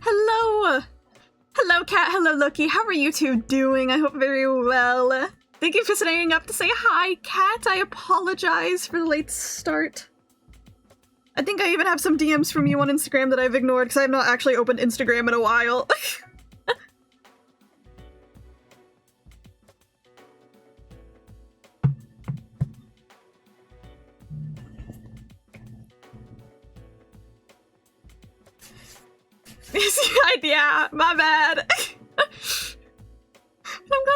Hello! Hello, Kat. Hello, Loki. How are you two doing? I hope very well. Thank you for staying up to say hi, Kat. I apologize for the late start. I think I even have some DMs from you on Instagram that I've ignored because I have not actually opened Instagram in a while. Yeah, my bad. I'm glad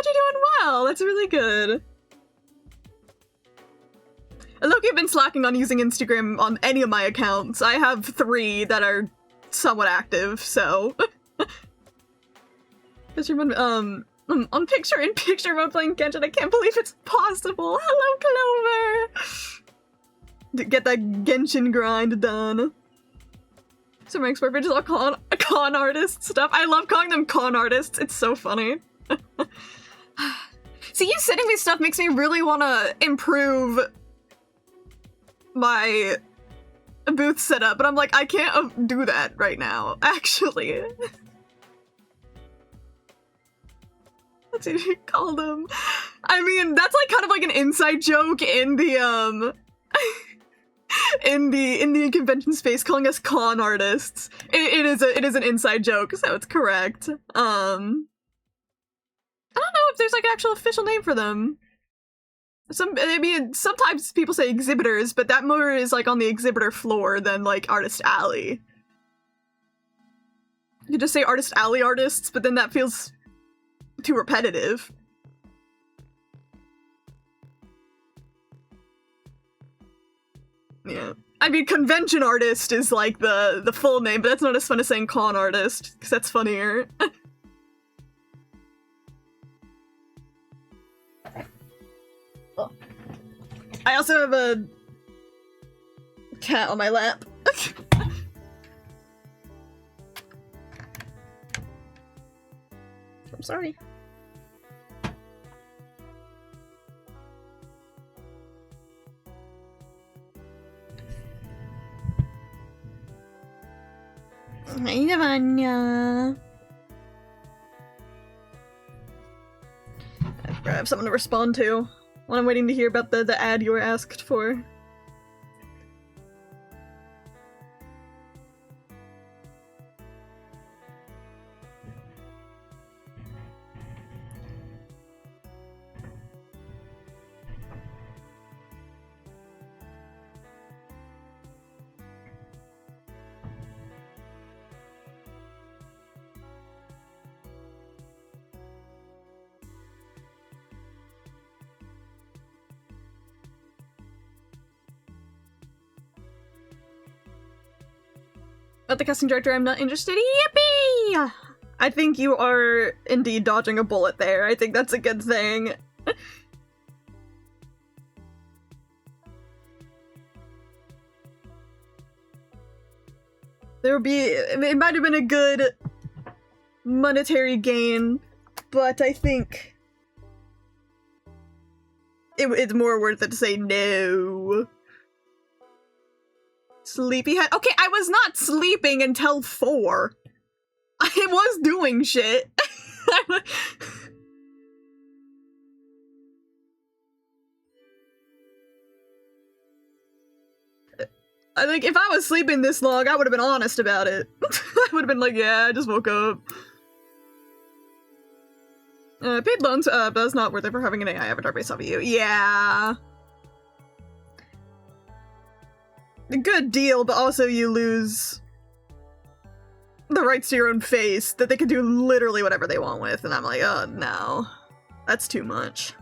you're doing well. That's really good. Loki, I've been slacking on using Instagram on any of my accounts. I have 3 that are somewhat active, so. On picture-in-picture mode playing Genshin. I can't believe it's possible. Hello, Clover. Get that Genshin grind done. So my expert bitch is all con artist stuff. I love calling them con artists. It's so funny. See, you sending me stuff makes me really want to improve my booth setup, but I'm like, I can't do that right now, actually. That's what you call them. I mean, that's like kind of like an inside joke in the, in the convention space, calling us con artists. It is an inside joke, so it's correct. I don't know if there's like an actual official name for them. I mean, sometimes people say exhibitors, but that more is like on the exhibitor floor than like artist alley. You could just say artist alley artists, but then that feels too repetitive. Yeah. I mean, convention artist is like the full name, but that's not as fun as saying con artist, because that's funnier. Oh. I also have a cat on my lap. I'm sorry. I have something to respond to while I'm waiting to hear about the ad you were asked for. But the casting director, I'm not interested. Yippee! I think you are indeed dodging a bullet there. I think that's a good thing. It might have been a good monetary gain, but I think it's more worth it to say no. Sleepyhead? Okay, I was not sleeping until 4. I was doing shit. I think if I was sleeping this long, I would have been honest about it. I would have been like, yeah, I just woke up. Paid loans, but that's not worth it for having an AI avatar based off of you. Yeah. A good deal, but also you lose the rights to your own face that they can do literally whatever they want with, and I'm like, oh no. That's too much.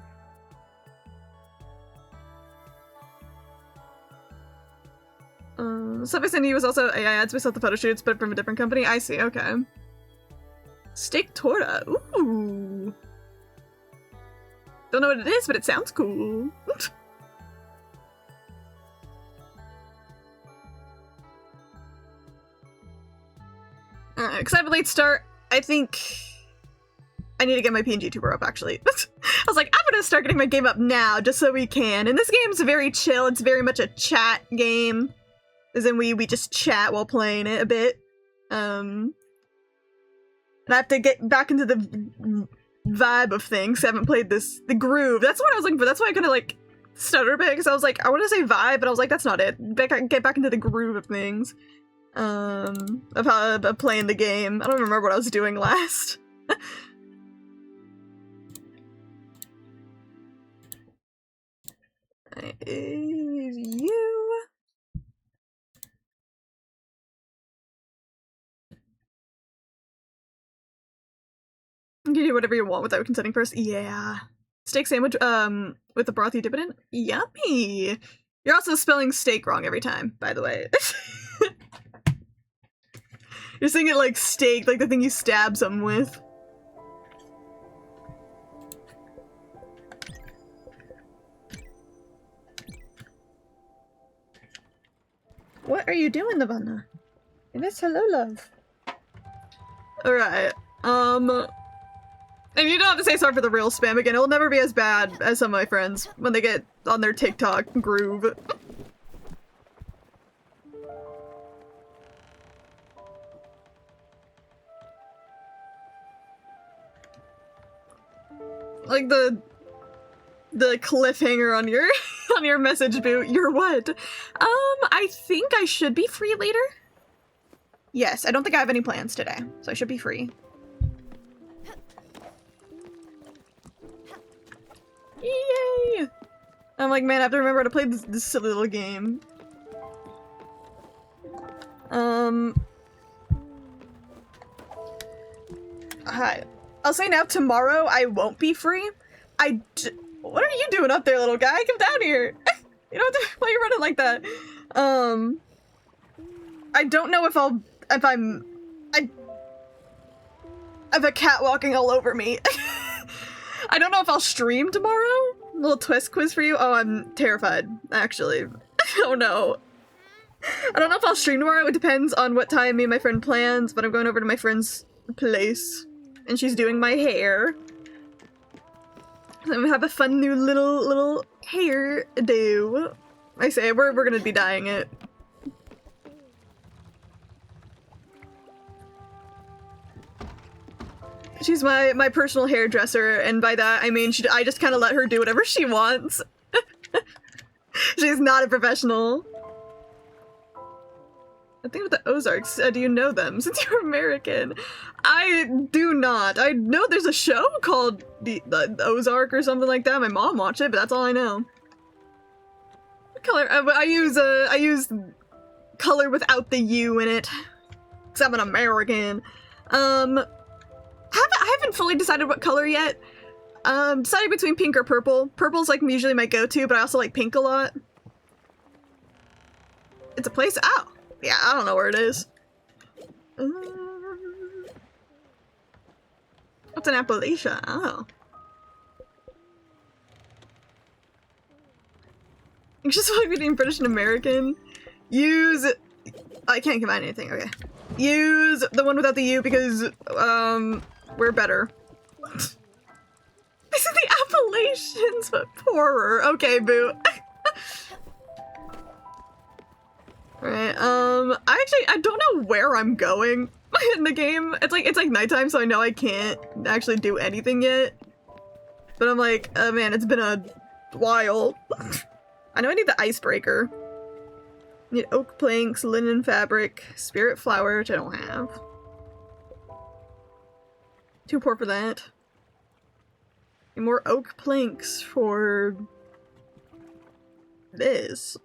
Stuff I sent you was also AI ads based off the photo shoots, but from a different company. I see, okay. Steak torta, ooh. Don't know what it is, but it sounds cool. Because I have a late start, I think I need to get my PNG tuber up, actually. I was like, I'm gonna start getting my game up now, just so we can. And this game's very chill, it's very much a chat game. As in, we just chat while playing it a bit. And I have to get back into the vibe of things. I haven't played the groove. That's what I was looking for. That's why I kind of like stutter a bit, because I was like, I want to say vibe, but I was like, that's not it. Get back into the groove of things. Of how of playing the game. I don't remember what I was doing last. You. You can do whatever you want without consenting first. Yeah. Steak sandwich, with the broth you dip it in? Yummy! You're also spelling steak wrong every time, by the way. You're saying it like steak, like the thing you stab something with. What are you doing, Nirvana? Yes, hello, love. Alright, and you don't have to say sorry for the real spam again. It'll never be as bad as some of my friends when they get on their TikTok groove. Like the cliffhanger on your on your message boot. You're what? I think I should be free later. Yes, I don't think I have any plans today, so I should be free. Yay! I'm like, man, I have to remember how to play this silly little game. Hi. I'll say now, tomorrow I won't be free. What are you doing up there, little guy? Come down here! You don't have to- why are you running like that? I don't know if I have a cat walking all over me. I don't know if I'll stream tomorrow. A little twist quiz for you. Oh, I'm terrified, actually. Oh no. I don't know if I'll stream tomorrow. It depends on what time me and my friend plans, but I'm going over to my friend's place, and she's doing my hair. I'm gonna have a fun new little hair do. I say we're gonna be dyeing it. She's my personal hairdresser, and by that I mean I just kind of let her do whatever she wants. She's not a professional. I think with the Ozarks, do you know them? Since you're American. I do not. I know there's a show called the Ozark or something like that. My mom watched it, but that's all I know. What color? I use color without the U in it, because I'm an American. I haven't fully decided what color yet. Decided between pink or purple. Purple's like usually my go-to, but I also like pink a lot. It's a place? Oh. Yeah, I don't know where it is. What's an Appalachia? Oh. It's just like between British and American. Use... I can't combine anything, okay. Use the one without the U because, we're better. This is the Appalachians, but poorer. Okay, boo. Alright, I don't know where I'm going in the game. It's like nighttime, so I know I can't actually do anything yet. But I'm like, oh man, it's been a while. I know I need the icebreaker. I need oak planks, linen fabric, spirit flower, which I don't have. Too poor for that. Need more oak planks for this.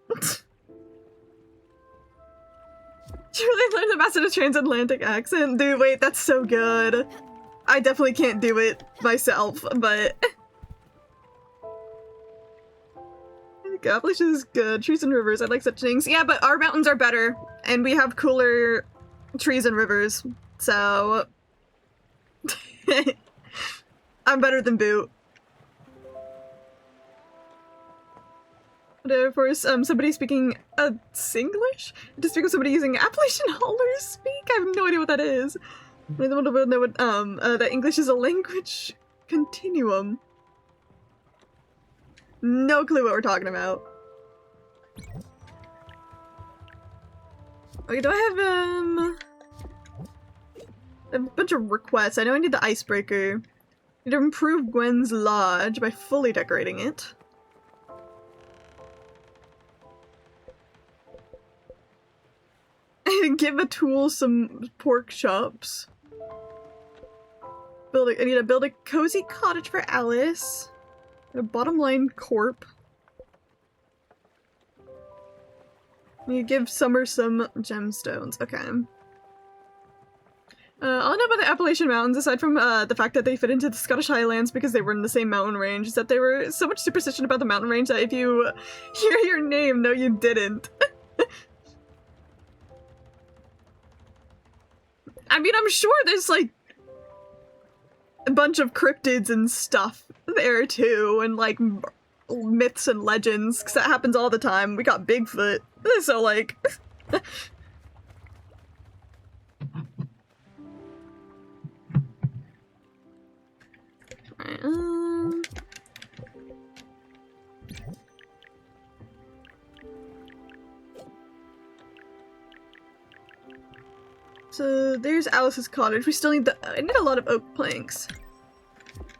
You really learned the master of transatlantic accent? Dude, wait, that's so good. I definitely can't do it myself, but... Appalachia is good. Trees and rivers, I like such things. Yeah, but our mountains are better, and we have cooler trees and rivers, so... I'm better than Boot. Of course, somebody speaking Singlish? To speak with somebody using Appalachian Holler speak? I have no idea what that is. I don't know what, that English is a language continuum. No clue what we're talking about. Okay, do I have, A bunch of requests. I know I need the icebreaker. I need to improve Gwen's lodge by fully decorating it. Give a tool some pork chops. I need to build a cozy cottage for Alice. A bottom line corp. I need to give Summer some gemstones. Okay. All I know about the Appalachian Mountains, aside from the fact that they fit into the Scottish Highlands because they were in the same mountain range, is that they were so much superstition about the mountain range that if you hear your name, no you didn't. I mean, I'm sure there's like a bunch of cryptids and stuff there too, and like myths and legends, because that happens all the time. We got Bigfoot, so like... So there's Alice's cottage. We still need I need a lot of oak planks.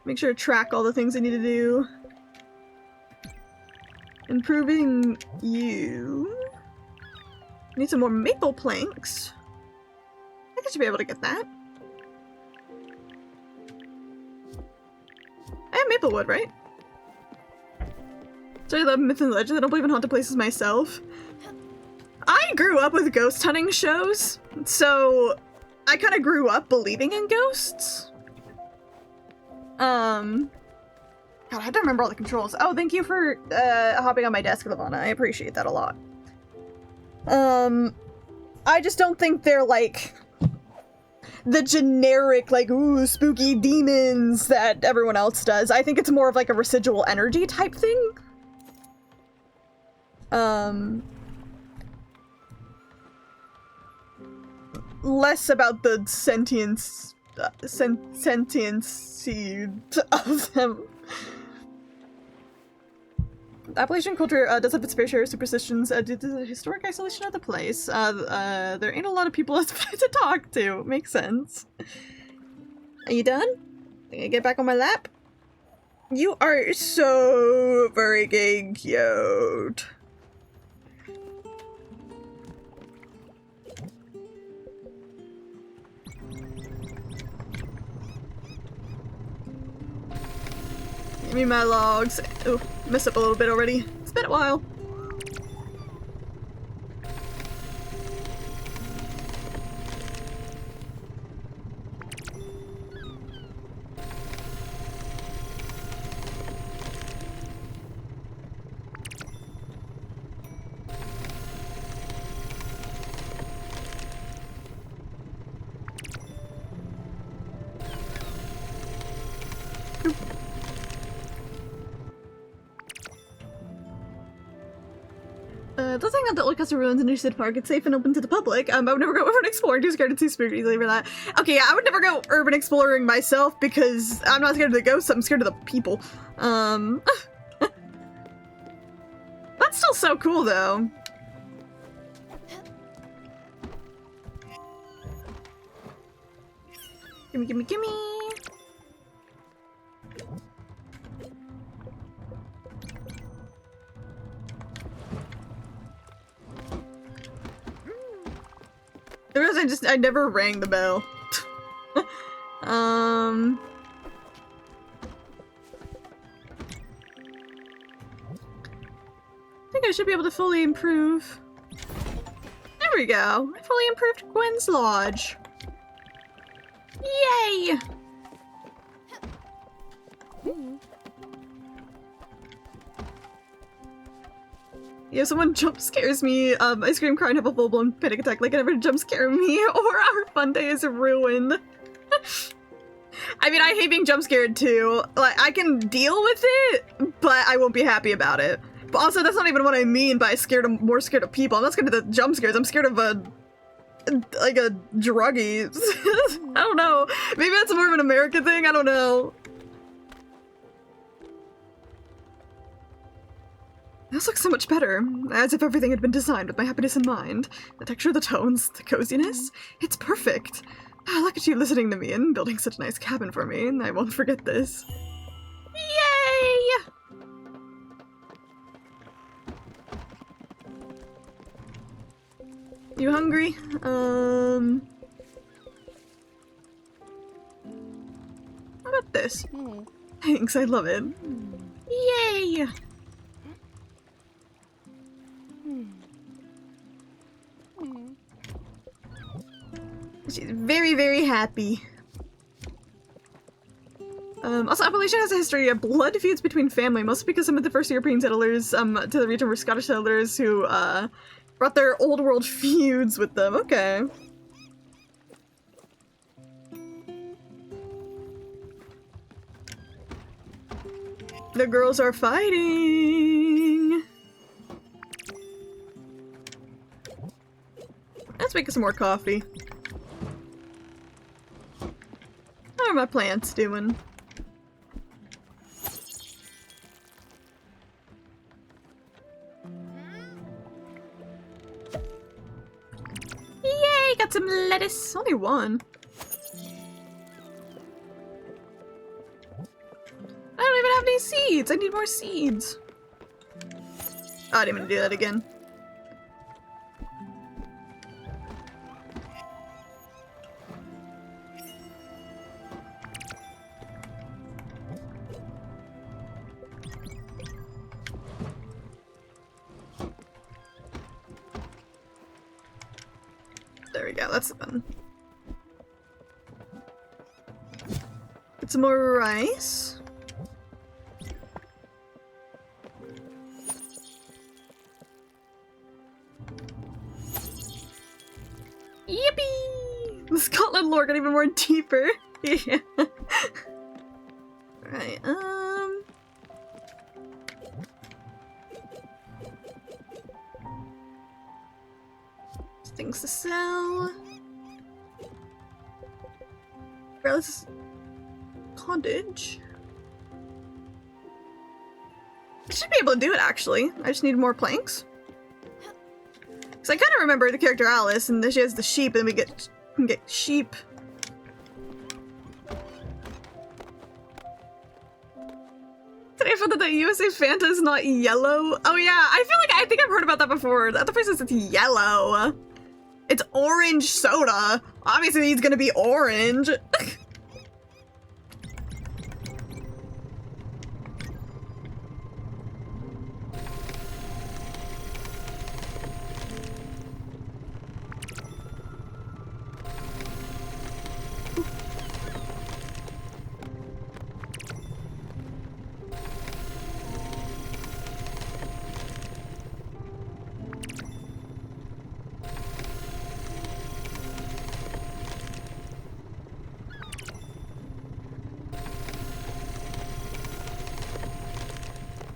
Make sure to track all the things I need to do. Improving you. Need some more maple planks. I think I should be able to get that. I have maple wood, right? So I love myth and legend. I don't believe in haunted places myself. I grew up with ghost hunting shows, so I kind of grew up believing in ghosts. God, I have to remember all the controls. Oh, thank you for hopping on my desk, Lavana. I appreciate that a lot. I just don't think they're like the generic, like, ooh, spooky demons that everyone else does. I think it's more of like a residual energy type thing. Less about the sentience of them. The Appalachian culture does have its fair share of superstitions due to the historic isolation of the place. There ain't a lot of people to talk to. Makes sense. Are you done? Can I get back on my lap? You are so freaking cute. Give me my logs. Oh, messed up a little bit already. It's been a while. Let's hang out the old castle ruins in Newstead Park. It's safe and open to the public. I would never go urban exploring. Too scared to see spirit easily for that. Okay, yeah, I would never go urban exploring myself because I'm not scared of the ghosts. I'm scared of the people. That's still so cool, though. Gimme, gimme, gimme. The reason I never rang the bell. I think I should be able to fully improve. There we go. I fully improved Gwen's lodge. Yay! If someone jump scares me, I scream, cry, and have a full-blown panic attack like it never jump scare me, or our fun day is ruined. I mean, I hate being jump scared too. Like, I can deal with it, but I won't be happy about it. But also, that's not even what I mean by more scared of people. I'm not scared of the jump scares. I'm scared of a druggie. I don't know. Maybe that's more of an American thing. I don't know. This looks so much better, as if everything had been designed with my happiness in mind. The texture of the tones, the coziness, it's perfect. Look at you listening to me and building such a nice cabin for me, and I won't forget this. Yay! You hungry? How about this? Thanks, I love it. Yay! She's very, very happy. Also, Appalachia has a history of blood feuds between family, mostly because some of the first European settlers to the region were Scottish settlers who brought their old world feuds with them. Okay. The girls are fighting. Let's make some more coffee. How are my plants doing? Yay, got some lettuce. Only one. I don't even have any seeds. I need more seeds. Oh, I didn't even do that again. There we go, that's done. Get some more rice. Yippee! The Scotland lore got even more deeper. Yeah. Right, things to sell. This cottage. I should be able to do it actually. I just need more planks. Because I kind of remember the character Alice, and then she has the sheep, and then we can get sheep. Today I found that the USA Fanta is not yellow. Oh yeah, I think I've heard about that before. The other place says it's yellow. It's orange soda. Obviously he's gonna be orange.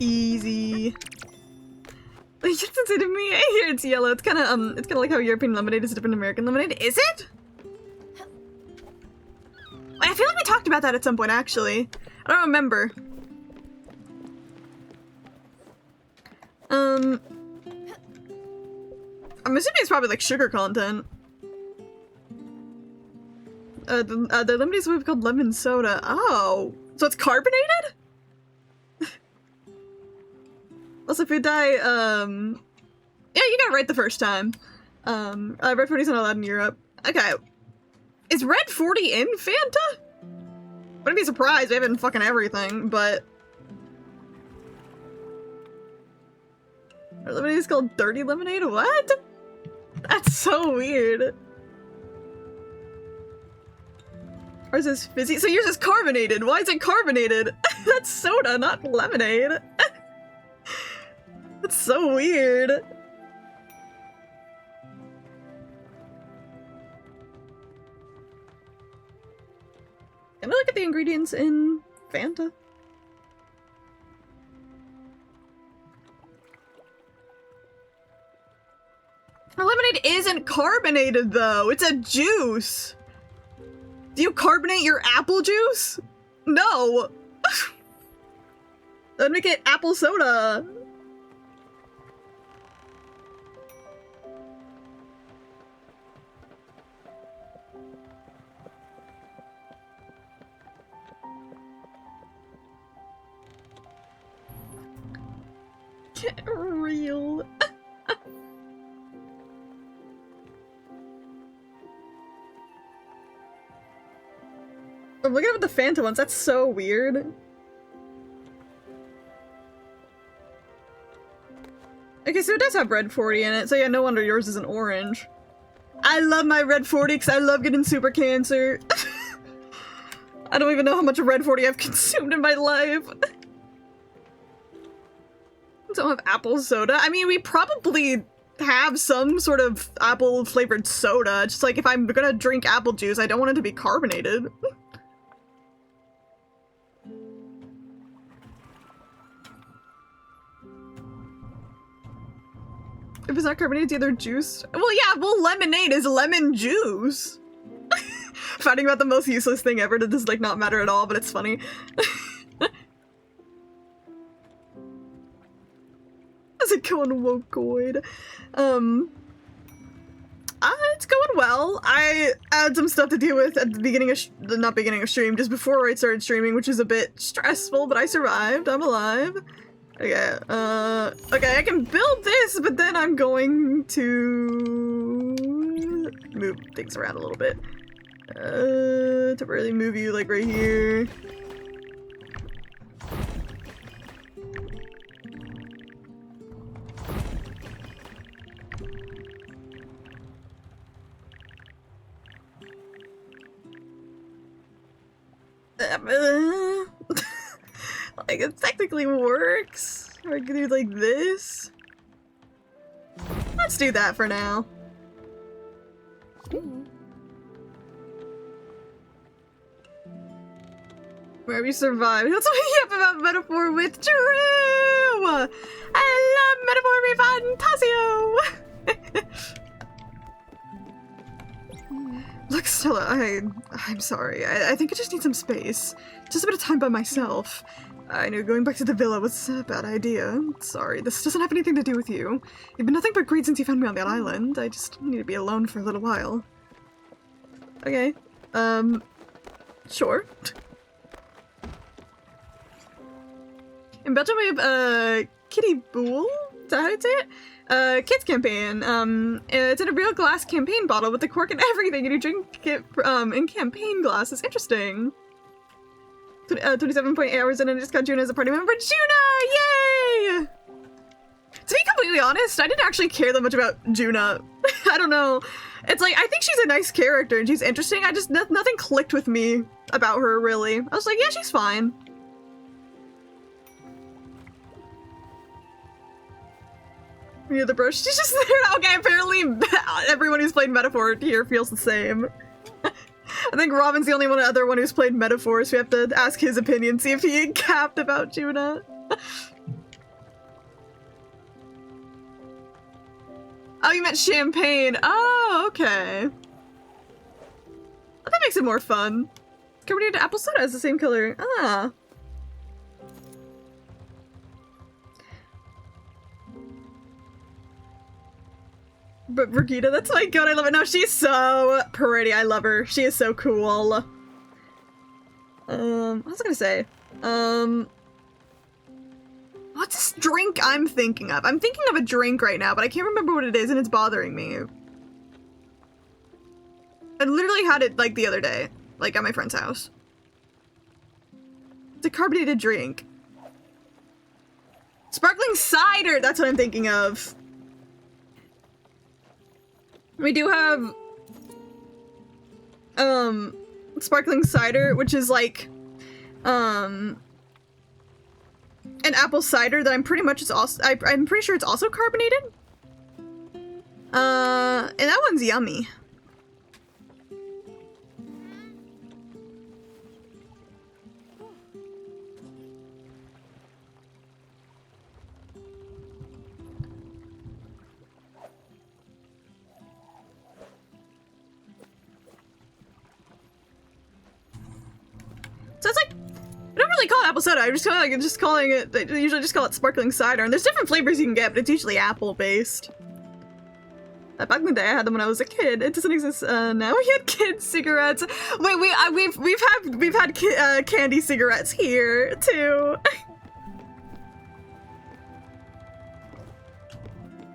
Easy. You didn't say to me, I hear it's yellow. It's kind of like how European lemonade is different than American lemonade. Is it? I feel like we talked about that at some point, actually. I don't remember. I'm assuming it's probably like sugar content. The lemonade is what we've called lemon soda. Oh, so it's carbonated? Also, if you die, yeah, you got it right the first time. Red 40's not allowed in Europe. Okay. Is Red 40 in Fanta? Wouldn't be surprised, we have it in fucking everything, but... Our lemonade is called Dirty Lemonade? What? That's so weird. Ours is fizzy. So yours is carbonated. Why is it carbonated? That's soda, not lemonade. That's so weird. Can I look at the ingredients in Fanta? Our lemonade isn't carbonated though, it's a juice. Do you carbonate your apple juice? No. That'd make it apple soda. Get real. I'm looking at the Fanta ones, that's so weird. Okay, so it does have red 40 in it, so yeah, no wonder yours isn't orange. I love my red 40 because I love getting super cancer. I don't even know how much red 40 I've consumed in my life. Don't have apple soda. I mean, we probably have some sort of apple flavored soda. Just like if I'm gonna drink apple juice, I don't want it to be carbonated. If it's not carbonated, it's either juice. Well, yeah, well, lemonade is lemon juice. Finding about the most useless thing ever that does like not matter at all, but it's funny. How's it going, Wokoid? It's going well. I had some stuff to deal with at the beginning of not beginning of stream, just before I started streaming, which is a bit stressful, but I survived. I'm alive. Okay, okay, I can build this, but then I'm going to move things around a little bit. To really move you, like, right here. Like, it technically works. Or I could do like this. Let's do that for now. Where we survived. That's what we have about metaphor with Drew! I love metaphor Fantasio! Look, Stella, I'm sorry. I think I just need some space. Just a bit of time by myself. I knew going back to the villa was a bad idea. Sorry, this doesn't have anything to do with you. You've been nothing but great since you found me on that island. I just need to be alone for a little while. Okay. Sure. In Belgium we have, Kitty Boole? Is that how you say it? Kids campaign. It's in a real glass campaign bottle with the cork and everything, and you drink it, in campaign glasses. Interesting. 27.8 hours in and I just got Juna as a party member. Juna! Yay! To be completely honest, I didn't actually care that much about Juna. I don't know. It's like, I think she's a nice character and she's interesting. I just, nothing clicked with me about her, really. I was like, yeah, she's fine. Yeah, the brush, she's just there. Okay, apparently everyone who's played Metaphor here feels the same. I think Robin's the only other one who's played Metaphor, so we have to ask his opinion, see if he capped about Juna. Oh, you meant champagne. Oh, okay. Well, that makes it more fun. Carbonated apple soda has the same color. Ah. But Brigitte, that's my god, I love it. No, she's so pretty. I love her. She is so cool. What was I gonna say? What's this drink I'm thinking of? I'm thinking of a drink right now, but I can't remember what it is and it's bothering me. I literally had it like the other day, like at my friend's house. It's a carbonated drink. Sparkling cider, that's what I'm thinking of. We do have, sparkling cider, which is like, an apple cider that I'm pretty much is also, I'm pretty sure it's also carbonated. And that one's yummy. So it's like, I don't really call it apple soda, I'm just kind of like, just calling it, they usually just call it sparkling cider, and there's different flavors you can get, but it's usually apple-based. Back in the day, I had them when I was a kid. It doesn't exist now. We had kid cigarettes. Wait, we've had candy cigarettes here too.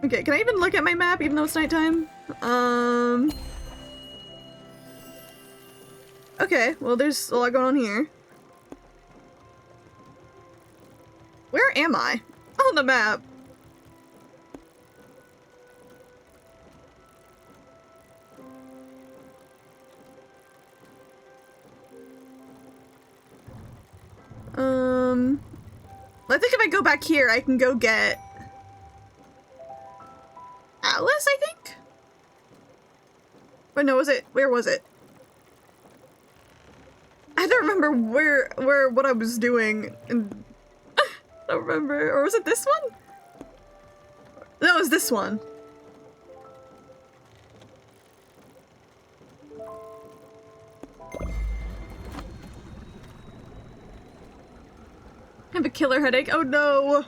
Okay, can I even look at my map even though it's nighttime? Okay, well there's a lot going on here. Where am I? On the map. I think if I go back here, I can go get Atlas, I think? But no, was it? Where was it? I don't remember what I was doing. And I don't remember. Or was it this one? No, it was this one. I have a killer headache. Oh no!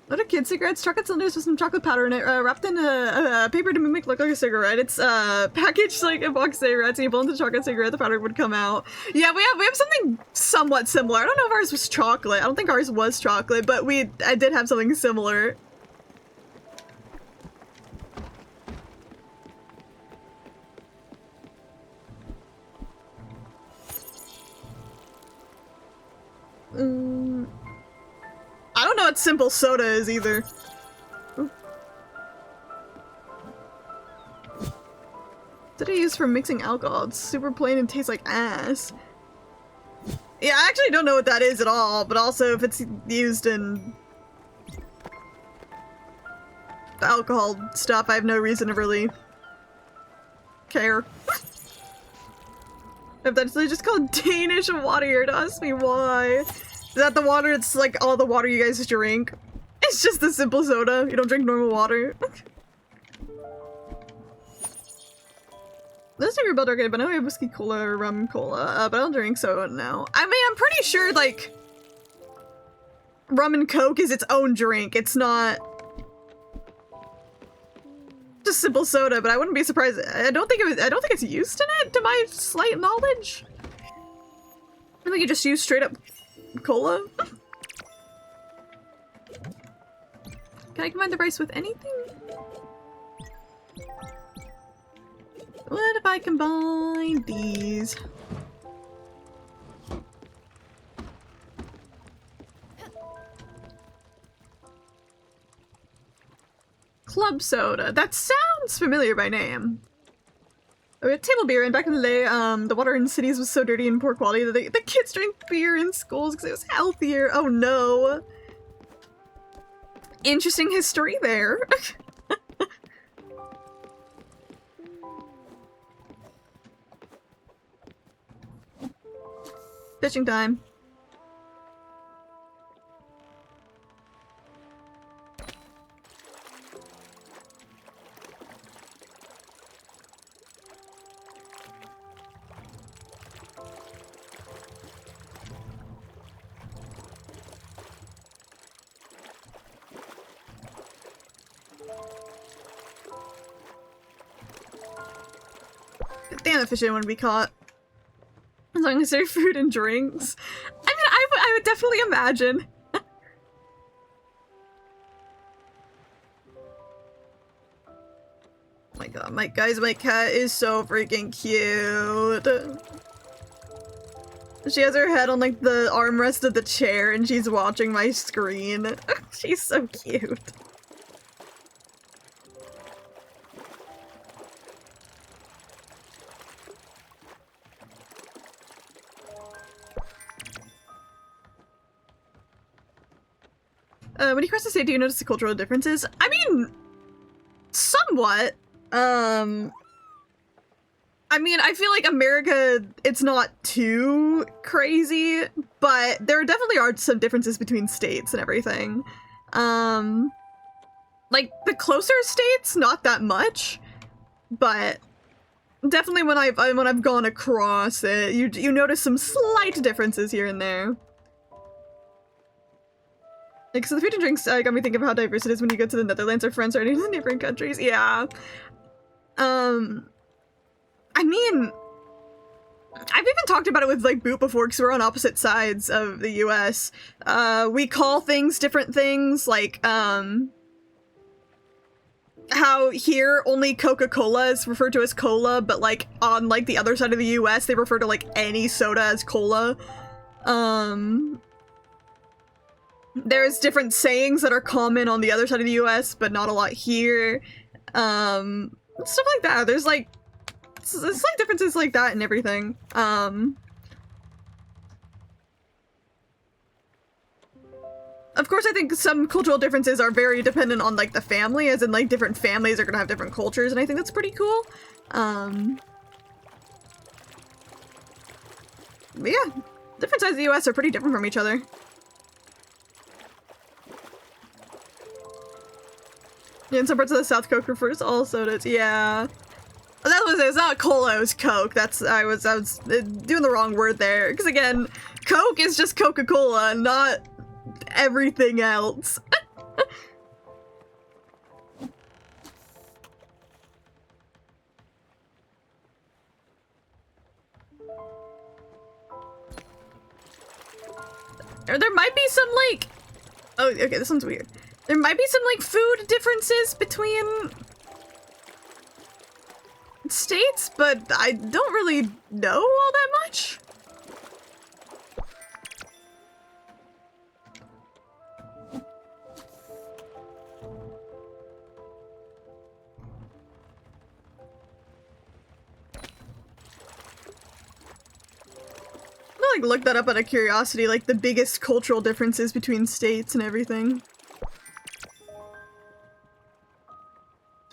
What are kid cigarettes? Chocolate cylinders with some chocolate powder in it, wrapped in a paper to make it look like a cigarette. It's packaged like a box of cigarettes, and you blow into the chocolate cigarette, the powder would come out. Yeah, we have something somewhat similar. I don't know if ours was chocolate. I don't think ours was chocolate, but I did have something similar. I don't know what simple soda is either. Ooh. What did I use for mixing alcohol? It's super plain and tastes like ass. Yeah, I actually don't know what that is at all, but also if it's used in alcohol stuff, I have no reason to really care. If that's just called Danish water, don't ask me why. Is that the water? It's like all the water you guys drink. It's just the simple soda. You don't drink normal water. This is your build arcade, but I know we have whiskey cola or rum cola, but I don't drink soda now. I mean, I'm pretty sure like rum and coke is its own drink. It's not just simple soda, but I wouldn't be surprised. I don't think it's used in it, to my slight knowledge. I think you just use straight up cola. Can I combine the rice with anything? What if I combine these? Club soda. That sounds familiar by name. We had table beer, and back in the day, the water in cities was so dirty and poor quality that the kids drank beer in schools because it was healthier. Oh no. Interesting history there. Fishing time. Damn, the fish didn't want to be caught. As long as they're food and drinks. I mean, I would definitely imagine. Oh my god, my cat is so freaking cute. She has her head on like the armrest of the chair and she's watching my screen. She's so cute. When you cross the state, do you notice the cultural differences? I mean, somewhat. I mean, I feel like America, it's not too crazy, but there definitely are some differences between states and everything. Like, the closer states, not that much, but definitely when I've gone across it, you notice some slight differences here and there. Like, so the food and drinks got me thinking of how diverse it is when you go to the Netherlands or France or any of the neighboring countries. Yeah. I mean, I've even talked about it with like Boot before because we're on opposite sides of the US. We call things different things, like how here only Coca-Cola is referred to as cola, but like on like the other side of the US they refer to like any soda as cola. There's different sayings that are common on the other side of the US, but not a lot here. Stuff like that. There's like slight differences like that and everything. Of course, I think some cultural differences are very dependent on like the family, as in like different families are gonna have different cultures, and I think that's pretty cool. But yeah, different sides of the US are pretty different from each other. Yeah, in some parts of the South, Coke refers to all sodas. Yeah. That was, it's not cola, it was Coke. I was doing the wrong word there. Because again, Coke is just Coca-Cola, not everything else. There might be some, like... Oh, okay, this one's weird. There might be some, like, food differences between states, but I don't really know all that much. I'll, like, look that up out of curiosity, like, the biggest cultural differences between states and everything.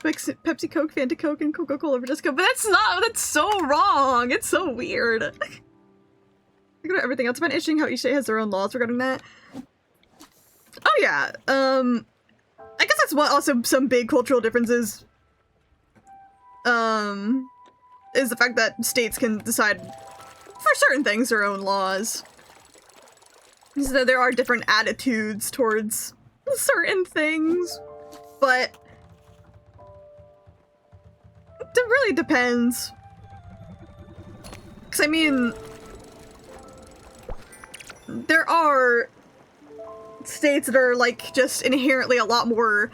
Pepsi, Coke, Fanta, Coke, and Coca-Cola for Disco, but that's so wrong! It's so weird. Look at everything else. I find it interesting how each state has their own laws regarding that. Oh yeah, I guess that's what also some big cultural differences, is the fact that states can decide for certain things their own laws. So there are different attitudes towards certain things, but it really depends. Because, I mean, there are states that are, like, just inherently a lot more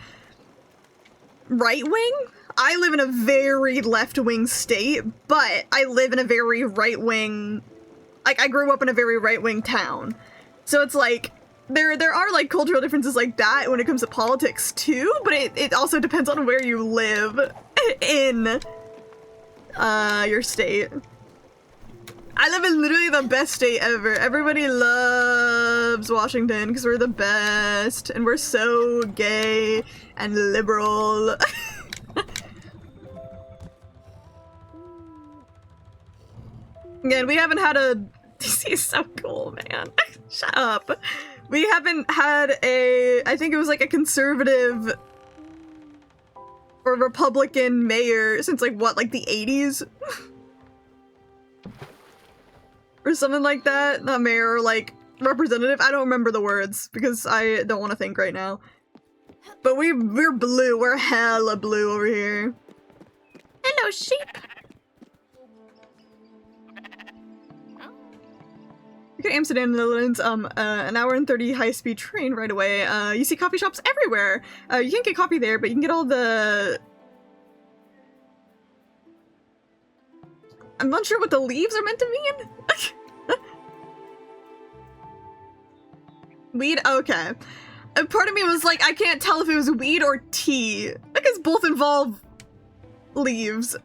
right-wing. I live in a very left-wing state, but I live in a very right-wing... Like, I grew up in a very right-wing town. So it's like, there are, like, cultural differences like that when it comes to politics, too, but it also depends on where you live in your state. I live in literally the best state ever. Everybody loves Washington because we're the best and we're so gay and liberal. Again, we haven't had a... DC is so cool, man. Shut up. We haven't had a... I think it was like a conservative or Republican mayor since, like, what, like the 80s? Or something like that? Not mayor, like, representative? I don't remember the words, because I don't want to think right now. But we're blue. We're hella blue over here. Hello, sheep! You go to Amsterdam, Netherlands, an hour and 30 high-speed train right away. You see coffee shops everywhere. You can't get coffee there, but you can get all the... I'm not sure what the leaves are meant to mean. Weed? Okay. And part of me was like, I can't tell if it was weed or tea. Because both involve leaves.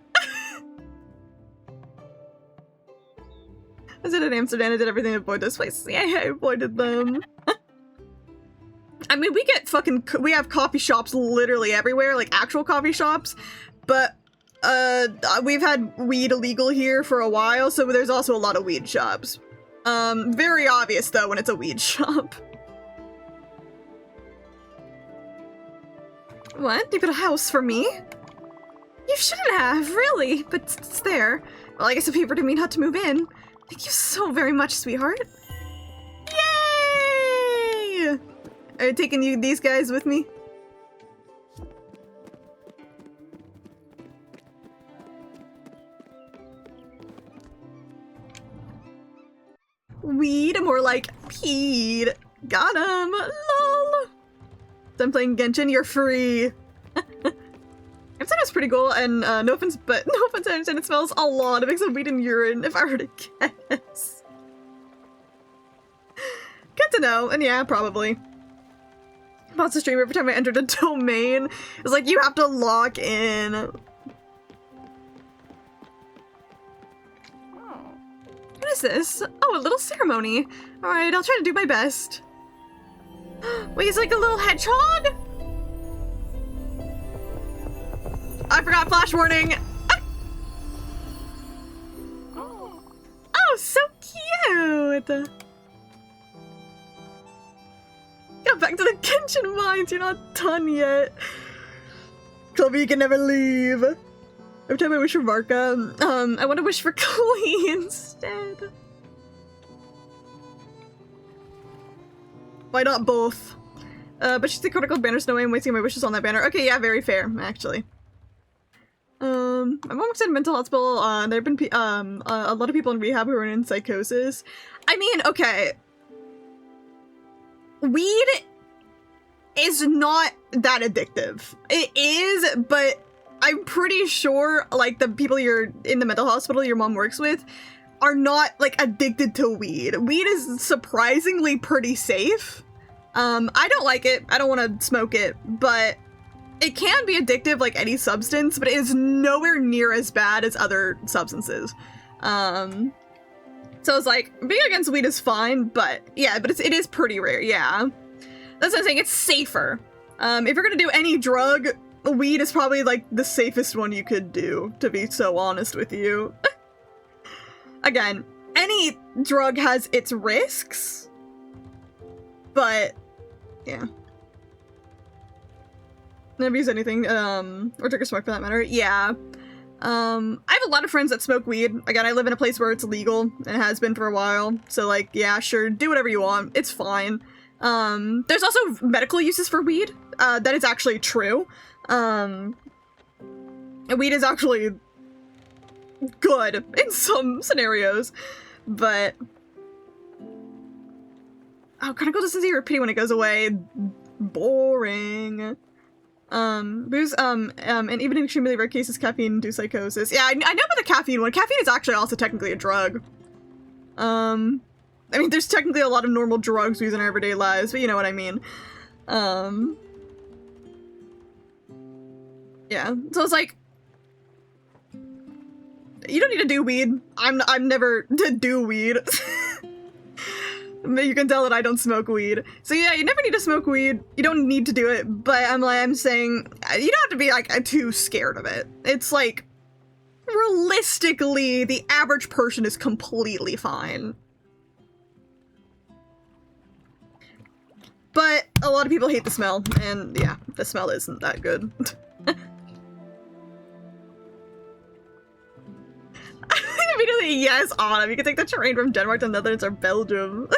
I said in Amsterdam, I did everything to avoid those places. Yeah, I avoided them. I mean, we have coffee shops literally everywhere, like actual coffee shops, but we've had weed illegal here for a while, so there's also a lot of weed shops. Very obvious though when it's a weed shop. What? You built a house for me? You shouldn't have, really, but it's there. Well, I guess if you were to mean how to move in. Thank you so very much, sweetheart. Yay! Are you taking these guys with me? weed, more like peed. Got him. Lol. Done playing Genshin, you're free. I've said it's pretty cool, and no offense, but no offense, I understand it smells a lot. It makes of weed and urine, if I were to guess. Good to know, and yeah, probably. Monster stream every time I entered a domain. It's like you have to lock in. What is this? Oh, a little ceremony. Alright, I'll try to do my best. Wait, he's like a little hedgehog? I forgot flash warning. Ah! Oh, so cute. Get back to the Genshin mines. You're not done yet. Chloe, you can never leave. Every time I wish for Marka, I want to wish for Chloe instead. Why not both? But she's the critical banner, so no way I'm wasting my wishes on that banner. Okay, yeah, very fair, actually. My mom works in a mental hospital. There have been a lot of people in rehab who are in psychosis. I mean, okay. Weed is not that addictive. It is, but I'm pretty sure, like, the people you're in the mental hospital your mom works with are not, like, addicted to weed. Weed is surprisingly pretty safe. I don't like it. I don't want to smoke it, but it can be addictive like any substance, but it is nowhere near as bad as other substances. So it's like, being against weed is fine, but yeah, but it is pretty rare, yeah. That's what I'm saying, it's safer. If you're gonna do any drug, weed is probably like the safest one you could do, to be so honest with you. Again, any drug has its risks, but yeah. Never use anything, or took a smoke for that matter. Yeah. I have a lot of friends that smoke weed. Again, I live in a place where it's legal, and it has been for a while. So, like, yeah, sure, do whatever you want. It's fine. There's also medical uses for weed. That is actually true. Weed is actually good in some scenarios, but... Oh, critical distance is repeating when it goes away. Boring. Booze, and even in extremely rare cases, caffeine induce psychosis. Yeah, I know about the caffeine one. Caffeine is actually also technically a drug. I mean, there's technically a lot of normal drugs we use in our everyday lives, but you know what I mean. Yeah, so it's like, you don't need to do weed. I'm never to do weed. You can tell that I don't smoke weed. So yeah, you never need to smoke weed. You don't need to do it, but I'm saying, you don't have to be, like, too scared of it. It's like, realistically, the average person is completely fine. But a lot of people hate the smell, and yeah, the smell isn't that good. Immediately, yes, Autumn. You can take the train from Denmark to Netherlands or Belgium.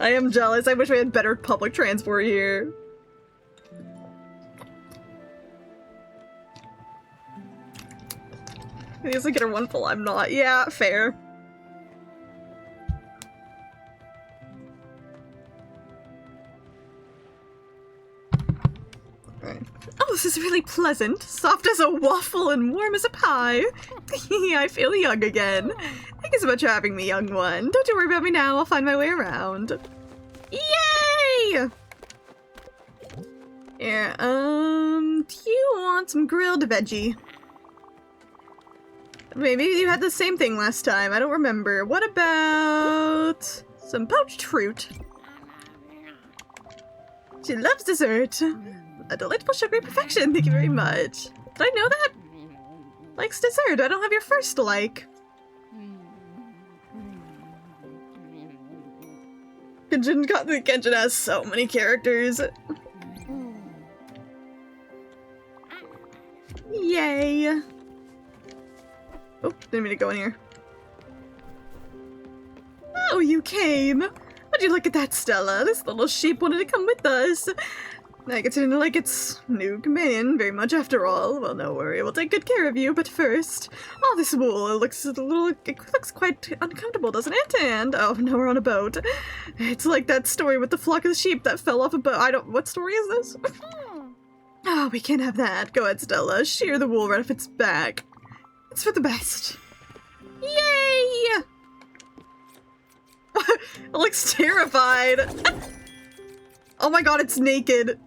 I am jealous. I wish we had better public transport here. He doesn't get her one full. I'm not. Yeah, fair. Right. Oh, this is really pleasant. Soft as a waffle and warm as a pie. I feel young again. Thank you so much for having me, young one. Don't you worry about me now. I'll find my way around. Yay! Yeah, do you want some grilled veggie? Maybe you had the same thing last time. I don't remember. What about some poached fruit? She loves dessert. A delightful sugary perfection. Thank you very much. Did I know that? Likes dessert. I don't have your first like. Genshin has so many characters. Yay. Oh, didn't mean to go in here. Oh, you came. Would you look at that, Stella? This little sheep wanted to come with us. I get to know like its new companion very much after all. Well, no worry, we'll take good care of you, but first, all this wool, it looks quite uncomfortable, doesn't it? And, oh, now we're on a boat. It's like that story with the flock of sheep that fell off a boat. What story is this? Oh, we can't have that. Go ahead, Stella, shear the wool right off its back. It's for the best. Yay! It looks terrified. Oh my god, it's naked.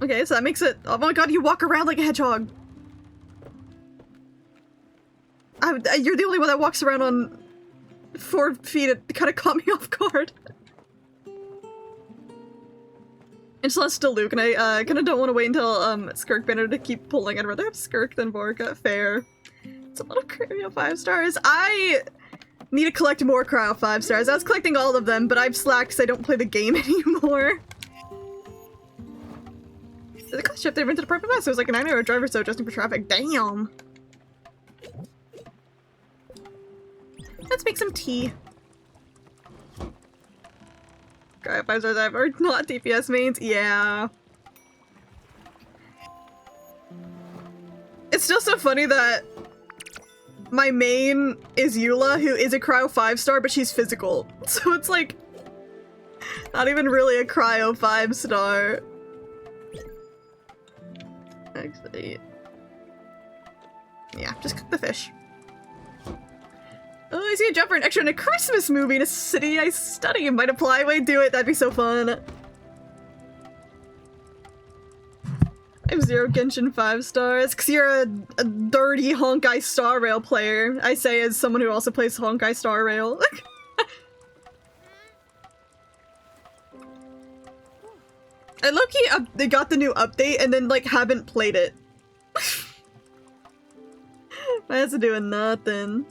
Okay, so that makes it- oh my god, you walk around like a hedgehog. You're the only one that walks around on 4 feet. It kind of caught me off guard. And Celeste still Luke, and I kind of don't want to wait until Skirk Banner to keep pulling. I'd rather have Skirk than Vorka. Fair. It's a little cryo 5 stars. I need to collect more cryo 5 stars. I was collecting all of them, but I've slacked because I don't play the game anymore. The class shift over into the perfect bus. It was like a 9-hour drive or so adjusting for traffic. Damn. Let's make some tea. Cryo 5 stars ever. Not DPS mains. Yeah. It's still so funny that my main is Eula, who is a cryo 5 star, but she's physical. So it's like not even really a cryo 5 star. Actually, yeah, just cook the fish. Oh, I see a job for an extra in a Christmas movie in a city I study. Might apply. Wait, do it. That'd be so fun. I have 0 Genshin 5 stars because you're a dirty Honkai Star Rail player. I say as someone who also plays Honkai Star Rail. I low-key they got the new update and then like haven't played it. My ass is doing nothing.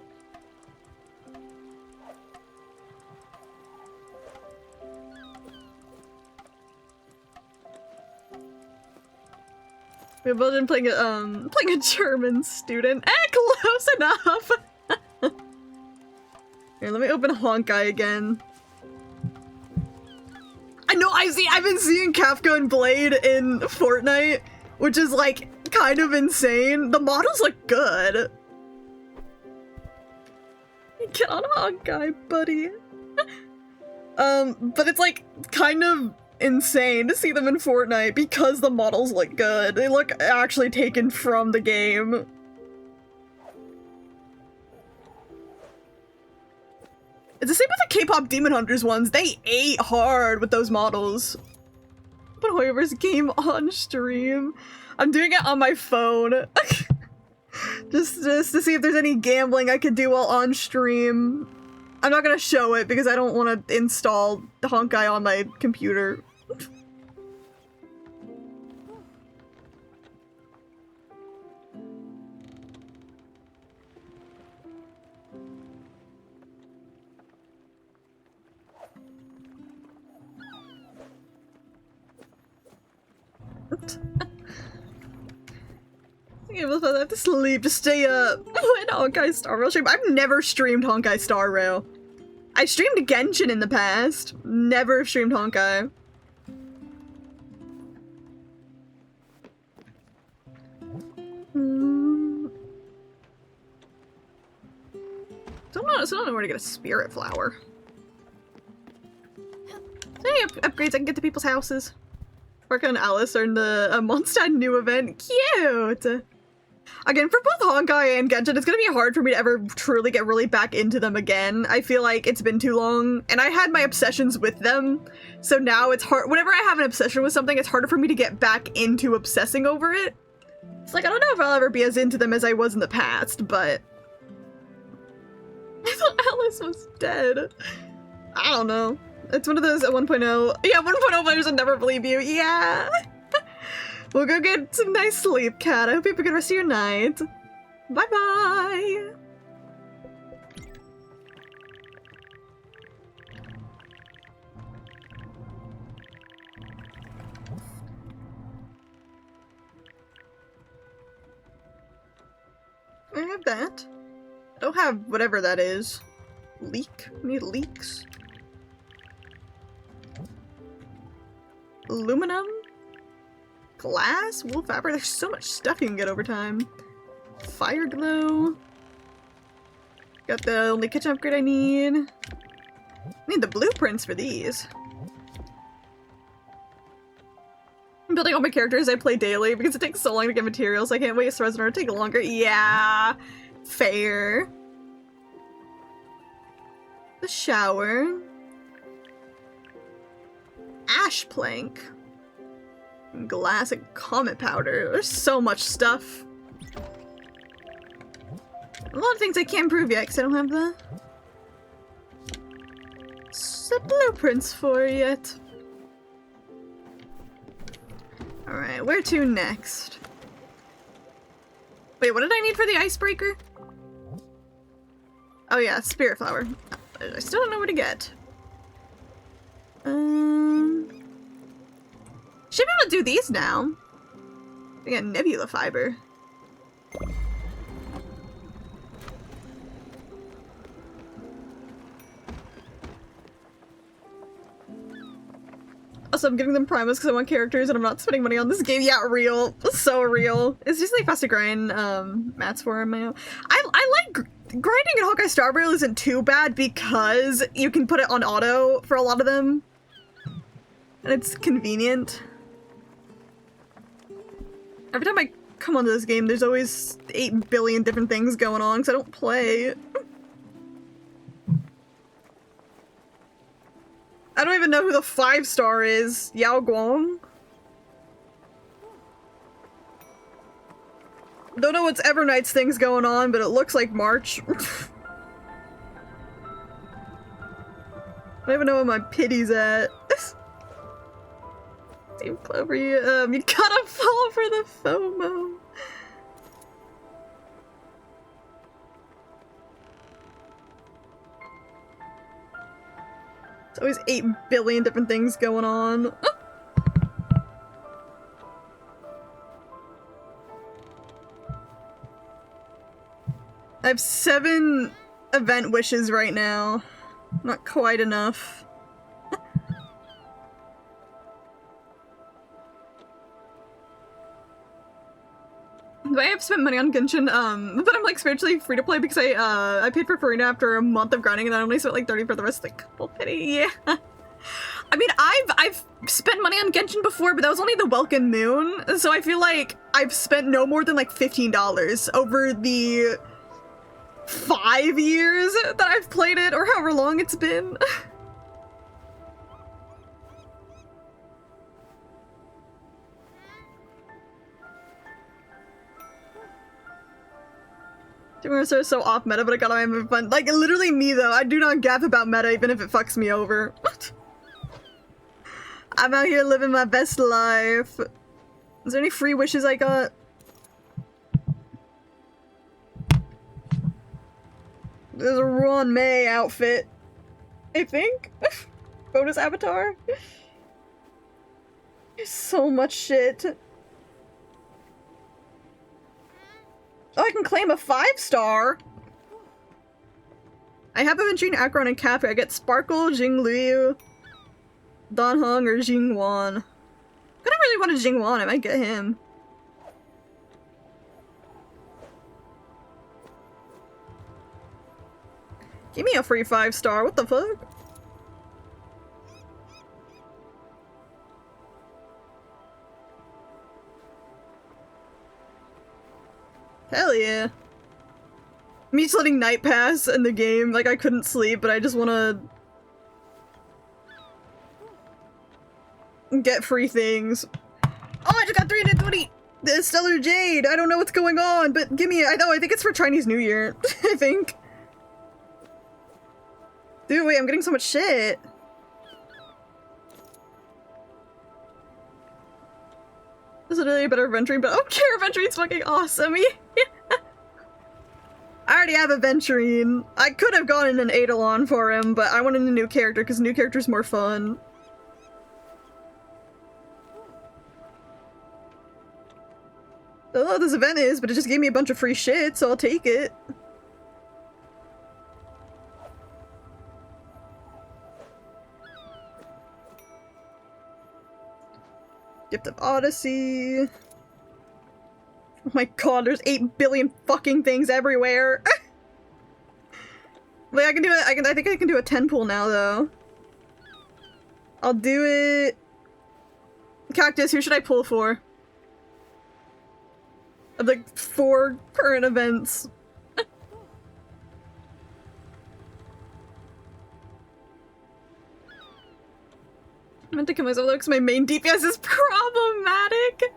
We've both been playing a German student. Close enough! Here, let me open Honkai again. I know, I've been seeing Kafka and Blade in Fortnite, which is like kind of insane. The models look good. Get on Honkai, buddy. But it's like kind of insane to see them in Fortnite because the models look good. They look actually taken from the game. It's the same with the K-pop Demon Hunters ones. They ate hard with those models. But Hoyover's game on stream. I'm doing it on my phone. just to see if there's any gambling I could do while on stream. I'm not gonna show it because I don't want to install the Honkai on my computer. I have to sleep to stay up. When Honkai Star Rail stream. I've never streamed Honkai Star Rail. I streamed Genshin in the past. Never streamed Honkai. So I don't know where to get a spirit flower. So any upgrades I can get to people's houses. Parka and Alice are in the Mondstadt new event. Cute! Again, for both Honkai and Genshin, it's gonna be hard for me to ever truly get really back into them again. I feel like it's been too long, and I had my obsessions with them, so now it's hard- whenever I have an obsession with something, it's harder for me to get back into obsessing over it. It's like, I don't know if I'll ever be as into them as I was in the past, but... I thought Alice was dead. I don't know. It's one of those at 1.0. Yeah, 1.0 players would never believe you. Yeah! We'll go get some nice sleep, Kat. I hope you have a good rest of your night. Bye-bye! I have that. I don't have whatever that is. Leek? Need leeks. Aluminum? Glass? Wool fabric? There's so much stuff you can get over time. Fire glow. Got the only kitchen upgrade I need. I need the blueprints for these. I'm building all my characters I play daily because it takes so long to get materials. I can't waste resin or take longer. Yeah, fair. The shower. Ash plank. Glass and comet powder. There's so much stuff. A lot of things I can't prove yet because I don't have the blueprints for yet. Alright, where to next? Wait, what did I need for the icebreaker? Oh yeah, Spiritfarer. I still don't know where to get. Should be able to do these now. I got nebula fiber. Also, I'm giving them primos because I want characters and I'm not spending money on this game. Yeah, real. So real. It's just like fast to grind mats for him. I like grinding in Hawkeye Starbrail isn't too bad because you can put it on auto for a lot of them. And it's convenient. Every time I come onto this game, there's always 8 billion different things going on because I don't play. I don't even know who the 5-star is. Yao Guang? Don't know what's Evernight's things going on, but it looks like March. I don't even know where my pity's at. Team Clover, you gotta fall for the FOMO. There's always 8 billion different things going on. I have 7 event wishes right now. Not quite enough. I have spent money on Genshin, but I'm like spiritually free to play because I paid for Farina after a month of grinding and I only spent like 30 for the rest of the couple pity. Yeah. I mean, I've spent money on Genshin before, but that was only the Welkin Moon, so I feel like I've spent no more than like $15 over the 5 years that I've played it, or however long it's been. Are so off meta, but I gotta have fun. Like, literally me though. I do not gap about meta even if it fucks me over. I'm out here living my best life. Is there any free wishes I got? There's a Ron May outfit, I think. Bonus avatar. There's so much shit. Oh, I can claim a 5-star! I have Aventurine, Acheron, and Catherine. I get Sparkle, Jinglu, Don Hung, or Jingwan. I don't really want a Jingwan, I might get him. Give me a free 5-star, what the fuck? Hell yeah. Me just letting night pass in the game, like I couldn't sleep, but I just wanna get free things. Oh, I just got 320! The Stellar Jade! I don't know what's going on, but give me I think it's for Chinese New Year, I think. Dude, wait, I'm getting so much shit. This is really a better Aventurine, but I don't care, Aventurine's fucking awesome! I already have Aventurine. I could have gotten an Eidolon for him, but I wanted a new character because new character's more fun. I don't know what this event is, but it just gave me a bunch of free shit, so I'll take it. Gift of Odyssey. Oh my god, there's 8 billion fucking things everywhere. Wait, I can do it. I think I can do a 10 pull now, though. I'll do it. Cactus, who should I pull for? Of like 4 current events. I meant to kill myself though because my main DPS is problematic.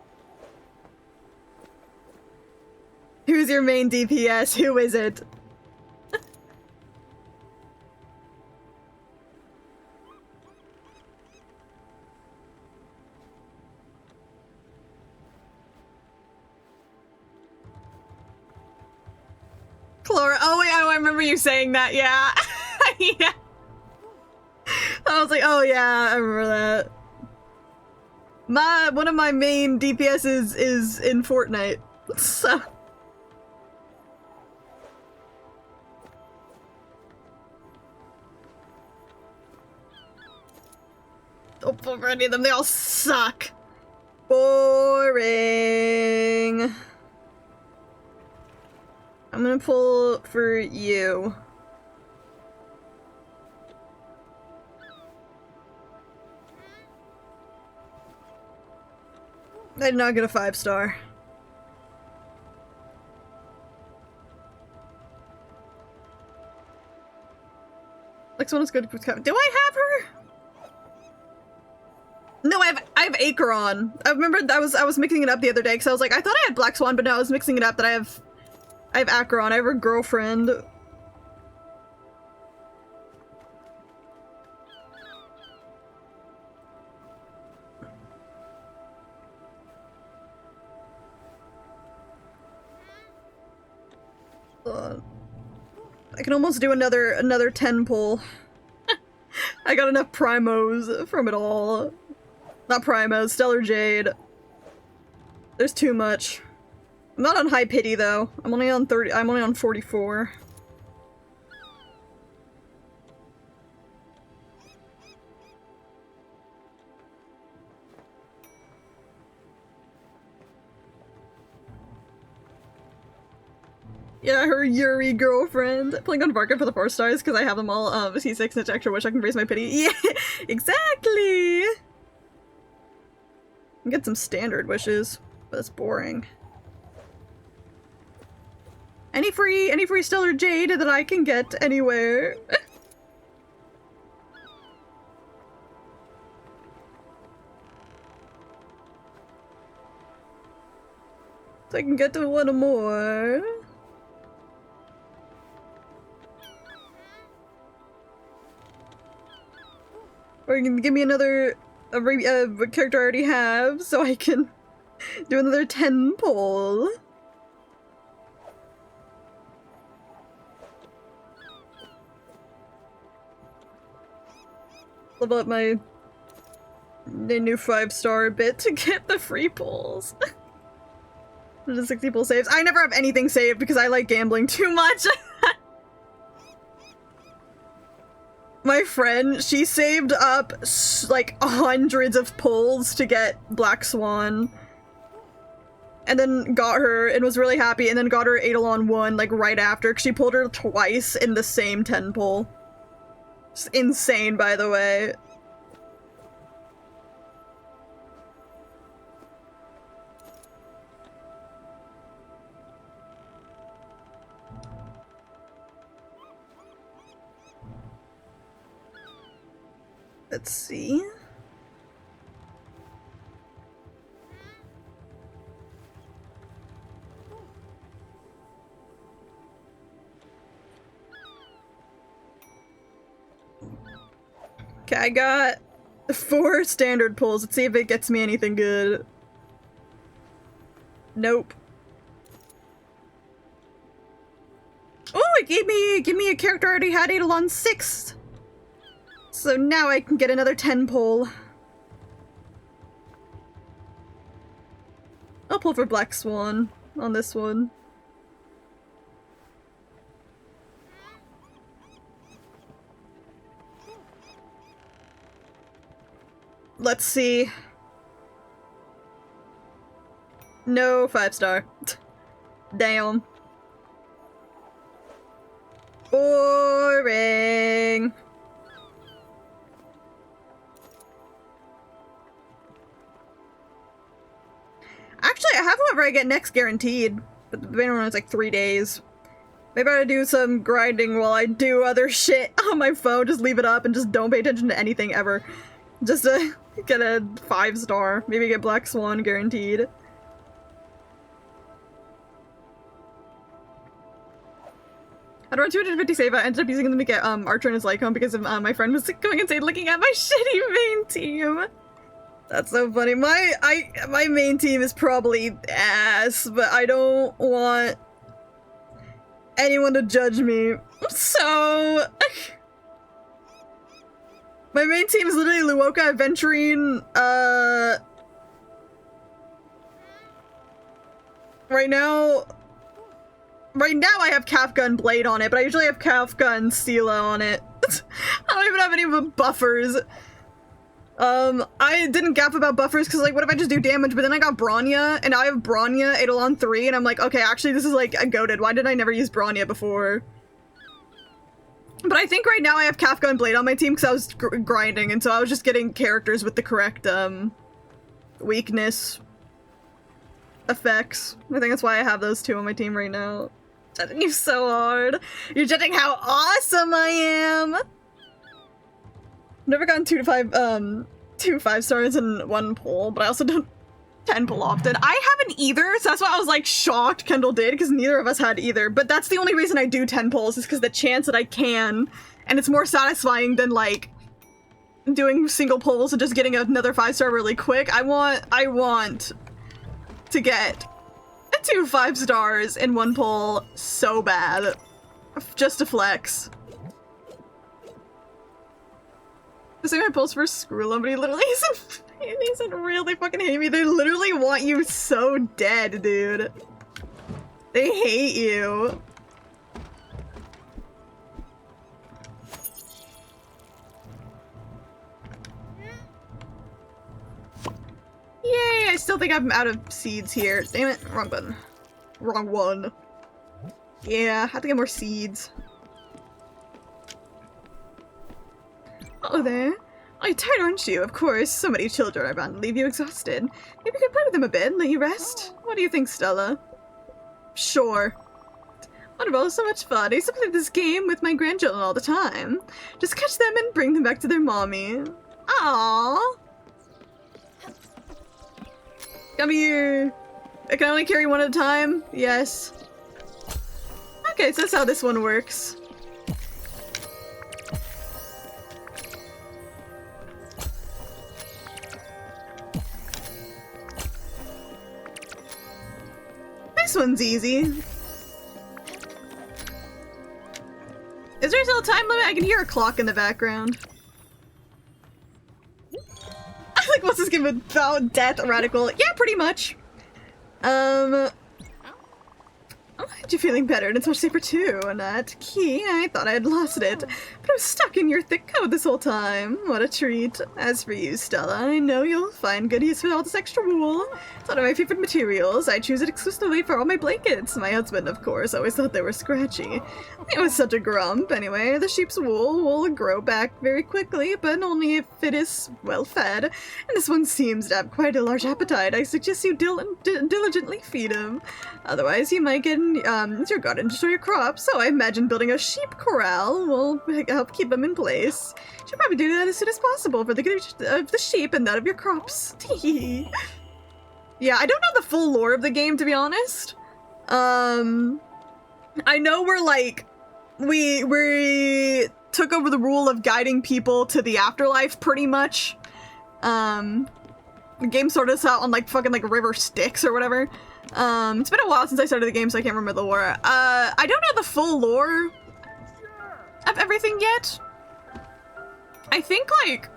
Who's your main DPS? Who is it? Chlora. Oh wait, I remember you saying that. Yeah. Yeah. I was like, oh yeah, I remember that. One of my main DPSs is in Fortnite, so. Don't pull for any of them, they all suck. Boring. I'm gonna pull for you. I did not get a 5-star. Like someone's good. Do I have her? No, I have Acheron. I remember I was mixing it up the other day because I was like, I thought I had Black Swan, but no, I was mixing it up that I have Acheron. I have her girlfriend. I can almost do another 10 pull. I got enough primos from it all. Not primos, Stellar Jade. There's too much. I'm not on high pity though. I'm only on 30. I'm only on 44. Yeah, her Yuri girlfriend. Playing on Varka for the 4 stars because I have them all. C6 and extra wish I can raise my pity. Yeah, exactly. I can get some standard wishes, but it's boring. Any free Stellar Jade that I can get anywhere. So I can get to one more. Or you can give me another a character I already have, so I can do another 10 pull. Level up my new 5-star bit to get the free pulls. The 60 pull saves. I never have anything saved because I like gambling too much. My friend, she saved up like hundreds of pulls to get Black Swan. And then got her and was really happy, and then got her Eidolon 1 like right after because she pulled her twice in the same 10 pull. Just insane, by the way. Let's see. Okay, I got 4 standard pulls. Let's see if it gets me anything good. Nope. Oh, it gave me a character I already had Eidolon 6. So now I can get another 10 pull. I'll pull for Black Swan on this one. Let's see. No 5-star. Damn. Boring. Actually, I have whoever I get next guaranteed, but the main one is like 3 days. Maybe I do some grinding while I do other shit on my phone. Just leave it up and just don't pay attention to anything ever. Just to get a 5-star. Maybe get Black Swan guaranteed. I'd run 250 save. I ended up using them to get Archer and his Lycon because of my friend was going insane looking at my shitty main team. That's so funny. My main team is probably ass, but I don't want anyone to judge me. So my main team is literally Luoka, Aventurine, Right now I have Kafka and Blade on it, but I usually have Kafka and Sela on it. I don't even have any of the buffers. I didn't gap about buffers because, like, what if I just do damage? But then I got Bronya, and now I have Bronya, Eidolon 3, and I'm like, okay, actually, this is, like, a goated. Why did I never use Bronya before? But I think right now I have Kafka and Blade on my team because I was grinding, and so I was just getting characters with the correct, weakness effects. I think that's why I have those two on my team right now. Judging you so hard. You're judging how awesome I am! Never gotten 2 5-stars in one pull, but I also don't 10 pull often. I haven't either, so that's why I was like shocked Kendall did, because neither of us had either. But that's the only reason I do 10 pulls, is because the chance that I can, and it's more satisfying than like doing single pulls and just getting another 5-star really quick. I want to get 2 5-stars in one pull so bad, just to flex. Say my pulls for Screwlum, but he literally isn't real. They fucking hate me. They literally want you so dead, dude. They hate you. Yay! I still think I'm out of seeds here. Damn it. Wrong button. Wrong one. Yeah, I have to get more seeds. Oh there. Oh, you're tired, aren't you? Of course. So many children are bound to leave you exhausted. Maybe you can play with them a bit and let you rest. What do you think, Stella? Sure. Wonderful, so much fun. I used to play this game with my grandchildren all the time. Just catch them and bring them back to their mommy. Aww. Come here. I can only carry one at a time? Yes. Okay, so that's how this one works. This one's easy. Is there still a time limit? I can hear a clock in the background. I like, what's this game about? Death, radical? Yeah, pretty much. Aren't you feeling better? And it's much safer too. And that key, I thought I had lost it, but I was stuck in your thick coat this whole time. What a treat. As for you, Stella, I know you'll find good use for all this extra wool. It's one of my favorite materials. I choose it exclusively for all my blankets. My husband, of course, always thought they were scratchy. It was such a grump. Anyway, the sheep's wool will grow back very quickly, but only if it is well fed. And this one seems to have quite a large appetite. I suggest you diligently feed him. Otherwise, you might get your garden to destroy your crops, so I imagine building a sheep corral will help keep them in place. You should probably do that as soon as possible for the good of the sheep and that of your crops. Yeah, I don't know the full lore of the game, to be honest. I know we're like, we took over the rule of guiding people to the afterlife, pretty much. The game sorted us out on like fucking like river Styx or whatever. It's been a while since I started the game, so I can't remember the lore. I don't know the full lore of everything yet. I think, like,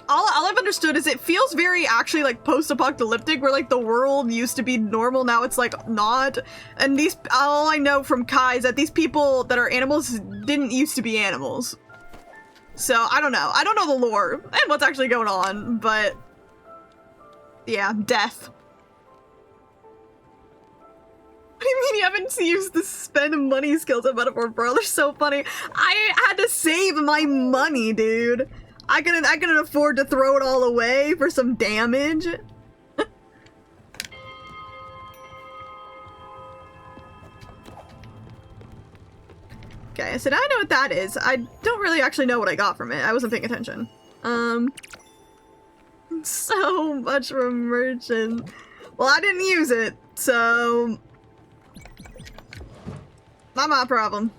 all I've understood is it feels very actually, like, post-apocalyptic, where, like, the world used to be normal, now it's, like, not. And all I know from Kai is that these people that are animals didn't used to be animals. So, I don't know. I don't know the lore and what's actually going on, but yeah, death. What do you mean you haven't used the spend money skills at Metaphor, bro? They're so funny. I had to save my money, dude. I couldn't afford to throw it all away for some damage. Okay, so now I know what that is. I don't really actually know what I got from it. I wasn't paying attention. So much for merchant. Well, I didn't use it, so not my problem.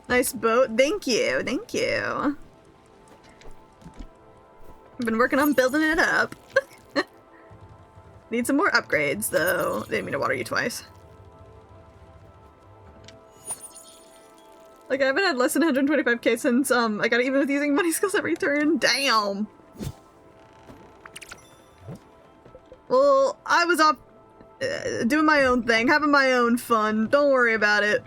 Nice boat. Thank you. Thank you. I've been working on building it up. Need some more upgrades, though. Didn't mean to water you twice. Like, I haven't had less than 125k since, I got even with using money skills every turn. Damn! Well, I was off doing my own thing, having my own fun. Don't worry about it.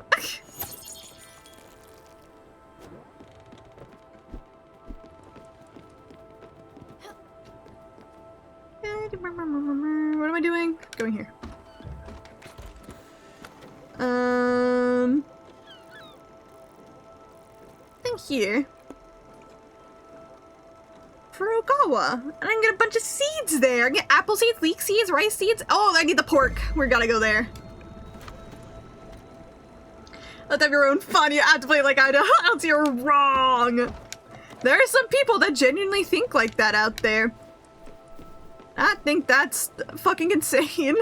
What am I doing? Going here. Thing here. Furukawa. And I can get a bunch of seeds there. I can get apple seeds, leek seeds, rice seeds. Oh, I need the pork. We gotta go there. Let's have your own fun. You have to play like I do. Else you're wrong. There are some people that genuinely think like that out there. I think that's fucking insane.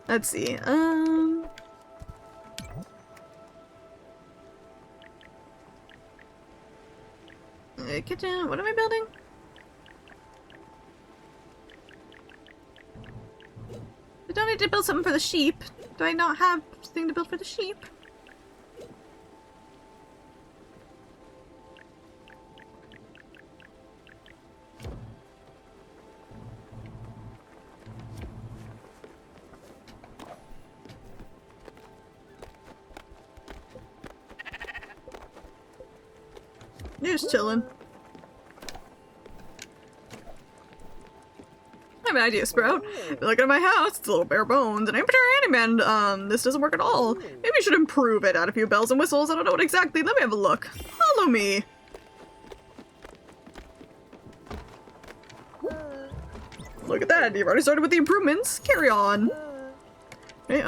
Let's see. Kitchen. What am I building? I don't need to build something for the sheep. Do I not have something to build for the sheep? You're just chilling. I have an idea, Sprout. You're looking at my house, it's a little bare bones, and amateur handyman, this doesn't work at all. Maybe you should improve it, add a few bells and whistles, I don't know what exactly. Let me have a look. Follow me. Look at that, you've already started with the improvements. Carry on. Hey,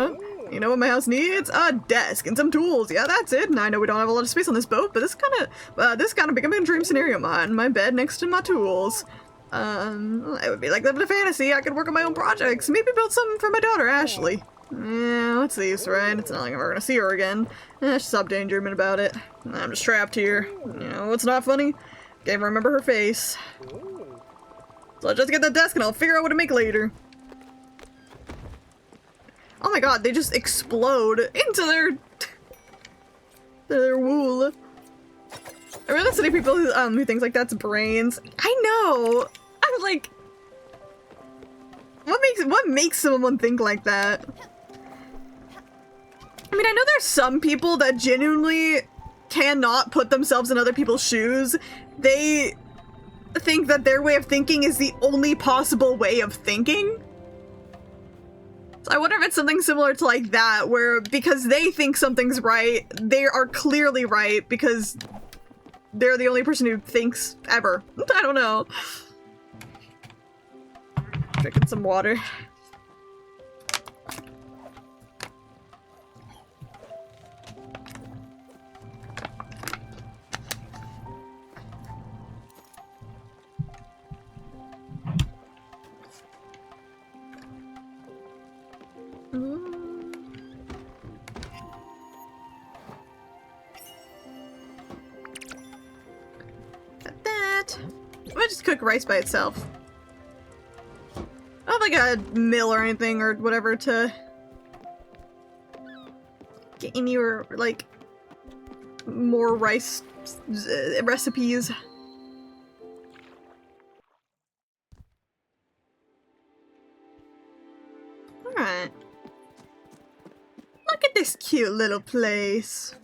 you know what my house needs? A desk and some tools. Yeah, that's it. And I know we don't have a lot of space on this boat, but this kind of becoming a dream scenario of mine. My bed next to my tools. It would be like living a fantasy. I could work on my own projects. Maybe build something for my daughter, Ashley. Yeah, what's the use, right? It's not like I'm ever gonna see her again. She's stopped daydreaming about it. I'm just trapped here. You know what's not funny? Can't remember her face. So I'll just get the desk and I'll figure out what to make later. Oh my god, they just explode into their wool. I really see people who think like that's brains. I know. I'm like, what makes someone think like that? I mean, I know there's some people that genuinely cannot put themselves in other people's shoes. They think that their way of thinking is the only possible way of thinking. So I wonder if it's something similar to like that, where because they think something's right, they are clearly right because they're the only person who thinks ever. I don't know. Drinking some water. Got that. I might just cook rice by itself. I don't have like a mill or anything or whatever to get any or like more rice recipes. Alright. Look at this cute little place.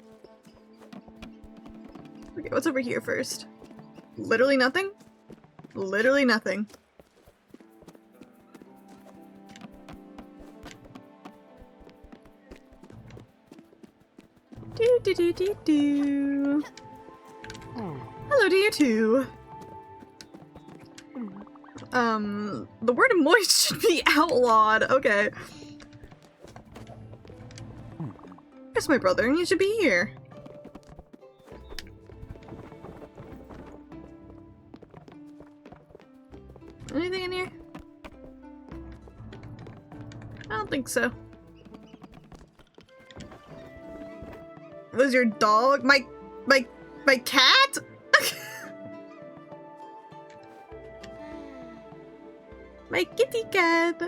Okay, what's over here first? Literally nothing? Literally nothing. Do do do do do. Hello to you too. The word moist should be outlawed. Okay. Yes, my brother, you should be here. Anything in here? I don't think so. Was your dog? My cat? My kitty cat.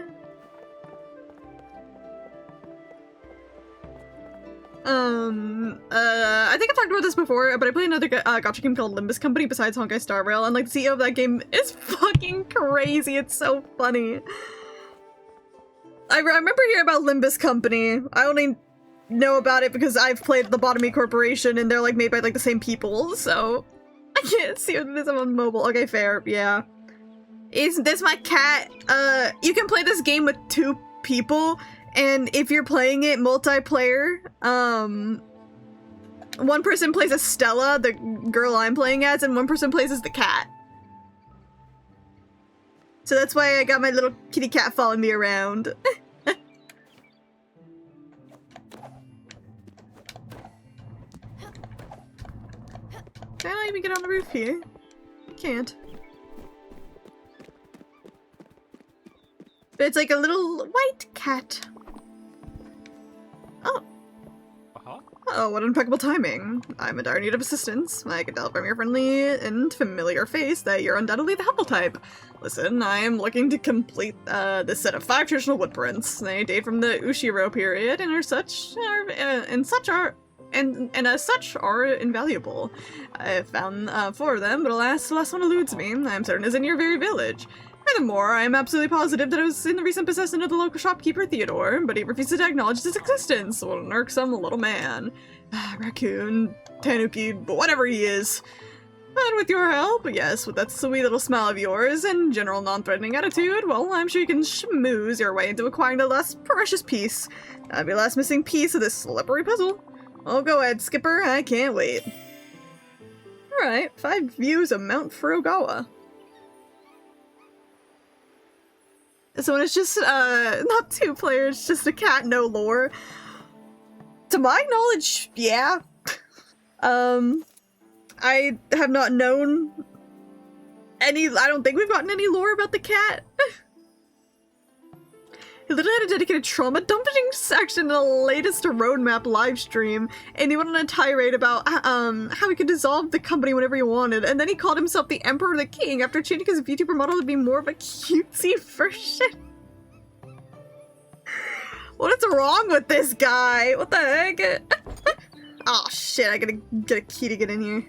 I think I've talked about this before, but I played another gacha game called Limbus Company besides Honkai Star Rail, and like the CEO of that game is fucking crazy. It's so funny. I remember hearing about Limbus Company. I only know about it because I've played the Lobotomy Corporation, and they're like made by like the same people, so I can't see what it is on mobile. Okay, fair, yeah. Is this my cat? You can play this game with 2 people, and if you're playing it multiplayer, one person plays as Stella, the girl I'm playing as, and one person plays as the cat. So that's why I got my little kitty cat following me around. Can I even get on the roof here? I can't. But it's like a little white cat. Oh. Oh, what impeccable timing. I'm in dire need of assistance. I can tell from your friendly and familiar face that you're undoubtedly the helpful type. Listen, I am looking to complete this set of 5 traditional wood prints. They date from the Ushiro period and as such are invaluable. I have found 4 of them, but alas, the last one eludes me. I am certain it's in your very village. Furthermore, I am absolutely positive that it was in the recent possession of the local shopkeeper Theodore, but he refuses to acknowledge its existence. What an irksome little man. Raccoon, tanuki, but whatever he is. But with your help, yes, with that sweet little smile of yours and general non-threatening attitude, well, I'm sure you can schmooze your way into acquiring the last precious piece. That'll be the last missing piece of this slippery puzzle. Oh, go ahead, Skipper, I can't wait. Alright, 5 views of Mount Furugawa. So when it's just, not 2 players, just a cat, no lore. To my knowledge, yeah. I have not known any, I don't think we've gotten any lore about the cat. He literally had a dedicated trauma dumping section in the latest roadmap livestream, and he went on a tirade about how he could dissolve the company whenever he wanted, and then he called himself the Emperor of the King after changing his VTuber model to be more of a cutesy version. What is wrong with this guy? What the heck? Oh shit, I gotta get a key to get in here.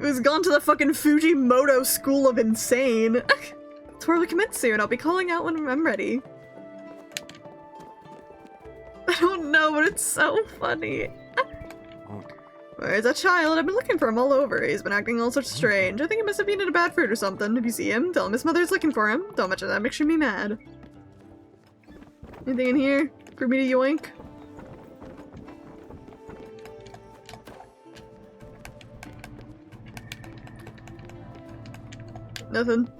He's gone to the fucking Fujimoto School of Insane. Tour will commence soon. I'll be calling out when I'm ready. I don't know, but it's so funny. Where's that child? I've been looking for him all over. He's been acting all sorts of strange. I think he must have eaten a bad fruit or something. If you see him, tell him his mother's looking for him. Don't mention that, makes me mad. Anything in here for me to yoink? Nothing.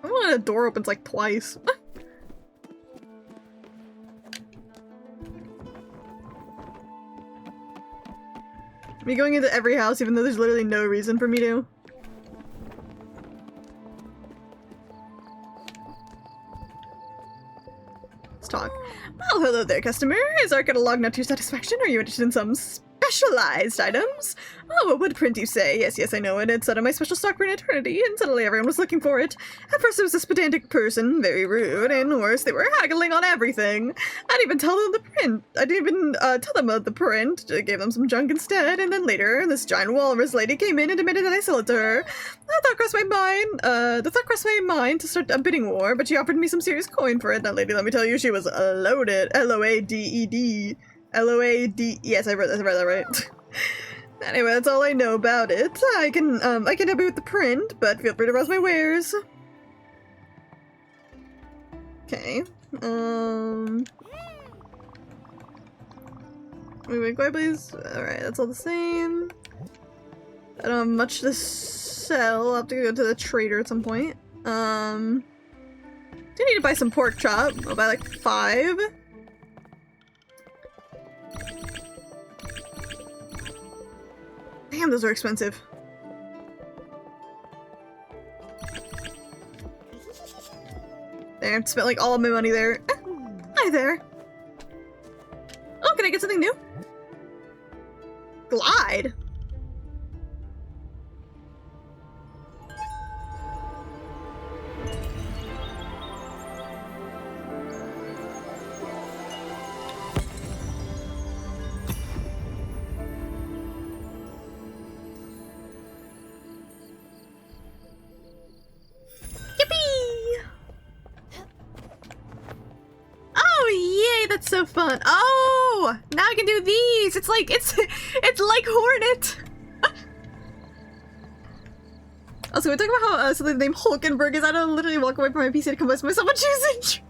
I want a door opens like twice. Me going into every house even though there's literally no reason for me to. Let's talk. Well, hello there, customer. Is our catalog not to your satisfaction? Are you interested in some specialized items? Oh, a wood print, you say? Yes, yes, I know it. It's out of my special stock for an eternity, and suddenly everyone was looking for it. At first it was this pedantic person, very rude, and worse, they were haggling on everything. I didn't even tell them the print. I didn't even tell them of the print. I gave them some junk instead, and then later, this giant walrus lady came in and demanded that I sell it to her. The thought crossed my mind to start a bidding war, but she offered me some serious coin for it. That lady, let me tell you, she was loaded. L-O-A-D-E-D. L-O-A-D- yes, I read that right. Anyway, that's all I know about it. I can help you with the print, but feel free to browse my wares. Okay. Wait, quiet please. Alright, that's all the same. I don't have much to sell. I'll have to go to the trader at some point. Do need to buy some pork chop. I'll buy like 5. Damn, those are expensive. There, I've spent like all of my money there. Hi there. Oh, can I get something new? Glide? That's so fun. Oh, now I can do these. It's like like Hornet. Also, we talking about how so the name Hulkenberg is. I don't literally walk away from my PC to compose myself on choosing.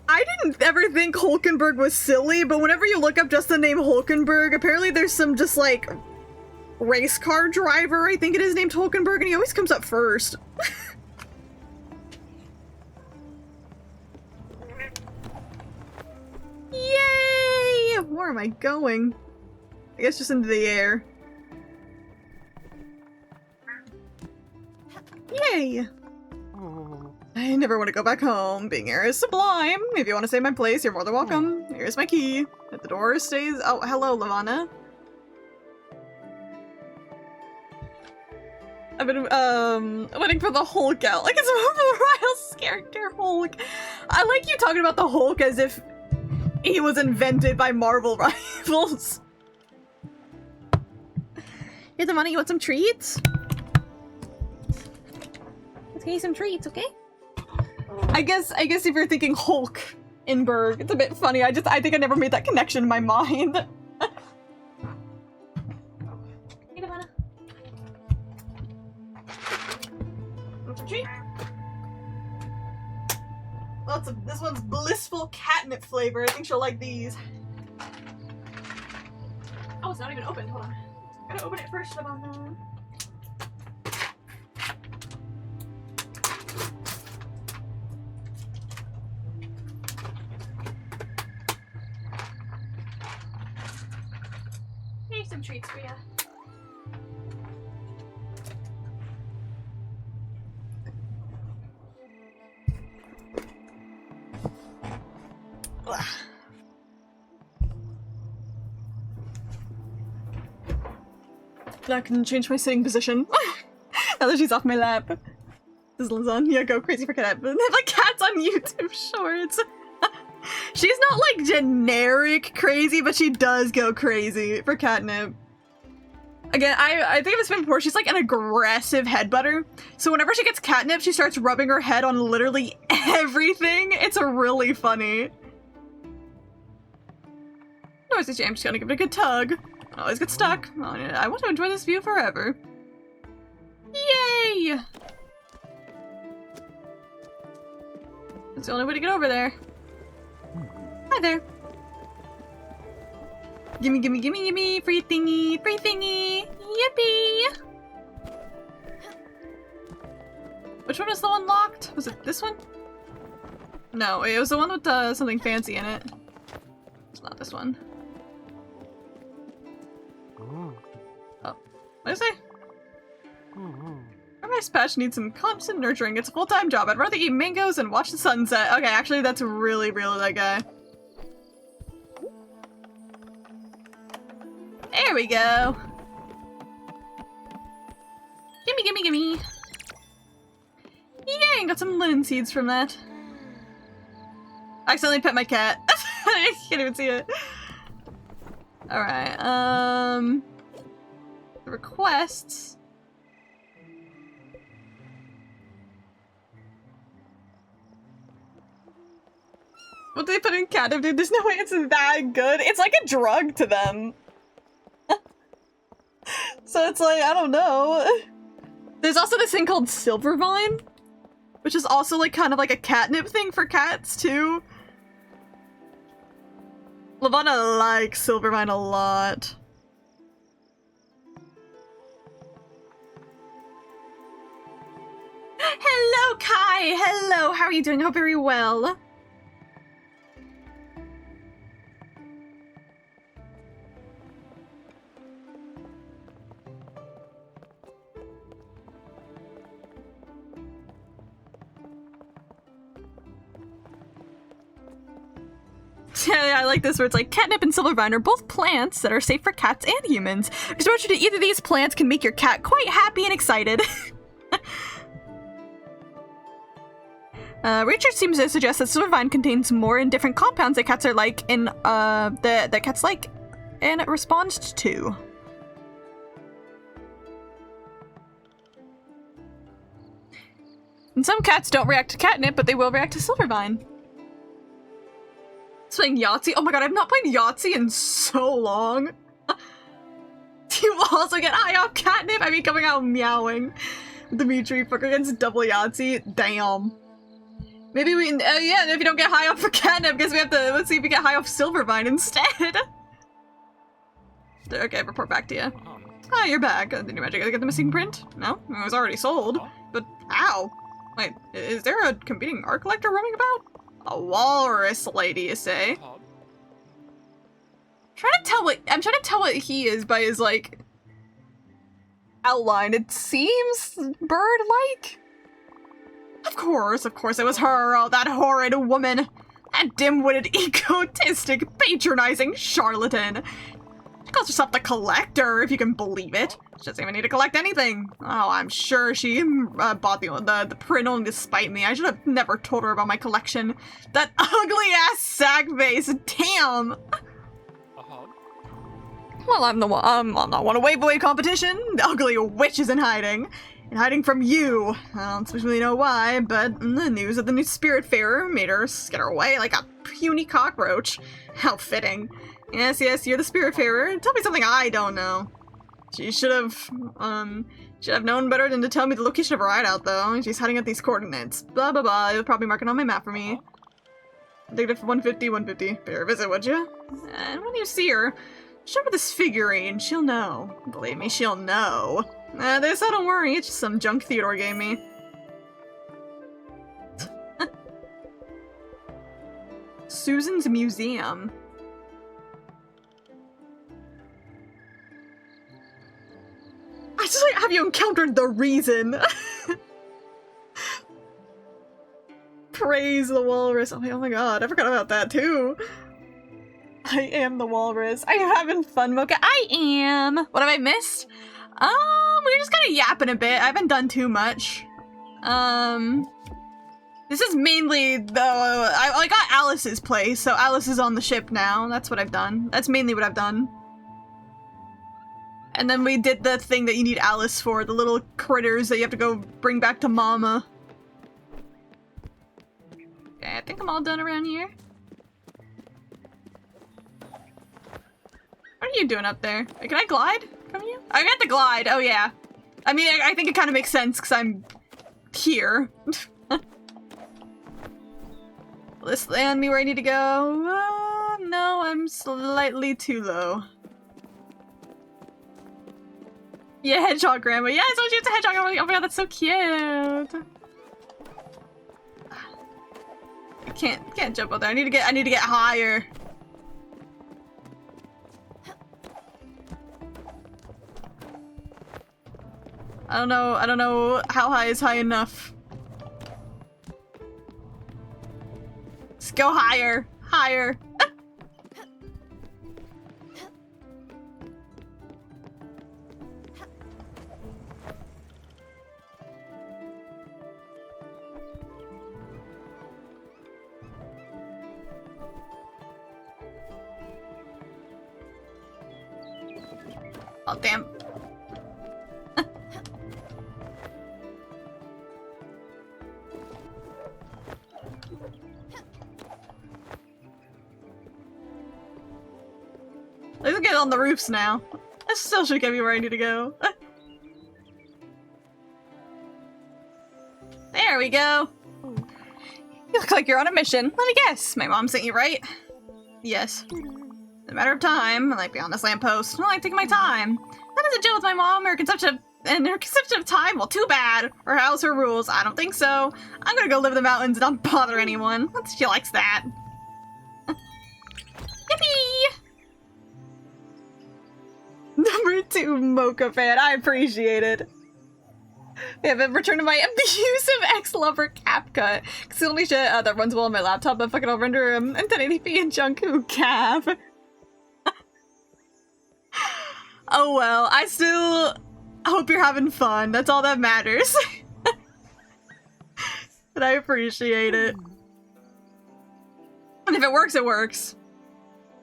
I didn't ever think Hulkenberg was silly, but whenever you look up just the name Hulkenberg, apparently there's some just like race car driver, I think it is, named Hulkenberg, and he always comes up first. Yay! Where am I going? I guess just into the air. Yay! I never want to go back home. Being here is sublime. If you want to stay in my place, you're more than welcome. Here's my key. If the door stays— oh, hello, Lavana. I've been, waiting for the Hulk out. Like, it's Marvel Riles character Hulk. I like you talking about the Hulk as if he was invented by Marvel Rivals. Here's the money. You want some treats? Let's get you some treats, okay? I guess if you're thinking Hulk in Berg, it's a bit funny. I think I never made that connection in my mind. Hey, Lavana. Want some treat? Lots of— this one's blissful catnip flavor. I think she'll like these. Oh, it's not even open. Hold on. Gotta open it first, Lavana. Here's some treats for ya. Now I can change my sitting position. Now that she's off my lap. This is lasagna. Go crazy for cat. They have like cats on YouTube shorts. She's not like generic crazy, but she does go crazy for catnip. Again, I think I've explained before, she's like an aggressive headbutter. So whenever she gets catnip, she starts rubbing her head on literally everything. It's really funny. No, I'm just gonna give it a good tug. I always get stuck. Oh, I want to enjoy this view forever. Yay! That's the only way to get over there. Hi there. Gimme, gimme, gimme, gimme! Free thingy! Free thingy! Yippee! Which one was the one locked? Was it this one? No, it was the one with something fancy in it. It's not this one. Oh, what did I say? Our rice patch needs some constant nurturing. It's a full-time job. I'd rather eat mangoes and watch the sunset. Okay, actually, that's really that guy. There we go. Gimme, gimme, gimme. Yay, got some linen seeds from that. I accidentally pet my cat. I can't even see it. Alright, requests. What they put in catnip, dude? There's no way it's that good. It's like a drug to them. So it's like, I don't know. There's also this thing called Silvervine. which is also like kind of like a catnip thing for cats too. Lavana likes Silvervine a lot. Hello, Kai! Hello, how are you doing? I hope very well. Yeah, I like this where it's like catnip and silvervine are both plants that are safe for cats and humans. Exposure to either of these plants can make your cat quite happy and excited. Research seems to suggest that silvervine contains more and different compounds that cats are like in that cats like and respond to. And some cats don't react to catnip, but they will react to silvervine. Playing Yahtzee? Oh my god, I've not played Yahtzee in so long. Do you also get high off catnip? I mean, coming out meowing. Dimitri, fuck against double Yahtzee? Damn. Maybe we, yeah, if you don't get high off for catnip, guess we have to, let's see if we get high off silvervine instead. Okay, report back to you. Ah, you're back. Did you magic get the missing print? No? It was already sold. But how? Wait, is there a competing art collector roaming about? A walrus lady, you say? I'm trying to tell what he is by his, like, outline. It seems bird-like. Of course, it was her, oh, that horrid woman. That dim-witted, egotistic, patronizing charlatan. She calls herself the collector, if you can believe it. She doesn't even need to collect anything. Oh, I'm sure she bought the print only to spite me. I should have never told her about my collection. That ugly-ass sack face, damn! Well, I'm not one to wave away competition. The ugly witch is in hiding. In hiding from you. I don't especially know why, but the news of the new Spiritfarer made her skitter away like a puny cockroach. How fitting. Yes, you're the Spiritfarer. Tell me something I don't know. She should have known better than to tell me the location of her hideout, though. She's hiding at these coordinates. Blah, blah, blah. You'll probably mark it on my map for me. Take it for 150. Pay her a visit, would you? And when you see her, show her this figurine. She'll know. Believe me, she'll know. This, don't worry. It's just some junk Theodore gave me. Susan's Museum. I just like, have you encountered the reason? Praise the walrus. Oh my god, I forgot about that too. I am the walrus. Are you having fun, Mocha? I am. What have I missed? We're just kind of yapping a bit. I haven't done too much. This is mainly though. I got Alice's place, so Alice is on the ship now. That's what I've done. That's mainly what I've done. And then we did the thing that you need Alice for, the little critters that you have to go bring back to Mama. Okay, I think I'm all done around here. What are you doing up there? Can I glide from you? I got the glide, oh yeah. I mean, I think it kind of makes sense because I'm here. Will this land me where I need to go? No, I'm slightly too low. Yeah, hedgehog grandma. Yeah, I told you it's a hedgehog. Oh my god, that's so cute. I can't jump up there. I need to get higher. I don't know how high is high enough. Let's go higher. Higher. Oh, damn. Let's get on the roofs now. That still should get me where I need to go. There There we go. You look like you're on a mission. Let me guess. My mom sent you, right? Yes. In a matter of time, I like beyond this lamppost. I like taking my time. That doesn't deal with my mom or her conception of time. Well, too bad. Her house, her rules. I don't think so. I'm gonna go live in the mountains and not bother anyone. She likes that. Yippee! Number 2 Mocha fan. I appreciate it. Yeah, but return to my abusive ex-lover CapCut. Cause the only shit that runs well on my laptop, but fucking I'll render in 1080p in Junku Cap. Oh well, I still hope you're having fun. That's all that matters. But I appreciate it. And if it works, it works.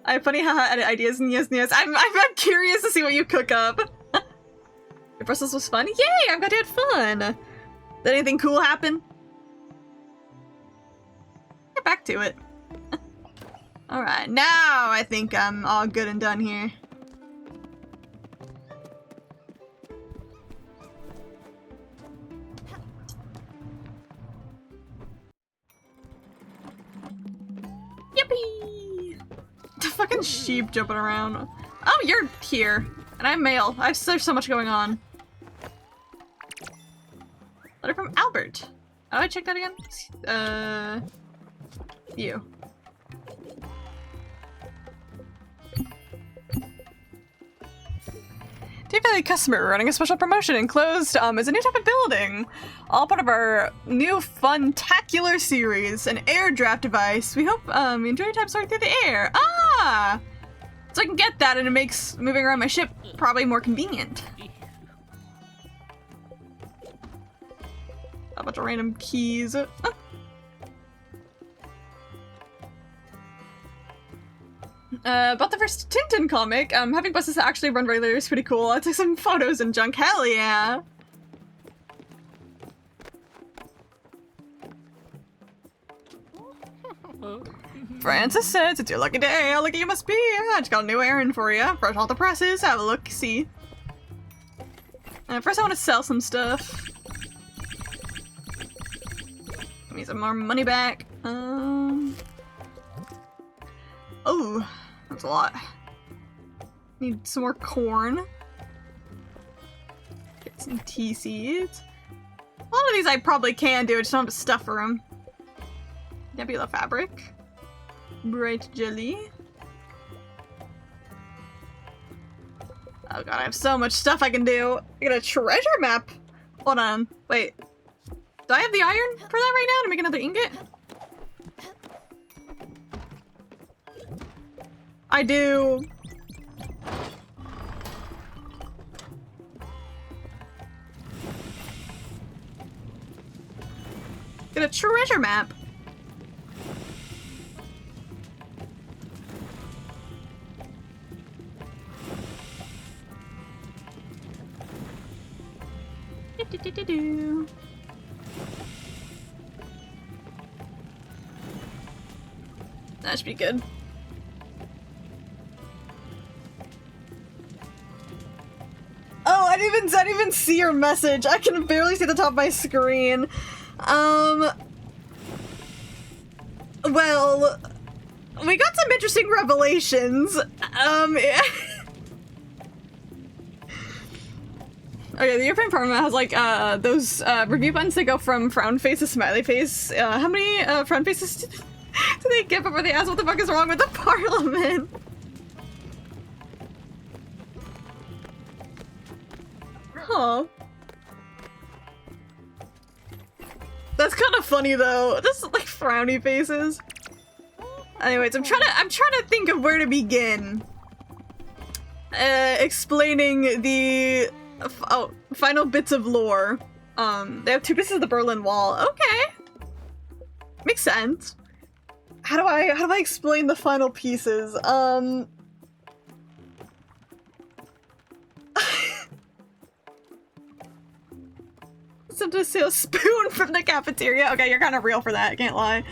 I have funny haha edit ideas and yes. I'm curious to see what you cook up. Your Brussels was fun? Yay! I'm glad you had fun! Did anything cool happen? Get back to it. Alright, now I think I'm all good and done here. Yippee! The fucking sheep jumping around. Oh, you're here. And I'm male. There's so much going on. Letter from Albert. How do I check that again? You. Dear valued customer, we're running a special promotion enclosed is a new type of building. All part of our new fun-tacular series, an air draft device. We hope you enjoy your time soaring through the air. Ah! So I can get that and it makes moving around my ship probably more convenient. A bunch of random keys. About the first Tintin comic, having buses actually run regularly is pretty cool. I took some photos and junk. Hell yeah! Francis says, it's your lucky day. How lucky you must be. I just got a new errand for you. Fresh off the presses. Have a look. See. First I want to sell some stuff. Give me some more money back. Oh, that's a lot. Need some more corn. Get some tea seeds. A lot of these I probably can do. I just don't have stuff for them. Nebula fabric. Bright jelly. Oh god, I have so much stuff I can do. I got a treasure map. Hold on. Wait. Do I have the iron for that right now to make another ingot? I do. Get a treasure map. That should be good. Oh, I didn't even see your message. I can barely see the top of my screen. Well, we got some interesting revelations. Okay, the European Parliament has like those review buttons that go from frown face to smiley face. How many frown faces do they get before they ask what the fuck is wrong with the Parliament? Huh. That's kind of funny though. Just like frowny faces. Anyways, I'm trying to think of where to begin. Explaining the final bits of lore. They have 2 pieces of the Berlin Wall. Okay. Makes sense. How do I explain the final pieces? Something to steal a spoon from the cafeteria. Okay, you're kind of real for that, I can't lie.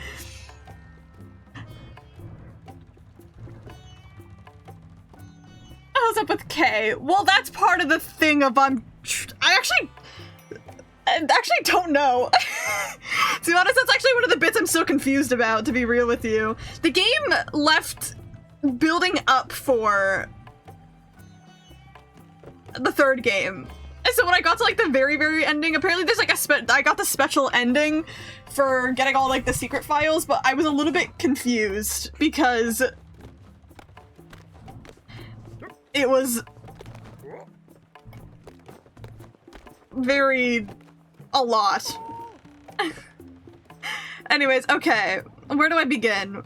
What's up with K? Well, that's part of the thing of I actually I actually don't know. To be honest, that's actually one of the bits I'm so confused about, to be real with you. The game left building up for the third game. And so when I got to like the very, very ending, apparently there's like I got the special ending for getting all like the secret files, but I was a little bit confused because it was a lot. Anyways, okay. Where do I begin?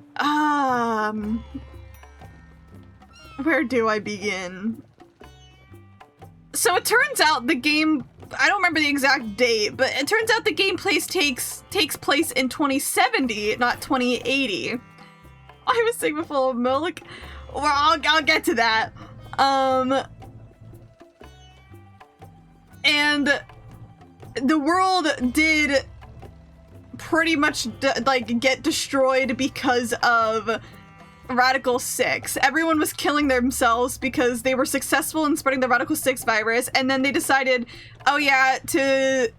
Where do I begin? So it turns out the game, I don't remember the exact date, but it turns out the gameplay takes place in 2070, not 2080. I'm a Sigma full of milk. Well, I'll get to that. And the world did pretty much get destroyed because of Radical 6. Everyone was killing themselves because they were successful in spreading the Radical 6 virus, and then they decided, oh yeah, to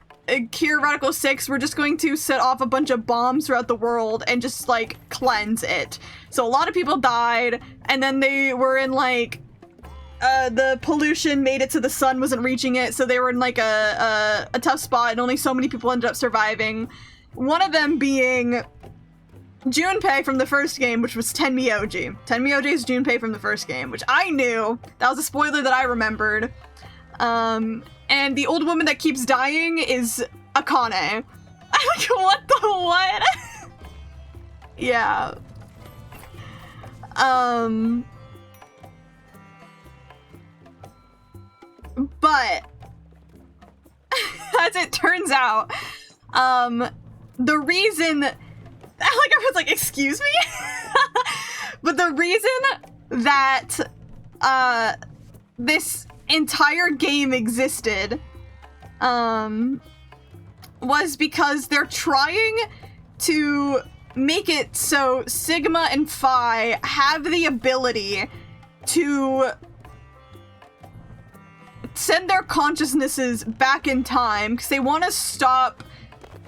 cure Radical 6, we're just going to set off a bunch of bombs throughout the world and just like cleanse it. So a lot of people died, and then they were in like the pollution made it so the sun wasn't reaching it, so they were in like a tough spot, and only so many people ended up surviving. One of them being Junpei from the first game, which was Tenmyoji. Tenmyoji is Junpei from the first game, which I knew. That was a spoiler that I remembered. And the old woman that keeps dying is Akane. I'm like, what the what? Yeah. But as it turns out, the reason, like everyone's like, excuse me? But the reason that this entire game existed was because they're trying to make it so Sigma and Phi have the ability to send their consciousnesses back in time because they want to stop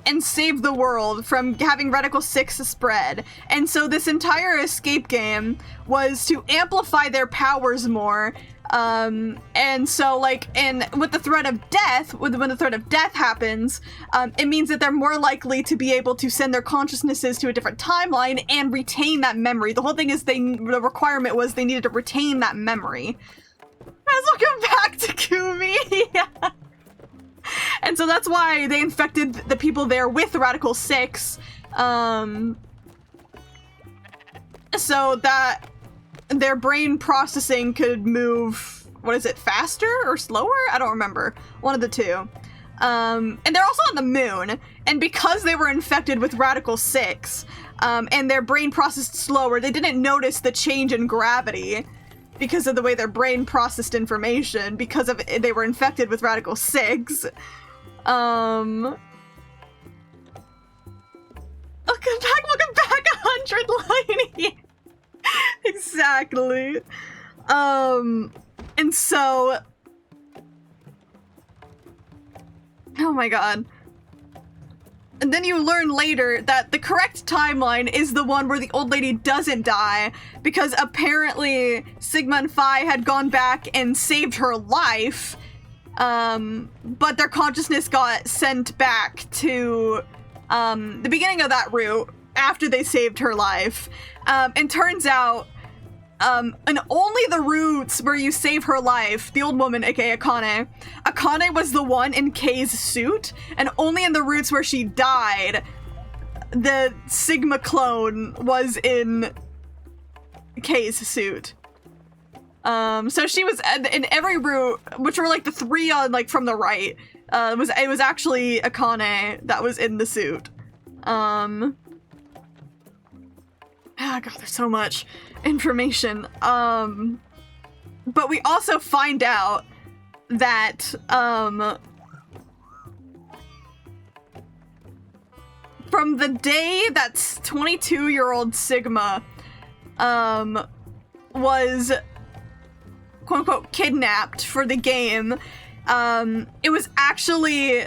and save the world from having Radical 6 spread. And so this entire escape game was to amplify their powers more. And so like, and with the threat of death, when the threat of death happens, it means that they're more likely to be able to send their consciousnesses to a different timeline and retain that memory. The whole thing is the requirement was they needed to retain that memory. Welcome back to Kumi. Yeah. And so that's why they infected the people there with Radical 6, so that their brain processing could move, what is it, faster or slower? I don't remember. One of the two. And they're also on the moon, and because they were infected with Radical 6, and their brain processed slower, they didn't notice the change in gravity because of the way their brain processed information, because of they were infected with Radical 6. Welcome back, 100 Liney. Exactly. And so, oh my god. And then you learn later that the correct timeline is the one where the old lady doesn't die, because apparently Sigma and Phi had gone back and saved her life, but their consciousness got sent back to the beginning of that route after they saved her life. And turns out, and only the routes where you save her life, the old woman, aka Akane was the one in Kei's suit, and only in the routes where she died, the Sigma clone was in Kei's suit. So she was in every route, which were like the three on like from the right. It was actually Akane that was in the suit. Oh god, there's so much information. But we also find out that from the day that 22-year-old Sigma was quote-unquote kidnapped for the game, it was actually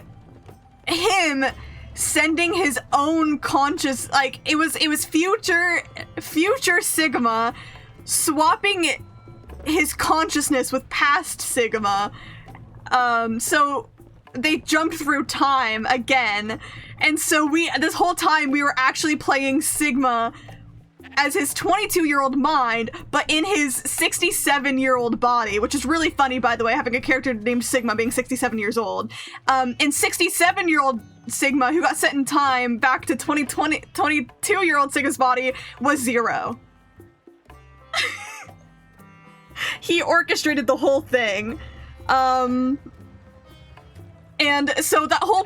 him sending his own conscious, like, it was future Sigma swapping his consciousness with past Sigma. So they jumped through time again, and so this whole time we were actually playing Sigma as his 22-year-old mind, but in his 67-year-old body, which is really funny, by the way, having a character named Sigma being 67 years old. And 67-year-old Sigma, who got sent in time back to 22-year-old Sigma's body, was Zero. He orchestrated the whole thing. And so that whole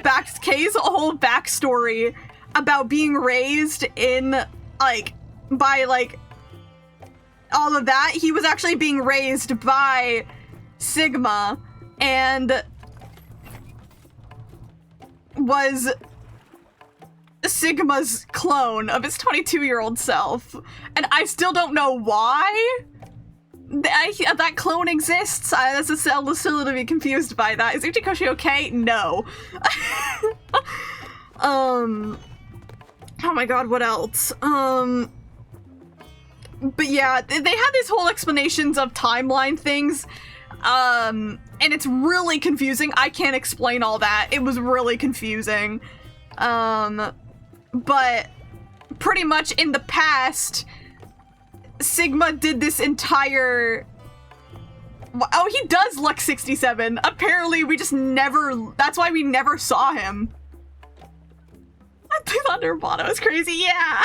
backstory about being raised in, like, by, like, all of that, he was actually being raised by Sigma and was Sigma's clone of his 22-year-old self. And I still don't know why that clone exists. That's a still to be confused by that. Is Uchikoshi okay? No. Oh my god, what else? But yeah, they had these whole explanations of timeline things, and it's really confusing. I can't explain all that. It was really confusing. But pretty much in the past, Sigma did this entire... Oh, he does look 67. Apparently, we just never... That's why we never saw him. Thunder Bono is crazy, yeah!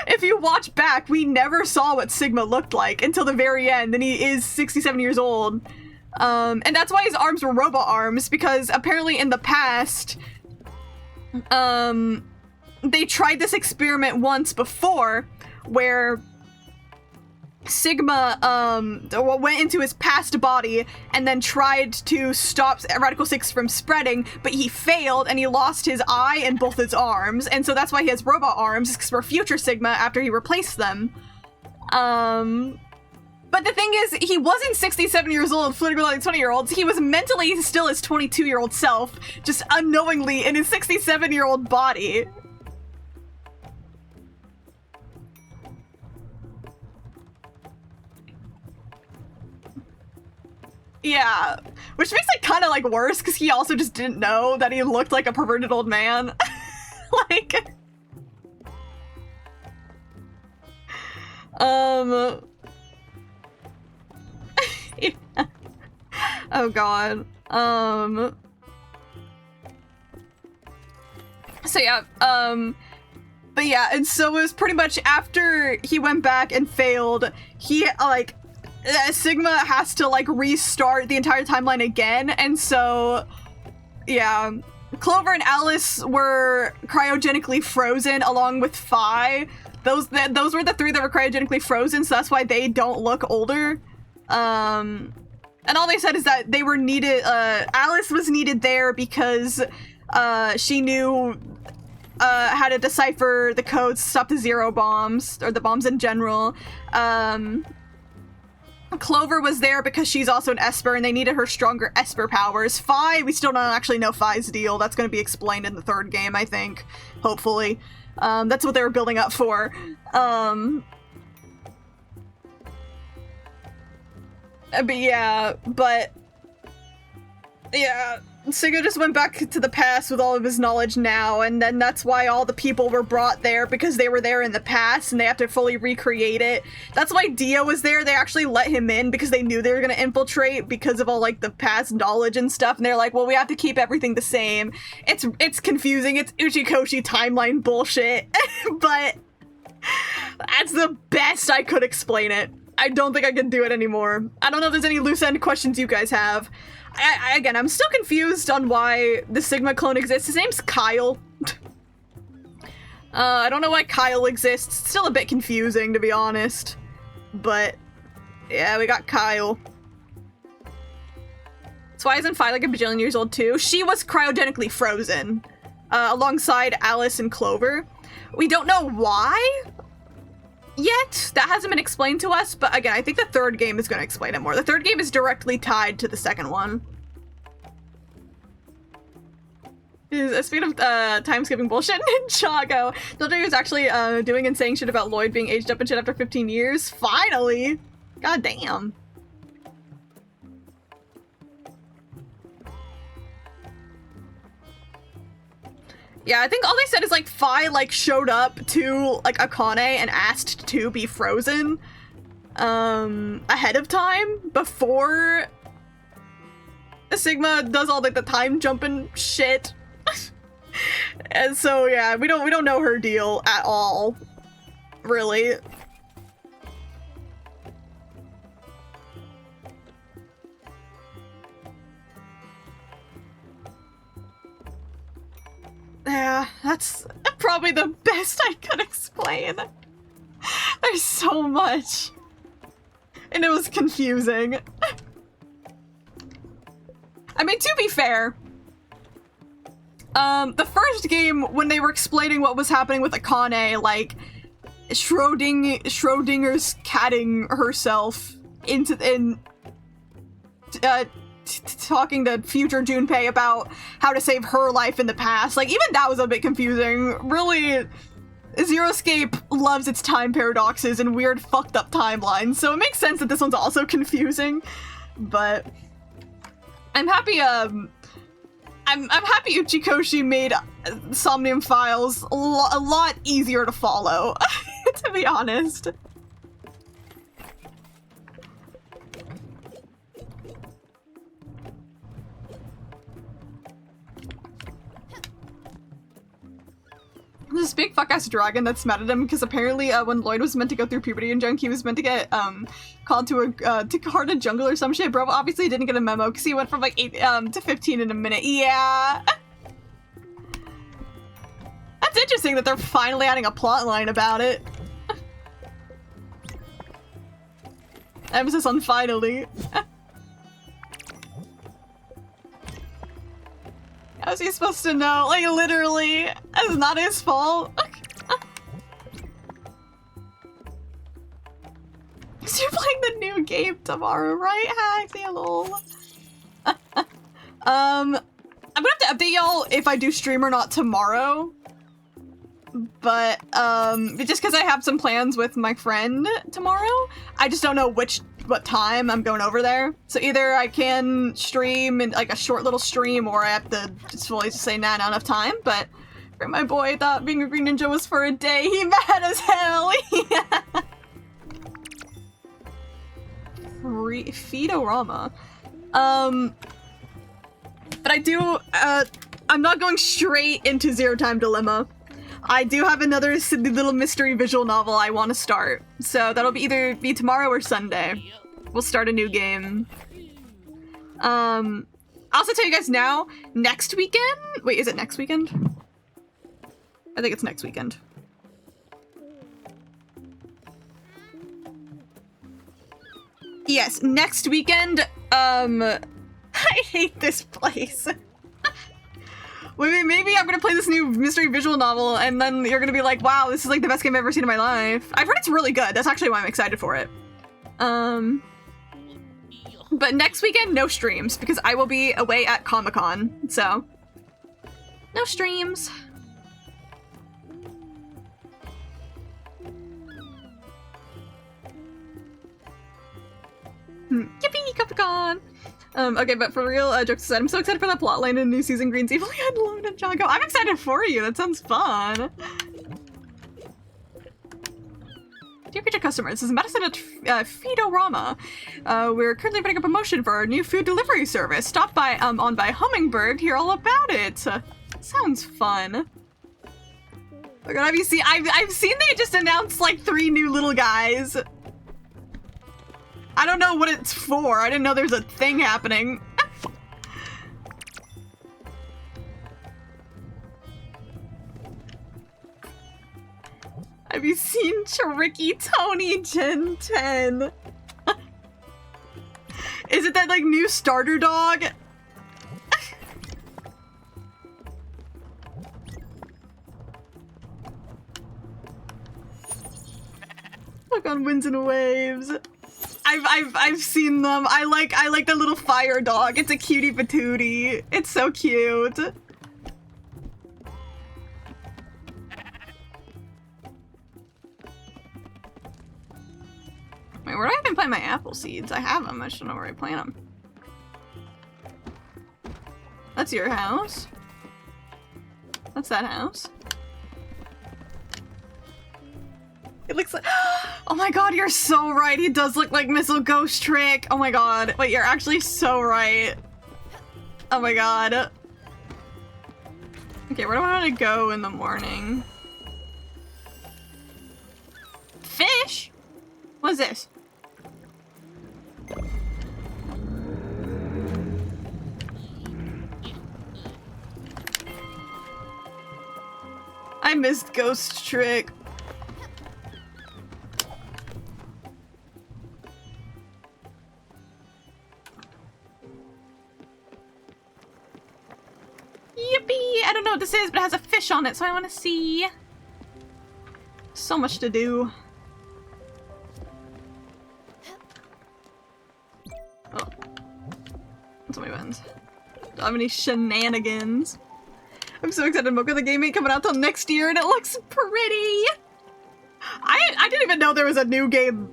If you watch back, we never saw what Sigma looked like until the very end, and he is 67 years old. And that's why his arms were robot arms, because apparently in the past, they tried this experiment once before, where Sigma went into his past body and then tried to stop Radical 6 from spreading, but he failed and he lost his eye and both his arms, and so that's why he has robot arms for future Sigma after he replaced them. But the thing is, he wasn't 67 years old floating like 20-year-olds. He was mentally still his 22-year-old self, just unknowingly in his 67-year-old body. Yeah, which makes it kind of like worse because he also just didn't know that he looked like a perverted old man. Like, yeah. Oh god. So yeah, but yeah, and so it was pretty much after he went back and failed, he, like, Sigma has to, like, restart the entire timeline again, and so, yeah. Clover and Alice were cryogenically frozen along with Phi. Those were the three that were cryogenically frozen, so that's why they don't look older. And all they said is that they were needed, Alice was needed there because, she knew, how to decipher the codes to stop the Zero bombs, or the bombs in general. Clover was there because she's also an Esper, and they needed her stronger Esper powers. Phi, we still don't actually know Phi's deal. That's going to be explained in the third game, I think. Hopefully. That's what they were building up for. But yeah, yeah, Sigma just went back to the past with all of his knowledge now, and then that's why all the people were brought there, because they were there in the past and they have to fully recreate it. That's why Dio was there. They actually let him in because they knew they were going to infiltrate because of all, like, the past knowledge and stuff, and they're like, well, we have to keep everything the same. It's confusing. It's Uchikoshi timeline bullshit, but that's the best I could explain it. I don't think I can do it anymore. I don't know if there's any loose end questions you guys have. Again, I'm still confused on why the Sigma clone exists. His name's Kyle. I don't know why Kyle exists. It's still a bit confusing, to be honest. But, yeah, we got Kyle. So why isn't Phi like a bajillion years old too? She was cryogenically frozen, alongside Alice and Clover. We don't know why yet. That hasn't been explained to us, but again, I think the third game is going to explain it more. The third game is directly tied to the second one. Speaking of time skipping bullshit, Ninjago. Dildry was actually doing and saying shit about Lloyd being aged up and shit after 15 years. Finally! God damn. Yeah, I think all they said is like Fi like showed up to like Akane and asked to be frozen ahead of time before Sigma does all like the time jumping shit. And so yeah, we don't know her deal at all, really. Yeah, that's probably the best I could explain. There's so much. And it was confusing. I mean, to be fair, the first game, when they were explaining what was happening with Akane, like, Schrodinger's catting herself talking to future Junpei about how to save her life in the past. Like, even that was a bit confusing. Really, Zero Escape loves its time paradoxes and weird fucked up timelines, so it makes sense that this one's also confusing. But I'm happy, I'm happy Uchikoshi made Somnium Files a lot easier to follow, to be honest. This big fuck-ass dragon that's mad at him because apparently when Lloyd was meant to go through puberty and junk, he was meant to get called to a to Hardened Jungle or some shit. Bro obviously didn't get a memo because he went from like 8 to 15 in a minute. Yeah. That's interesting that they're finally adding a plot line about it. Emphasis on finally. How's he supposed to know? Like, literally, it's not his fault. So you're playing the new game tomorrow, right, Haxie? Lol. I'm gonna have to update y'all if I do stream or not tomorrow. But, just because I have some plans with my friend tomorrow, I just don't know what time I'm going over there. So either I can stream in like a short little stream, or I have to just fully say nah, not enough time. But for my boy, thought being a green ninja was for a day. He mad as hell. Yeah. Feedorama. But I do, I'm not going straight into Zero Time Dilemma. I do have another silly little mystery visual novel I want to start. So that'll be either tomorrow or Sunday. We'll start a new game. I'll also tell you guys now, next weekend? Wait, is it next weekend? I think it's next weekend. Yes, next weekend, I hate this place. Wait, maybe I'm gonna play this new mystery visual novel, and then you're gonna be like, wow, this is like the best game I've ever seen in my life. I've heard it's really good. That's actually why I'm excited for it. But next weekend, no streams, because I will be away at Comic-Con, so no streams. Yippee, Comic-Con! Okay, but for real, jokes aside, I'm so excited for that plotline in New Season Green's Evil and Lone and Jago. I'm excited for you, that sounds fun! Dear future customers, this is Madison at Feedorama. We're currently putting up a promotion for our new food delivery service. Stop by on by Hummingbird, hear all about it. Sounds fun. Oh God, have you seen? I've seen they just announced like 3 new little guys. I don't know what it's for. I didn't know there's a thing happening. Have you seen Tricky Tony Gen 10? Is it that like new starter dog? Look on Winds and Waves. I've seen them. I like the little fire dog. It's a cutie patootie. It's so cute. plant my apple seeds. I have them. I just don't know where I plant them. That's your house. That's that house. It looks like— oh my god, you're so right. He does look like Missile Ghost Trick. Oh my god. Wait, you're actually so right. Oh my god. Okay, where do I want to go in the morning? Fish? What is this? I missed Ghost Trick. Yippee! I don't know what this is, but it has a fish on it, so I want to see. So much to do. Oh. That's my buttons. Don't have any shenanigans. I'm so excited. Mocha the game ain't coming out till next year, and it looks pretty! I didn't even know there was a new game.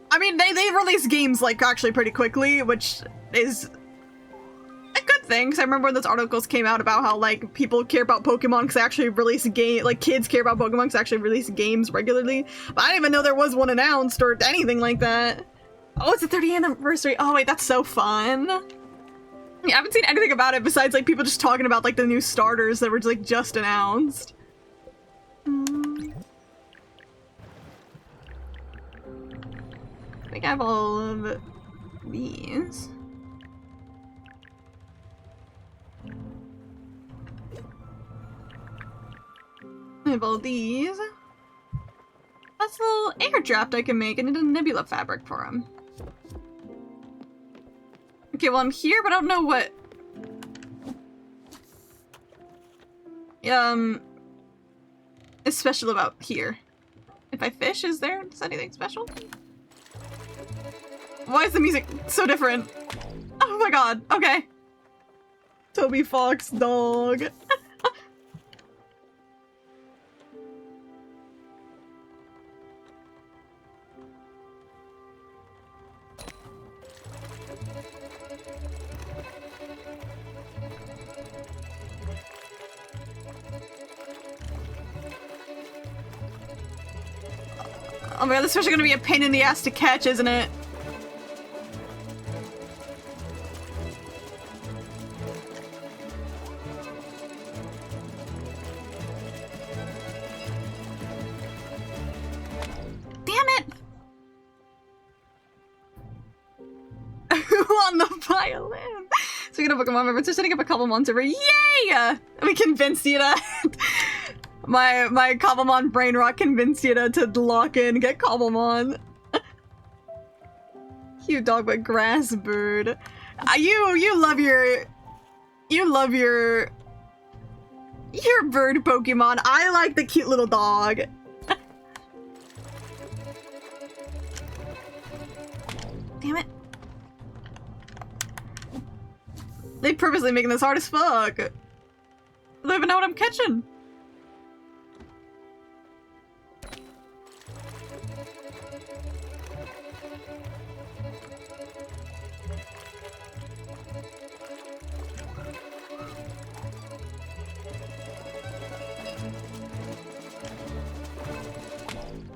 I mean, they release games, like, actually pretty quickly, which is a good thing, because I remember when those articles came out about how, like, people care about Pokemon because they actually release a game, like, kids care about Pokemon because they actually release games regularly. But I didn't even know there was one announced or anything like that. Oh, it's the 30th anniversary. Oh, wait, that's so fun. Yeah, I haven't seen anything about it besides, like, people just talking about, like, the new starters that were, like, just announced. I think I have all of these. I have all these. That's a little air draft I can make. I need a nebula fabric for him. Okay, well, I'm here, but I don't know what is special about here. If I fish, is anything special? Why is the music so different? Oh my god, okay. Toby Fox dog. Oh my god, this fish is gonna be a pain in the ass to catch, isn't it? Damn it! Who on the violin? Speaking of Pokemon reference, we're setting up a Cobblemon server. Yay! We convinced you to my Cobblemon brain rock convinced you to lock in, get Cobblemon. Cute dog, but grass bird. You love your bird Pokemon. I like the cute little dog. Damn it. They purposely making this hard as fuck. I don't even know what I'm catching.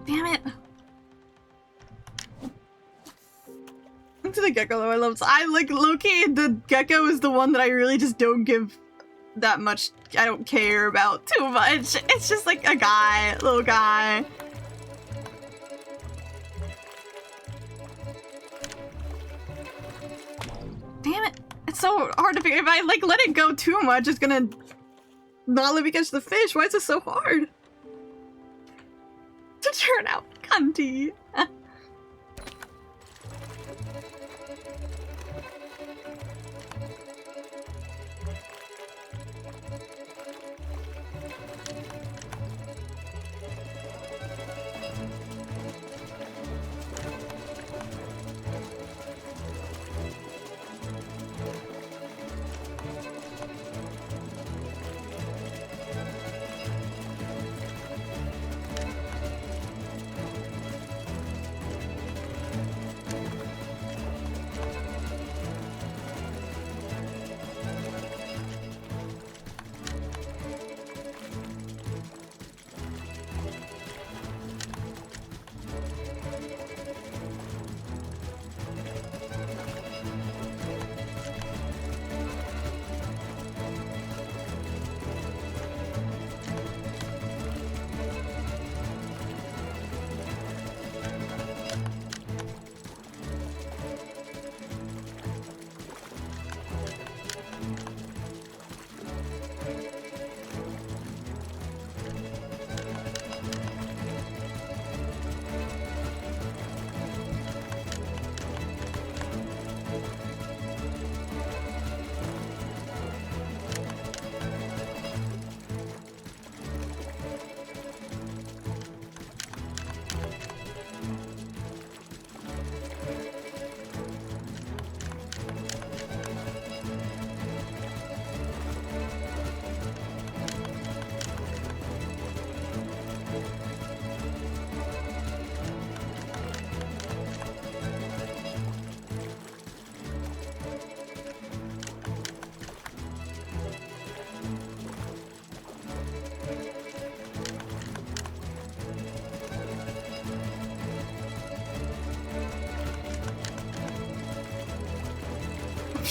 Damn it. Into the gecko though, I like Loki. The gecko is the one that I really just don't give that much. I don't care about too much. It's just like a guy, little guy. Damn it! It's so hard to figure. If I like let it go too much, it's gonna not let me catch the fish. Why is this so hard to turn out, cunty?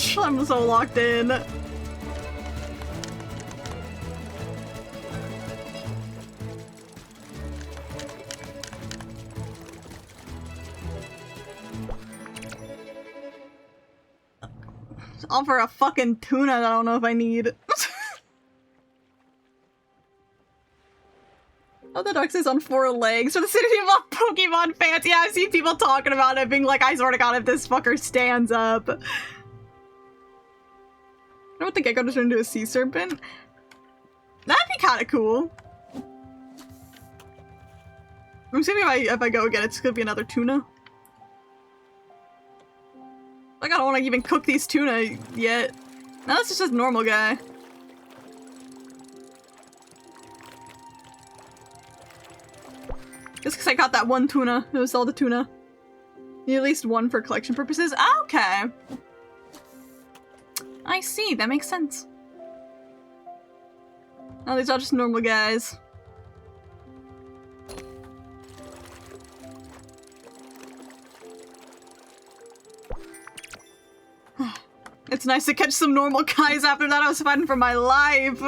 gosh, I'm so locked in. All for a fucking tuna that I don't know if I need. Oh, the duck is on 4 legs for the city of Pokemon fans. Yeah, I've seen people talking about it, being like, I swear to God, if this fucker stands up. I don't want the gecko to turn into a sea serpent. That'd be kind of cool. I'm assuming if I go again, it's gonna be another tuna. Like, I don't want to even cook these tuna yet. No, this is just a normal guy. Just because I got that one tuna. It was all the tuna. Need at least one for collection purposes. Okay. I see. That makes sense. Oh, these are just normal guys. It's nice to catch some normal guys after that. I was fighting for my life.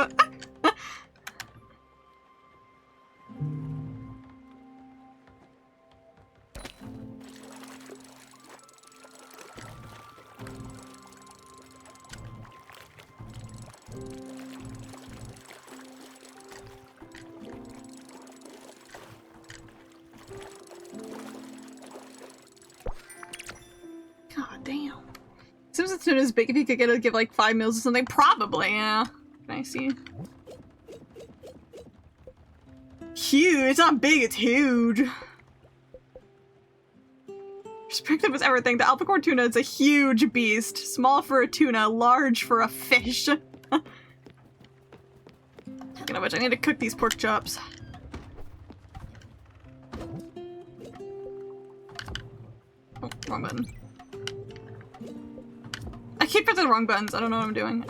God damn. Seems as soon as big if you could get it, give like 5 meals or something. Probably, yeah. Can I see? Huge. It's not big, it's huge. Perspective is everything. The albacore tuna is a huge beast. Small for a tuna, large for a fish. Speaking of which, I need to cook these pork chops. Oh, wrong button. I keep pressing the wrong buttons. I don't know what I'm doing.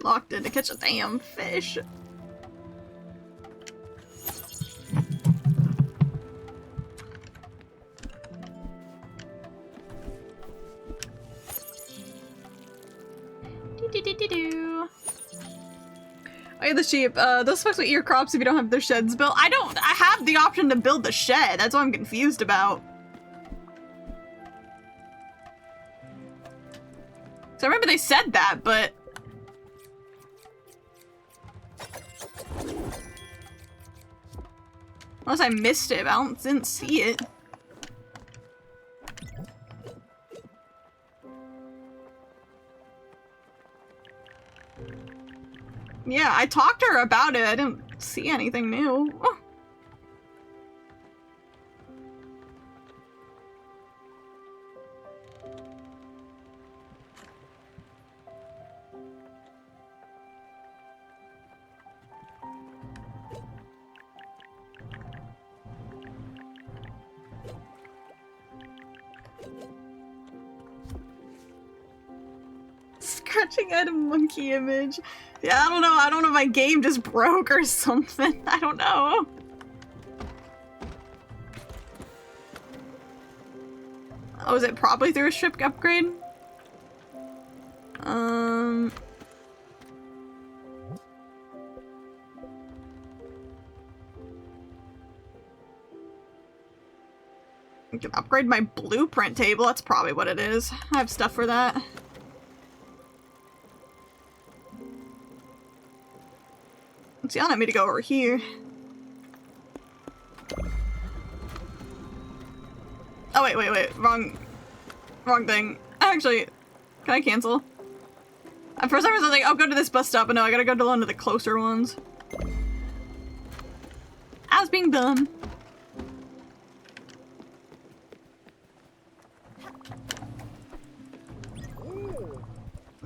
Locked in to catch a damn fish. Do-do-do-do-do. Oh yeah, the sheep. Those folks will eat your crops if you don't have their sheds built. I have the option to build the shed. That's what I'm confused about. So I remember they said that, but... Unless I missed it, I didn't see it. Yeah, I talked to her about it. I didn't see anything new. Oh. Scratching at a monkey image. Yeah, I don't know. I don't know if my game just broke or something. I don't know. Oh, is it probably through a ship upgrade? I can upgrade my blueprint table. That's probably what it is. I have stuff for that. It's yelling at me to go over here. Oh, wait. Wrong thing. Actually, can I cancel? At first I was like, oh, go to this bus stop, but no, I gotta go to one of the closer ones. As being done.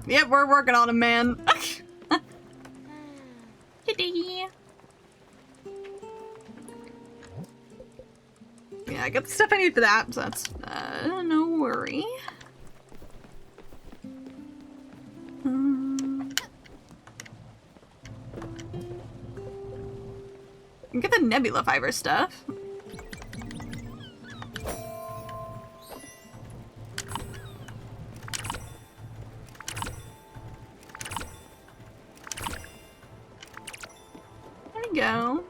Yep, we're working on it, man. Yeah, I got the stuff I need for that, so that's no worry. can get the nebula fiber stuff. There we go.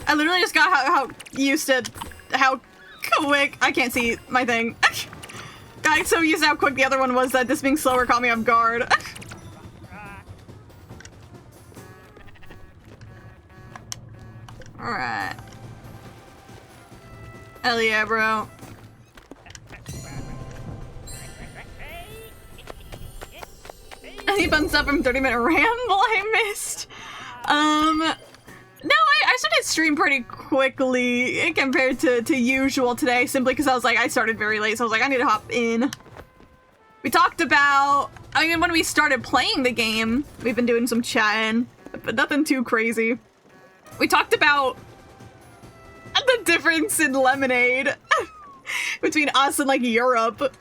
I literally just got how used to how quick— I can't see my thing. Got so used to how quick the other one was that this being slower caught me off guard. Alright. Hell yeah, bro. Any fun stuff from 30-minute ramble I missed? No, I started stream pretty quickly compared to usual today, simply because I was like, I started very late, so I was like, I need to hop in. We talked about— I mean, when we started playing the game, we've been doing some chatting, but nothing too crazy. We talked about the difference in lemonade between us and, like, Europe.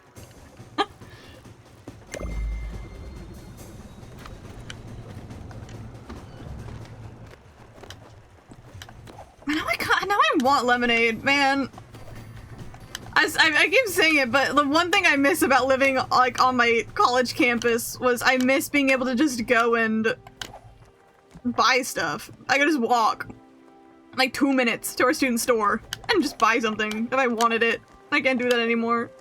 Now I want lemonade, man. I keep saying it, but the one thing I miss about living, like, on my college campus was I miss being able to just go and buy stuff. I could just walk, like, 2 minutes to our student store and just buy something if I wanted it. I can't do that anymore.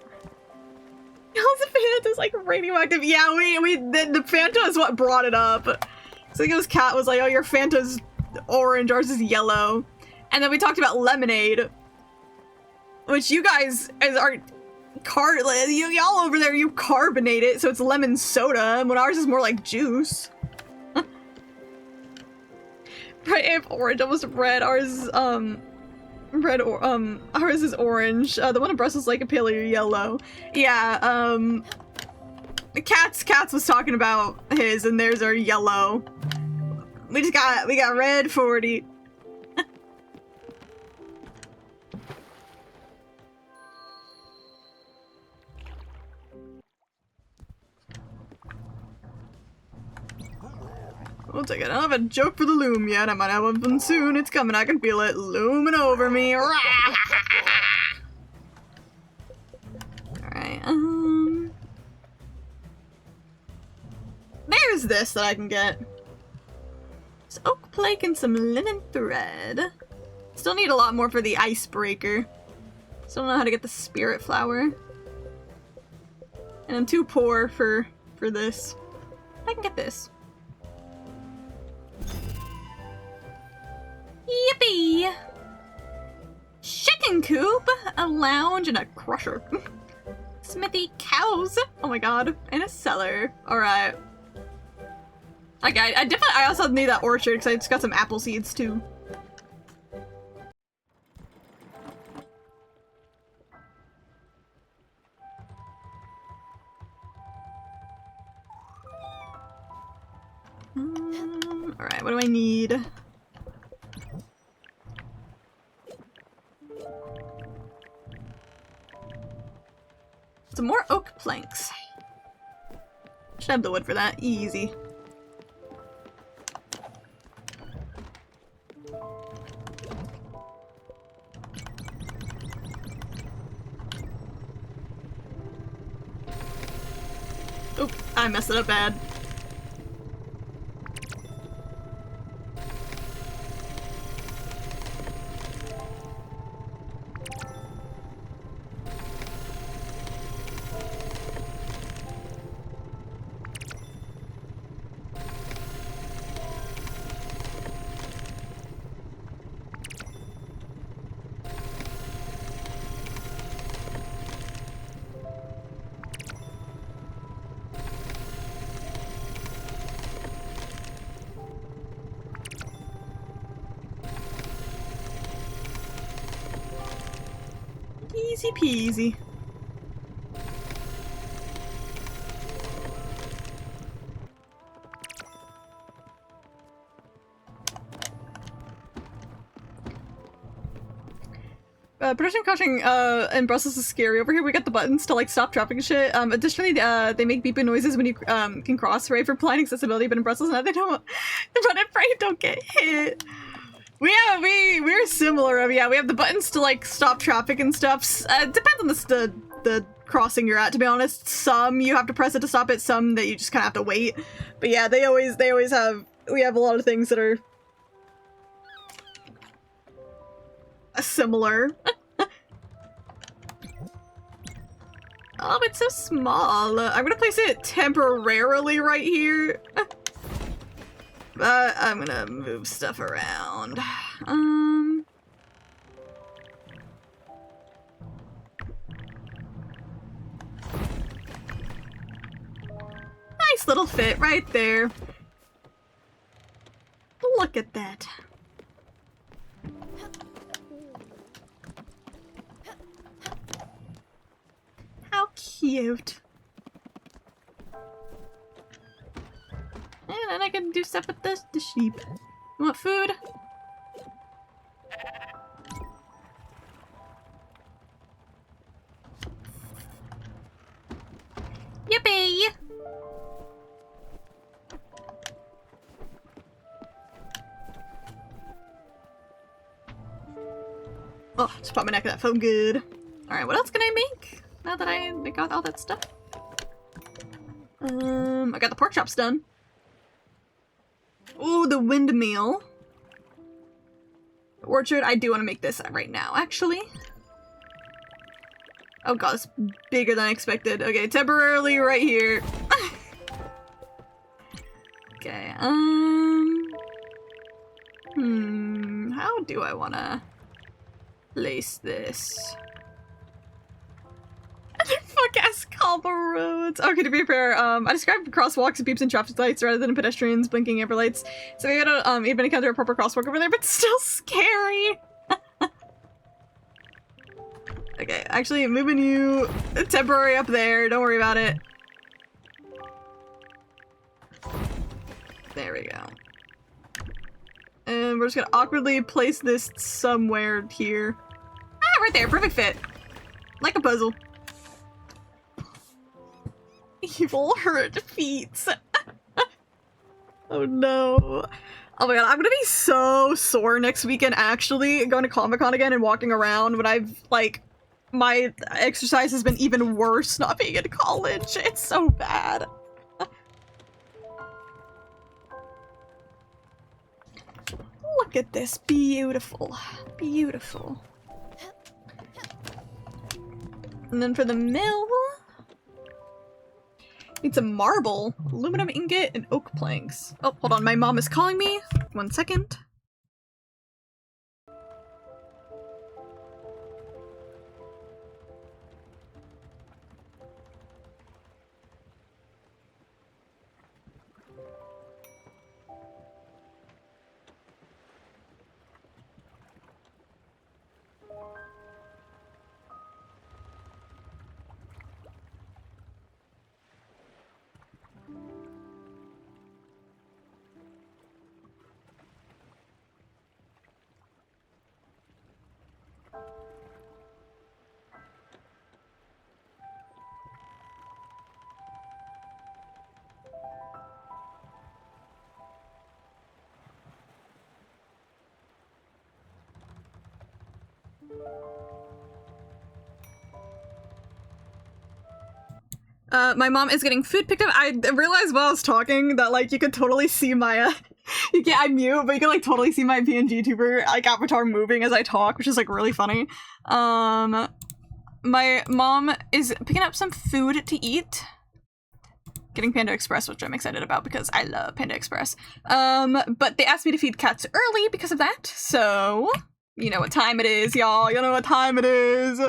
How's the Fanta's, like, radioactive? Yeah, the Fanta is what brought it up. So I think it was Kat was like, oh, your Fanta's orange, ours is yellow. And then we talked about lemonade, which you guys are y'all over there, you carbonate it, so it's lemon soda, and when ours is more like juice. Right, if orange, almost red. Ours is red, or ours is orange. The one in Brussels like a paler yellow. Yeah, Cats was talking about his, and theirs are yellow. We got red 40. We'll take it. I don't have a joke for the loom yet. I might have one soon. It's coming. I can feel it looming over me. Alright, there's this that I can get. It's oak plank and some linen thread. Still need a lot more for the icebreaker. Still don't know how to get the spirit flower. And I'm too poor for this. I can get this. Yippee! Chicken coop, a lounge, and a crusher. Smithy cows. Oh my god, and a cellar. Alright. Okay, I also need that orchard because I just got some apple seeds too. Alright, what do I need? Some more oak planks. Should have the wood for that. Easy. Oop, I messed it up bad. Easy peasy. Pedestrian crossing in Brussels is scary. Over here we got the buttons to like stop traffic and shit. Additionally, they make beeping noises when you can cross, right, for blind accessibility, but in Brussels now they don't run and pray don't get hit. We're similar. Yeah, we have the buttons to like stop traffic and stuff. Depends on the crossing you're at, to be honest. Some you have to press it to stop it, some that you just kind of have to wait. But yeah, they always have, we have a lot of things that are similar. Oh, it's so small. I'm gonna place it temporarily right here. I'm gonna move stuff around. Nice little fit right there. Look at that. How cute. And then I can do stuff with the sheep. You want food? Yippee! Oh, just pop my neck in that phone good. Alright, what else can I make? Now that I got all that stuff. I got the pork chops done. Ooh, the windmill. Orchard, I do want to make this right now, actually. Oh god, it's bigger than I expected. Okay, temporarily right here. Okay, how do I want to place this? Fuck-ass cobble roads. Okay, to be fair, I described crosswalks and beeps and traffic lights rather than pedestrians blinking amber lights. So we gotta even encounter a proper crosswalk over there, but still scary. Okay, actually moving you temporary up there. Don't worry about it. There we go. And we're just gonna awkwardly place this somewhere here. Ah, right there. Perfect fit. Like a puzzle. Evil hurt feet. Oh no. Oh my god, I'm gonna be so sore next weekend actually, going to Comic-Con again and walking around when I've, like, my exercise has been even worse not being in college. It's so bad. Look at this. Beautiful. Beautiful. And then for the mill, need some marble, aluminum ingot, and oak planks. Oh, hold on, my mom is calling me. 1 second. My mom is getting food picked up. I realized while I was talking that, like, you could totally see my, you can't, I mute, but you can, like, totally see my PNG tuber, like, avatar moving as I talk, which is, like, really funny. My mom is picking up some food to eat. Getting Panda Express, which I'm excited about because I love Panda Express. But they asked me to feed cats early because of that, so you know what time it is, y'all. You know what time it is.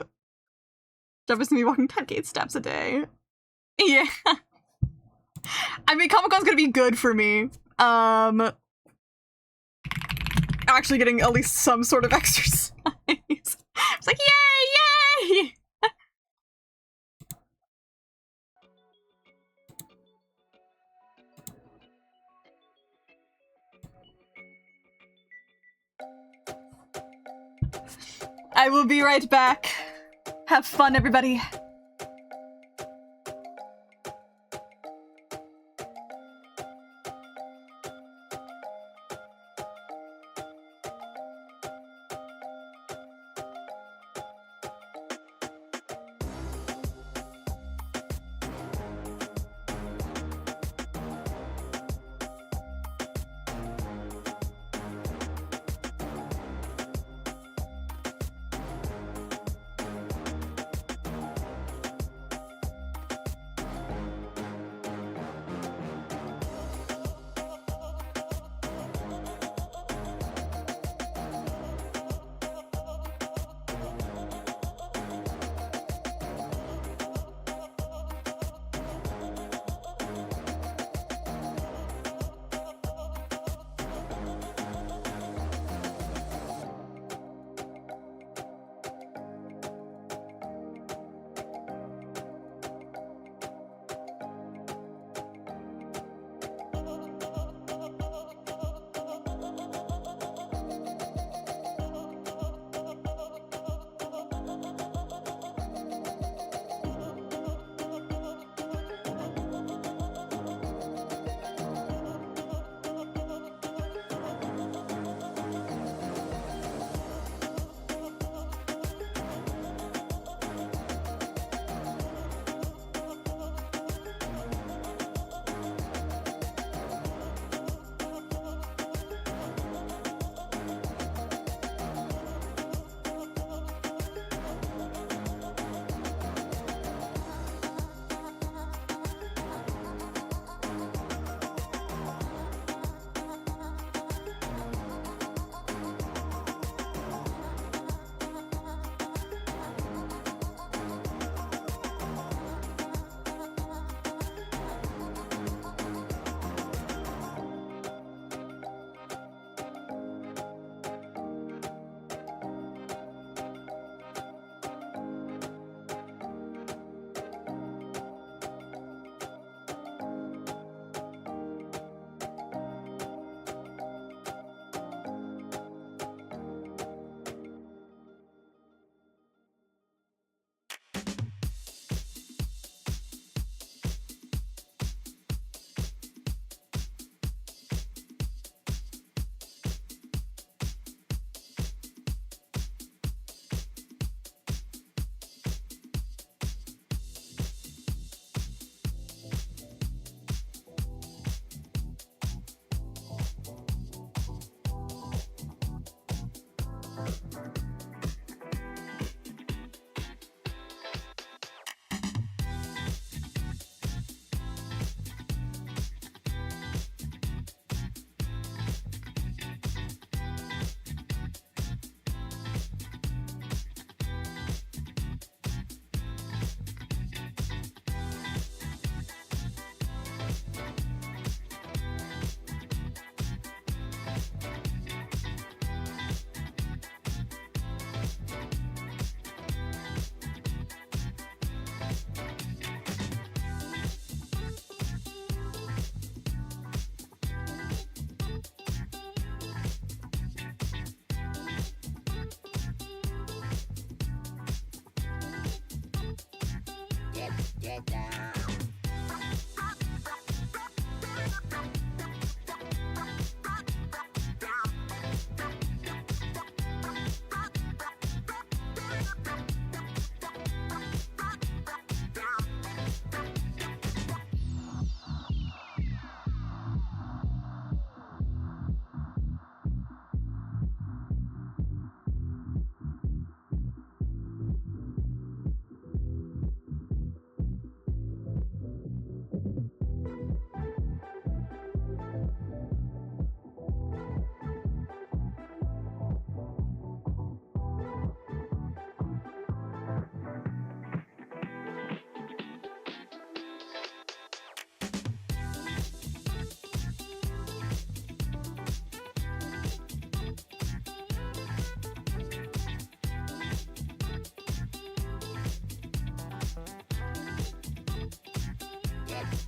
Jefferson me walking 10K steps a day. Yeah. I mean, Comic-Con's gonna be good for me. Actually getting at least some sort of exercise. It's like, yay, yay! I will be right back. Have fun, everybody. Get down.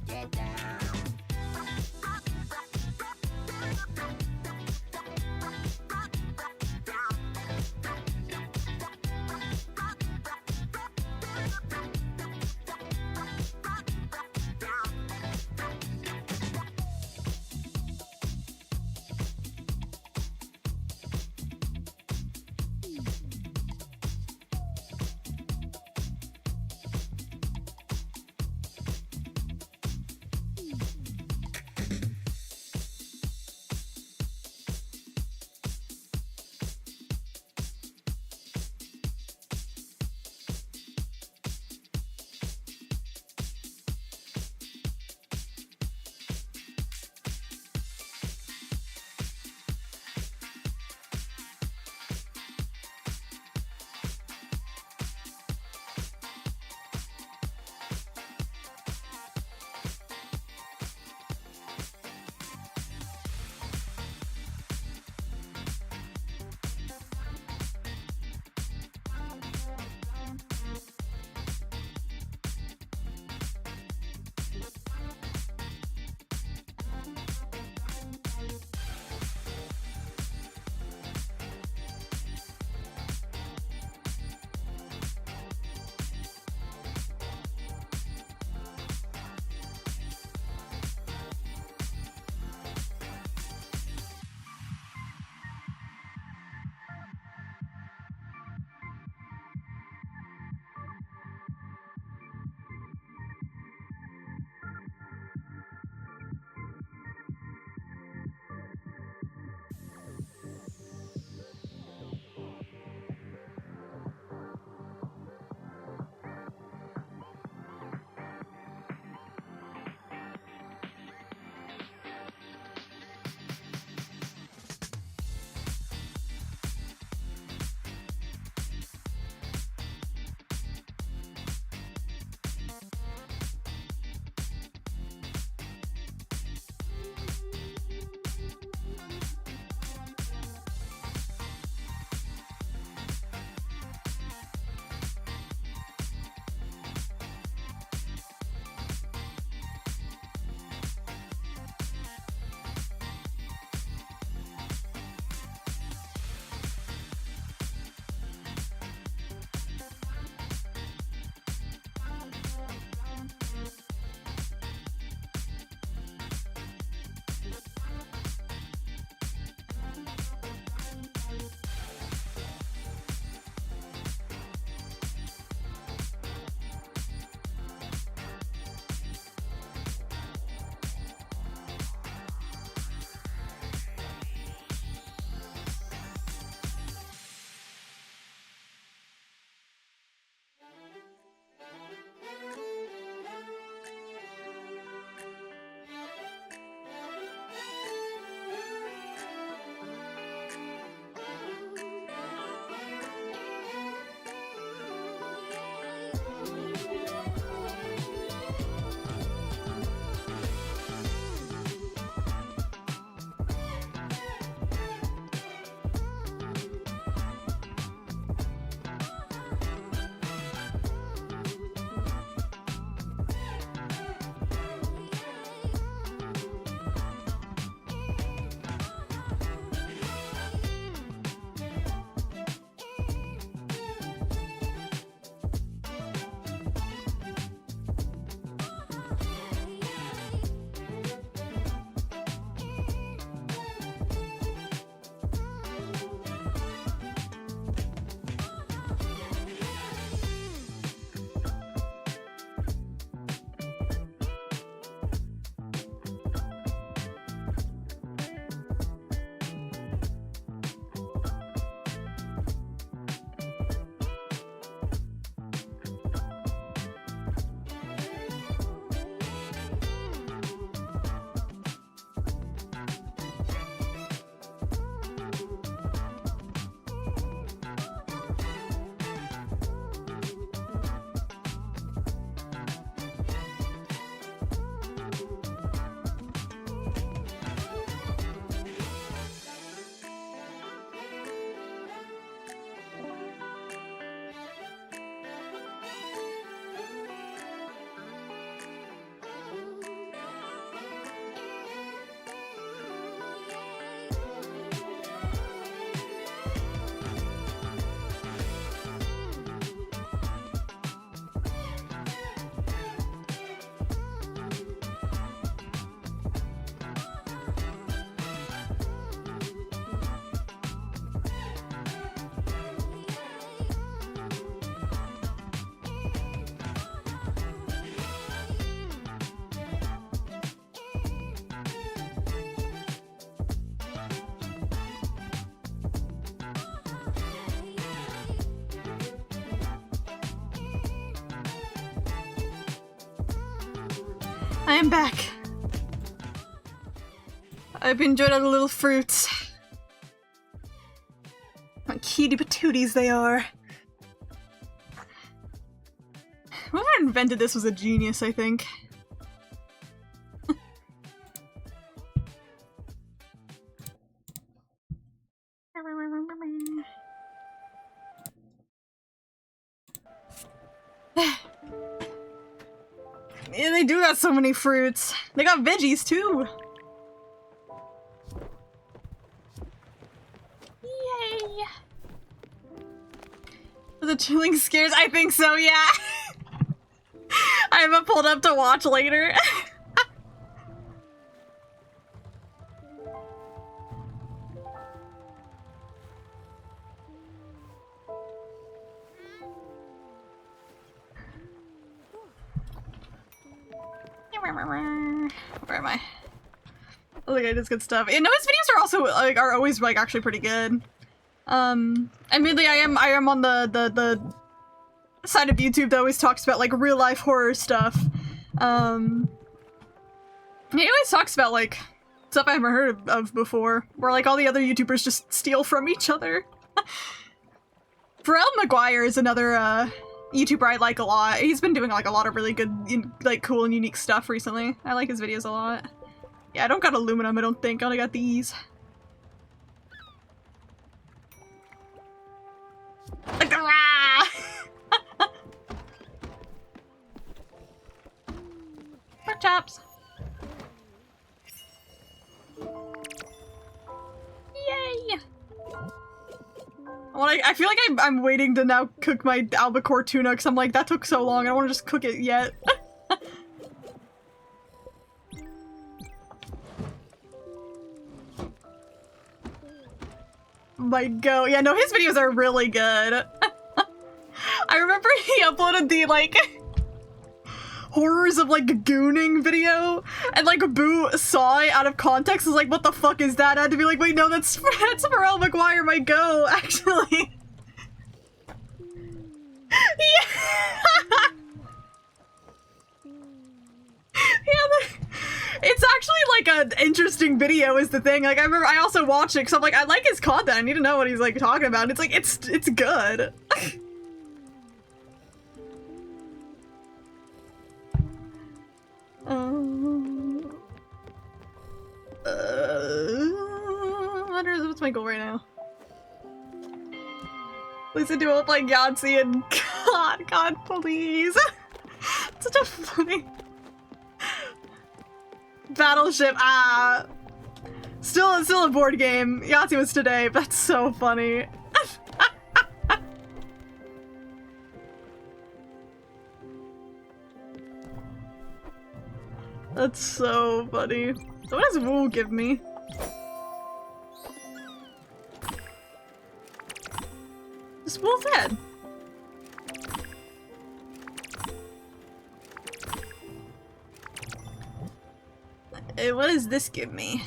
Get down. I am back. I've enjoyed all the little fruits. What cutie patooties they are. Whoever invented this was a genius, I think. Yeah, they do got so many fruits. They got veggies too. Yay! Are the chilling scares? I think so, yeah. I have it pulled up to watch later. Where am I? Oh, the guy does good stuff. And no, his videos are also like are always like actually pretty good. Admittedly, I am on the side of YouTube that always talks about like real life horror stuff. He always talks about like stuff I haven't heard of before, where like all the other YouTubers just steal from each other. Pharrell Maguire is another YouTuber I like a lot. He's been doing like a lot of really good, like cool and unique stuff recently. I like his videos a lot. Yeah, I don't got aluminum, I don't think. I only got these. Like the rah! Pork chops. Yay! Well, I feel like I'm waiting to now cook my albacore tuna because I'm like, that took so long, I don't want to just cook it yet. My go. Yeah, no, his videos are really good. I remember he uploaded the, like, horrors of, like, gooning video, and, like, Boo saw it out of context, was like, what the fuck is that? I had to be like, wait, no, that's Pharrell Maguire, my go, actually. Yeah! Yeah, it's actually like an interesting video is the thing. Like I remember I also watched it because I'm like, I like his content. I need to know what he's like talking about. And it's like it's good. What's my goal right now? Listen to it like Yahtzee and God, please. Such a funny Battleship. Still a board game. Yahtzee was today, but that's so funny. That's so funny. So what does Woo give me? Just Wool's head. What does this give me?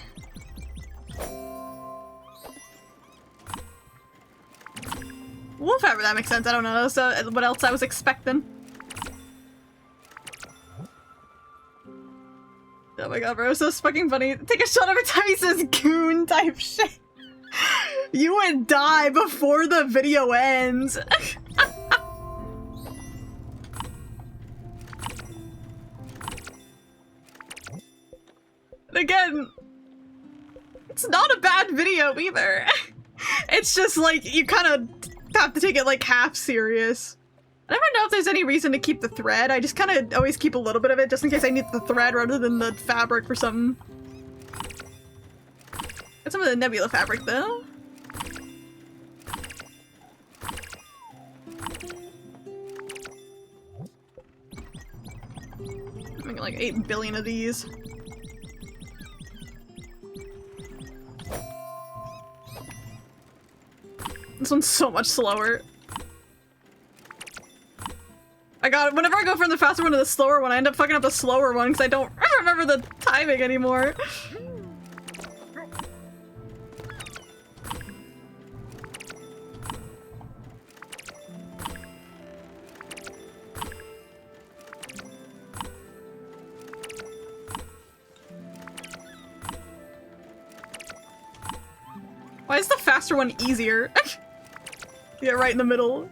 Wolf fiber, that makes sense. I don't know. So what else I was expecting? Oh my god, bro, so fucking funny. Take a shot every time he says goon type shit. You would die before the video ends. Again, it's not a bad video either. It's just like you kind of have to take it like half serious. I never know if there's any reason to keep the thread. I just kind of always keep a little bit of it just in case I need the thread rather than the fabric for something. Got some of the nebula fabric though. I'm making like 8 billion of these. This one's so much slower. Whenever I go from the faster one to the slower one, I end up fucking up the slower one because I don't remember the timing anymore. Why is the faster one easier? Yeah, right in the middle.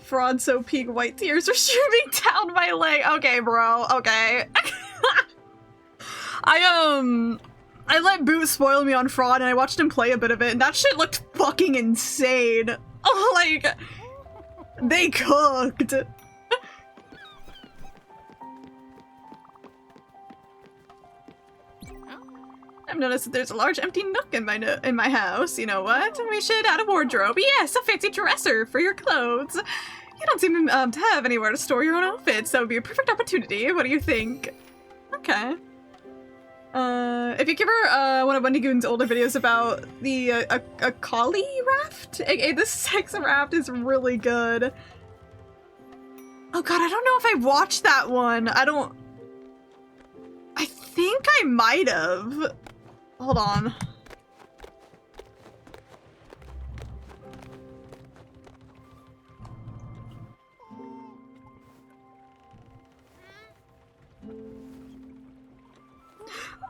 Fraud so peak white tears are streaming down my leg. Okay, bro. Okay. I let Boot spoil me on Fraud and I watched him play a bit of it and that shit looked fucking insane. Oh, like, they cooked. I've noticed that there's a large empty nook in my house. You know what? We should add a wardrobe. Yes, a fancy dresser for your clothes. You don't seem to have anywhere to store your own outfits. That would be a perfect opportunity. What do you think? Okay. If you give her one of Wendigoon's older videos about the a collie raft, aka the sex raft, is really good. Oh god, I don't know if I watched that one. I think I might have. Hold on.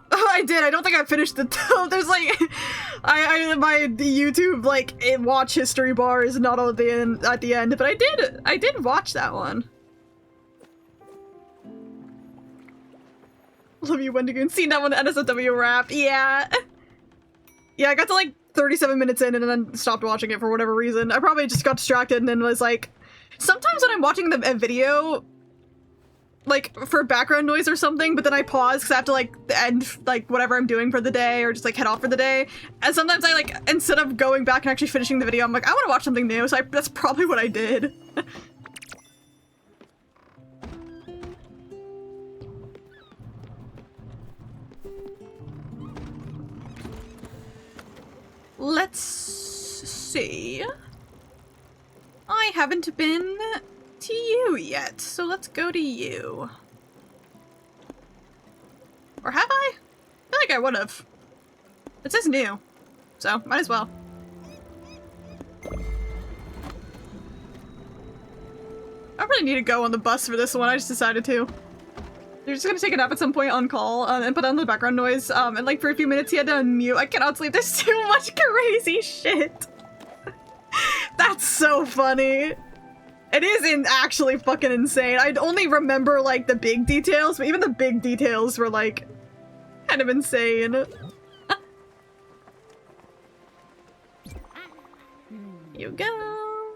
Oh, I did. I don't think I finished the. There's like, my YouTube like watch history bar is not all at the end, but I did watch that one. Love you, Wendigoon. Seen that one, NSFW rap. Yeah. Yeah, I got to like 37 minutes in and then stopped watching it for whatever reason. I probably just got distracted and then was like, sometimes when I'm watching a video, like for background noise or something, but then I pause because I have to like end like whatever I'm doing for the day or just like head off for the day. And sometimes I like, instead of going back and actually finishing the video, I'm like, I want to watch something new. So that's probably what I did. Let's see. I haven't been to you yet, so let's go to you. Or have I? I feel like I would have. It says new, so might as well. I really need to go on the bus for this one, I just decided to. You're just gonna take a nap at some point on call and put on the background noise. And like for a few minutes he had to unmute. I cannot sleep. There's too much crazy shit. That's so funny. It is actually fucking insane. I only remember like the big details, but even the big details were like kind of insane. You go.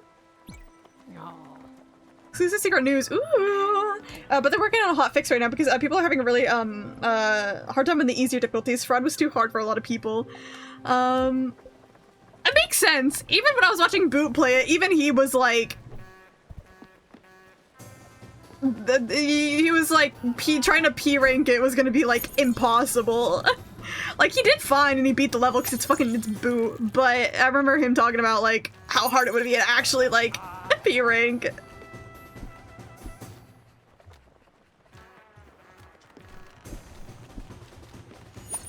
Exclusive secret news. Ooh. But they're working on a hot fix right now because people are having a really hard time in the easier difficulties. Fraud was too hard for a lot of people. It makes sense. Even when I was watching Boot play it, even he was like, he was like trying to P rank it was gonna be like impossible. Like he did fine and he beat the level because it's Boot. But I remember him talking about like how hard it would be to actually like P rank.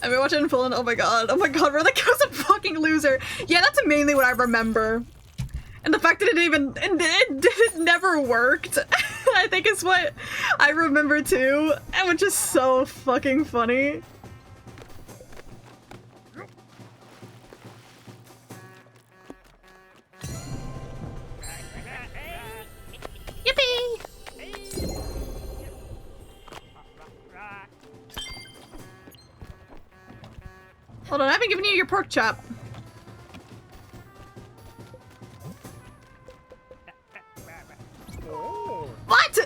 I've been watching full and oh my god, Riley was a fucking loser. Yeah, that's mainly what I remember. And the fact that it never worked, I think is what I remember too, and which is so fucking funny. Yippee! Hold on, I haven't given you your pork chop. What?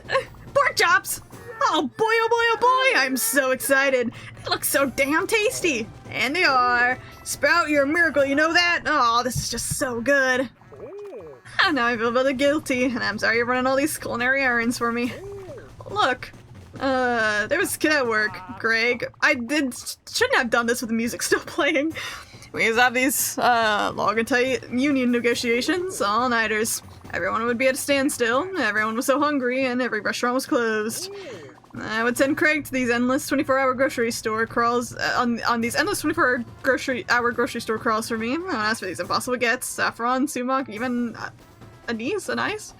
Pork chops? Oh boy, oh boy, oh boy! I'm so excited. They look so damn tasty. And they are. Sprout, you're a miracle, you know that? Oh, this is just so good. And now I feel a bit guilty, and I'm sorry you're running all these culinary errands for me. Look. There was kid work, Greg. Shouldn't have done this with the music still playing. We used to have these, long and tight union negotiations, all-nighters. Everyone would be at a standstill, everyone was so hungry, and every restaurant was closed. I would send Craig to these endless 24-hour grocery store crawls on these endless 24-hour grocery store crawls for me. I would ask for these impossible gets, saffron, sumac, even anise, anise.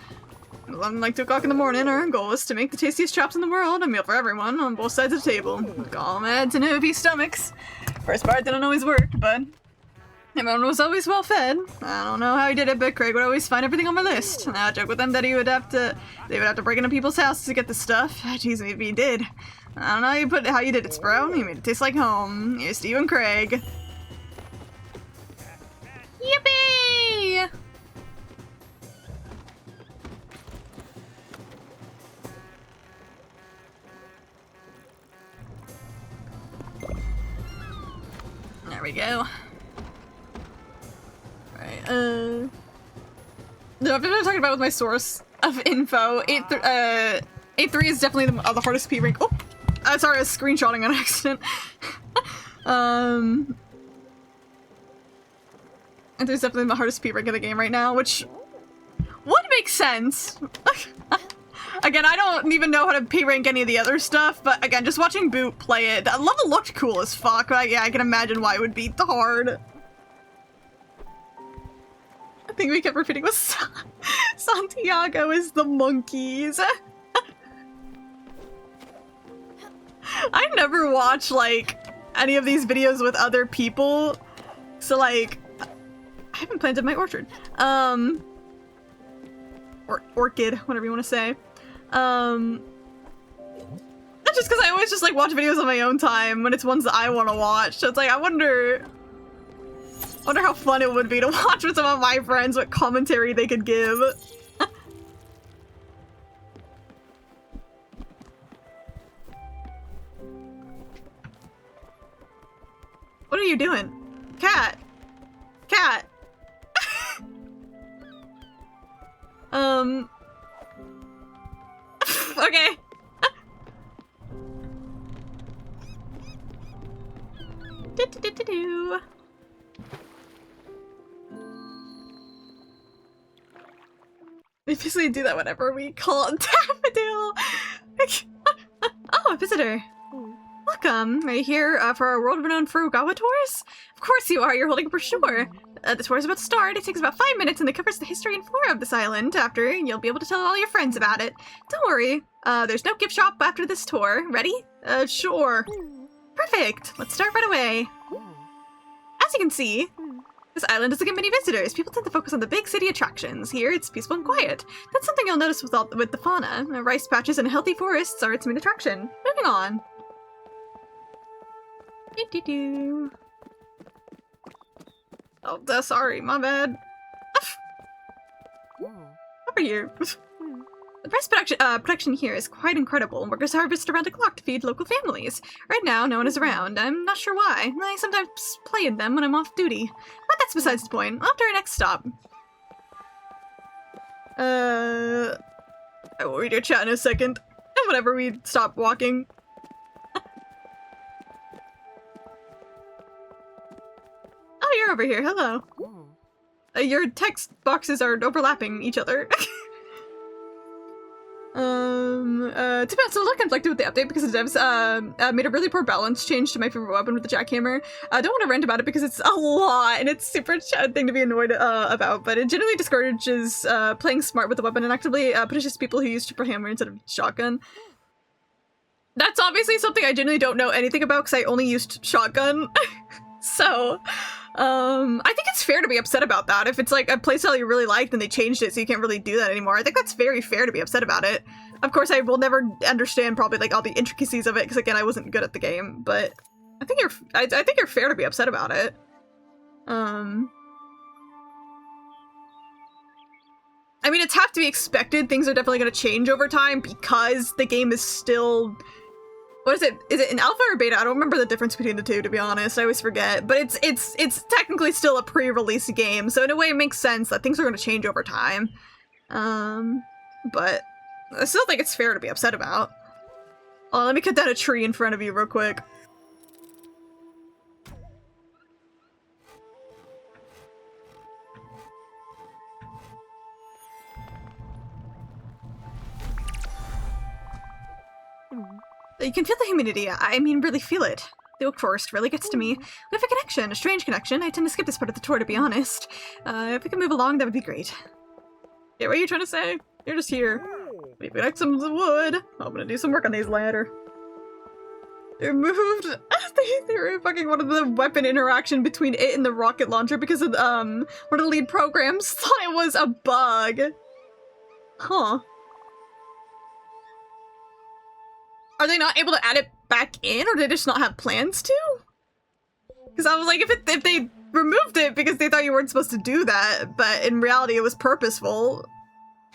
Like 2 o'clock in the morning, our goal is to make the tastiest chops in the world, a meal for everyone on both sides of the table. Calm heads and heavy stomachs. First part didn't always work, but everyone was always well fed. I don't know how he did it, but Craig would always find everything on my list. I joke with them that they would have to break into people's houses to get the stuff. Jeez, maybe he did. I don't know how you did it, Spro. You made it taste like home. Here's to you and Craig. Yippee! There we go. Alright, no, I've been talking about with my source of info. 8-3 is definitely the hardest P rank. Oh! Sorry, I was screenshotting on accident. 8-3 is definitely the hardest P rank of the game right now, which would make sense. Again, I don't even know how to P rank any of the other stuff, but again, just watching Boot play it, that level looked cool as fuck, but yeah, I can imagine why it would be hard. I think we kept repeating with Santiago is the monkeys. I never watch, like, any of these videos with other people, so, like, I haven't planted my orchard. Or orchid, whatever you want to say. That's just because I always just, like, watch videos on my own time when it's ones that I want to watch, so it's like, I wonder how fun it would be to watch with some of my friends, what commentary they could give. What are you doing? Cat! Cat! Okay. Do-do-do-do-do. We basically do that whenever we call it Daffodil. Oh, a visitor. Welcome. Are you here for our world-renowned Furugawa tours? Of course you are. You're holding a brochure. The tour is about to start. It takes about 5 minutes and it covers the history and flora of this island. After, you'll be able to tell all your friends about it. Don't worry. There's no gift shop after this tour. Ready? Sure. Perfect. Let's start right away. As you can see, this island doesn't get many visitors. People tend to focus on the big city attractions. Here, it's peaceful and quiet. That's something you'll notice with the fauna. Rice patches and healthy forests are its main attraction. Moving on. Do-do-do. Oh, sorry, my bad. Over here. The rice production here is quite incredible. Workers harvest around the clock to feed local families. Right now, no one is around. I'm not sure why. I sometimes play in them when I'm off duty. But that's besides the point. After our next stop. I will read your chat in a second. Whenever we stop walking. Oh, you're over here. Hello. Your text boxes are overlapping each other. To be honest, a little conflicted with the update because the devs made a really poor balance change to my favorite weapon with the jackhammer. I don't want to rant about it because it's a lot and it's super sad thing to be annoyed about, but it generally discourages playing smart with the weapon and actively punishes people who use triple hammer instead of shotgun. That's obviously something I genuinely don't know anything about because I only used shotgun. So, I think it's fair to be upset about that. If it's like a playstyle you really like, then they changed it so you can't really do that anymore. I think that's very fair to be upset about it. Of course, I will never understand probably like all the intricacies of it because again, I wasn't good at the game. But I think I think you're fair to be upset about it. I mean, it's have to be expected. Things are definitely going to change over time because the game is still. What is it? Is it an alpha or beta? I don't remember the difference between the two, to be honest. I always forget. But it's technically still a pre-release game, so in a way it makes sense that things are going to change over time. But I still think it's fair to be upset about. Oh, let me cut down a tree in front of you real quick. You can feel the humidity. I mean, really feel it. The oak forest really gets to me. We have a connection, a strange connection. I tend to skip this part of the tour, to be honest. If we can move along, that would be great. Yeah, what are you trying to say? You're just here. We've got some wood. I'm gonna do some work on these later. They removed. They were fucking one of the weapon interaction between it and the rocket launcher because of one of the lead programs thought it was a bug. Huh. Are they not able to add it back in, or do they just not have plans to? Because I was like, if they removed it because they thought you weren't supposed to do that, but in reality it was purposeful,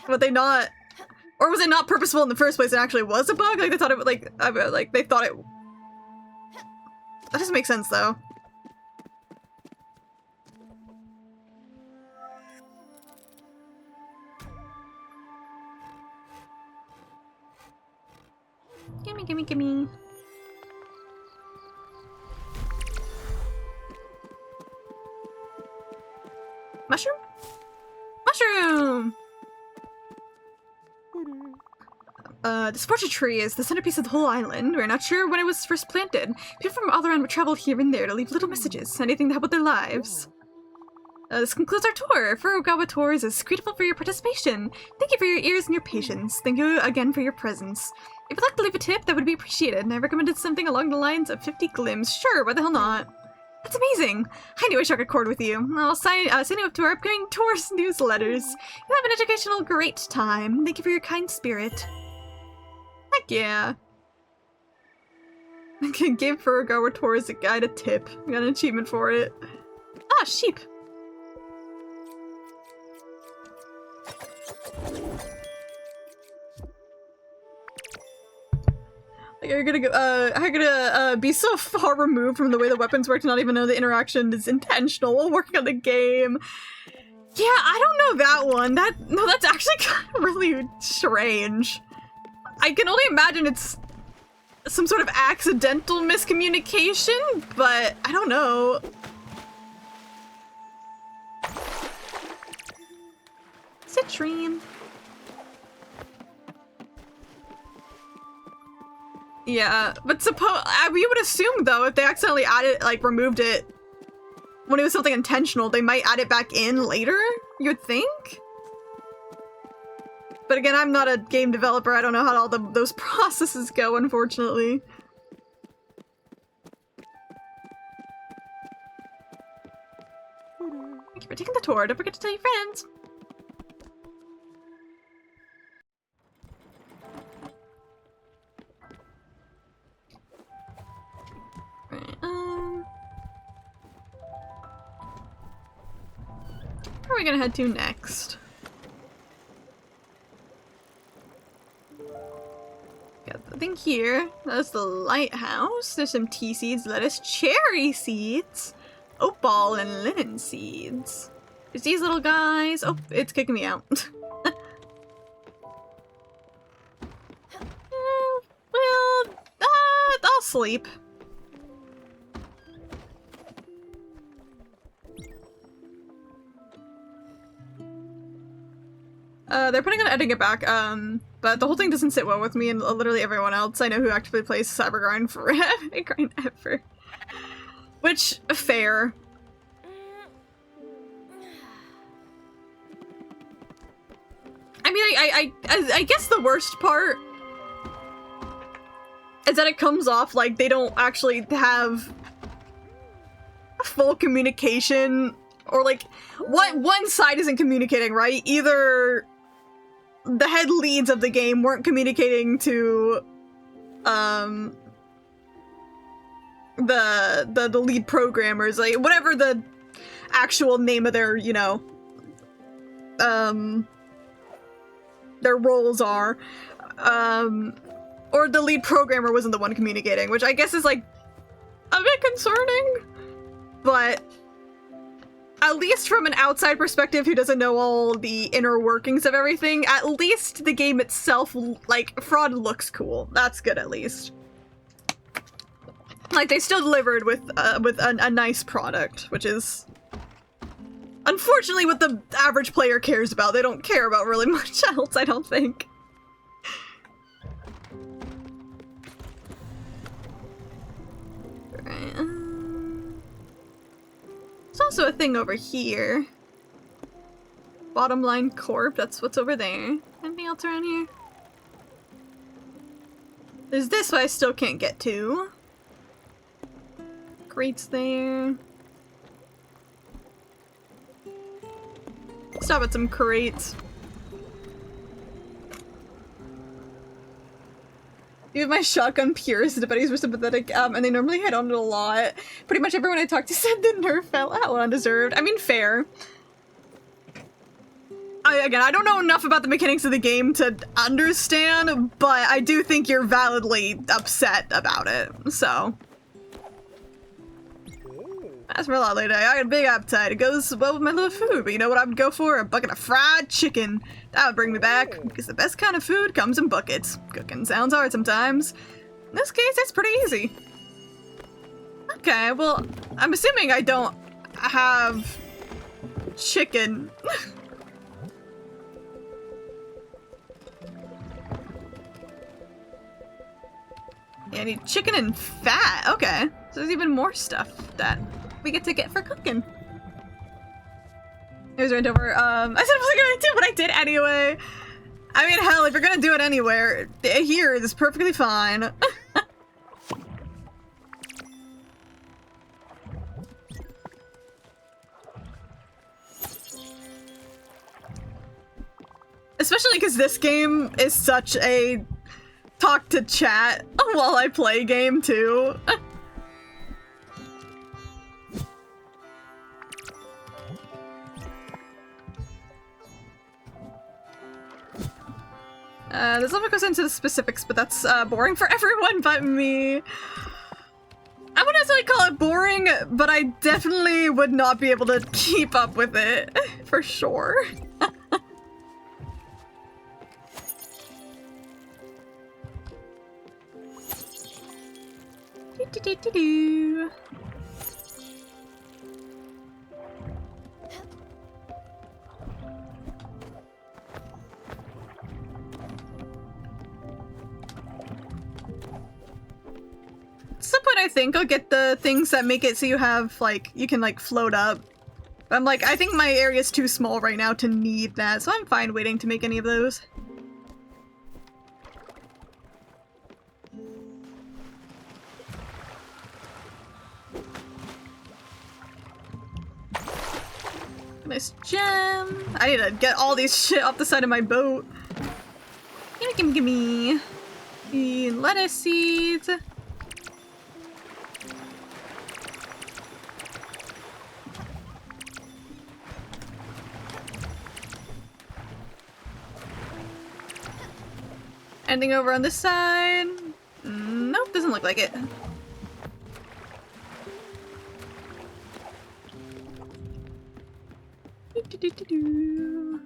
would they not? Or was it not purposeful in the first place? It actually was a bug. Like they thought it like they thought it. That doesn't make sense though. Gimme, gimme, gimme. Mushroom? Mushroom! This orchard tree is the centerpiece of the whole island. We're not sure when it was first planted. People from all around would travel here and there to leave little messages, anything to help with their lives. This concludes our tour. Furugawa Tours is grateful for your participation. Thank you for your ears and your patience. Thank you again for your presence. If you'd like to leave a tip, that would be appreciated. I recommended something along the lines of 50 glims. Sure, why the hell not? That's amazing. I knew I struck a chord with you. I'll sign you up to our upcoming tours newsletters. You'll have an educational great time. Thank you for your kind spirit. Heck yeah. I can give Furugawa Tours a guide a tip. I got an achievement for it. Ah, sheep. Like, you're gonna be so far removed from the way the weapons work to not even know the interaction is intentional while working on the game. Yeah, I don't know that one. That's actually kind of really strange. I can only imagine it's some sort of accidental miscommunication, but I don't know. Citrine. Yeah, but we would assume though, if they accidentally added, like, removed it when it was something intentional, they might add it back in later, you'd think? But again, I'm not a game developer, I don't know how all those processes go, unfortunately. Thank you for taking the tour, don't forget to tell your friends! Where are we gonna head to next? Got the thing here. That's the lighthouse. There's some tea seeds, lettuce, cherry seeds, oat ball, and linen seeds. There's these little guys. Oh, it's kicking me out. Well, I'll sleep. They're planning on editing it back, but the whole thing doesn't sit well with me and literally everyone else I know who actively plays Cybergrind forever. Which, fair. I mean, I guess the worst part is that it comes off like they don't actually have full communication, or like, one side isn't communicating, right? Either the head leads of the game weren't communicating to the lead programmers, like whatever the actual name of their, you know, their roles are, or the lead programmer wasn't the one communicating, which I guess is like a bit concerning, but at least from an outside perspective who doesn't know all the inner workings of everything, at least the game itself, like, Fraud looks cool. That's good, at least. Like, they still delivered with a nice product, which is unfortunately what the average player cares about. They don't care about really much else, I don't think. also a thing over here. Bottom line corp, that's what's over there. Anything else around here? There's this one I still can't get to. Crates there. Stop at some crates. Even my shotgun pierced, the buddies were sympathetic, and they normally hit on it a lot. Pretty much everyone I talked to said the nerf fell out undeserved. I mean, fair. Again, I don't know enough about the mechanics of the game to understand, but I do think you're validly upset about it, so. As for a lot later, I got a big appetite. It goes well with my little food, but you know what I would go for? A bucket of fried chicken. That would bring me back, because the best kind of food comes in buckets. Cooking sounds hard sometimes. In this case, it's pretty easy. Okay, well, I'm assuming I don't have chicken. Yeah, I need chicken and fat. Okay, so there's even more stuff that we get for cooking. Here's right over. I said I wasn't going to, but I did anyway. I mean, hell, if you're gonna do it anywhere, here is perfectly fine. Especially because this game is such a talk to chat while I play game too. This level goes into the specifics, but that's boring for everyone but me. I wouldn't necessarily call it boring, but I definitely would not be able to keep up with it, for sure. Do-do-do-do-do. At some point I think I'll get the things that make it so you have, like, you can, like, float up. But I'm like, I think my area's too small right now to need that, so I'm fine waiting to make any of those. Nice gem. I need to get all these shit off the side of my boat. Gimme, gimme, gimme. Lettuce seeds. Anything over on this side? Nope, doesn't look like it. Do-do-do-do-do.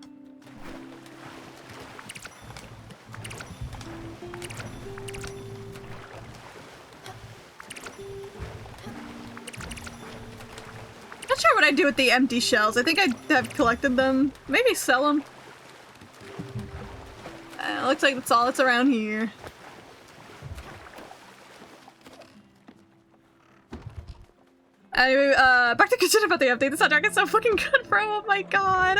Not sure what I'd do with the empty shells. I think I'd have collected them. Maybe sell them. Looks like that's all that's around here. Anyway, back to kitchen about the update. The soundtrack is so fucking good, bro. Oh my god.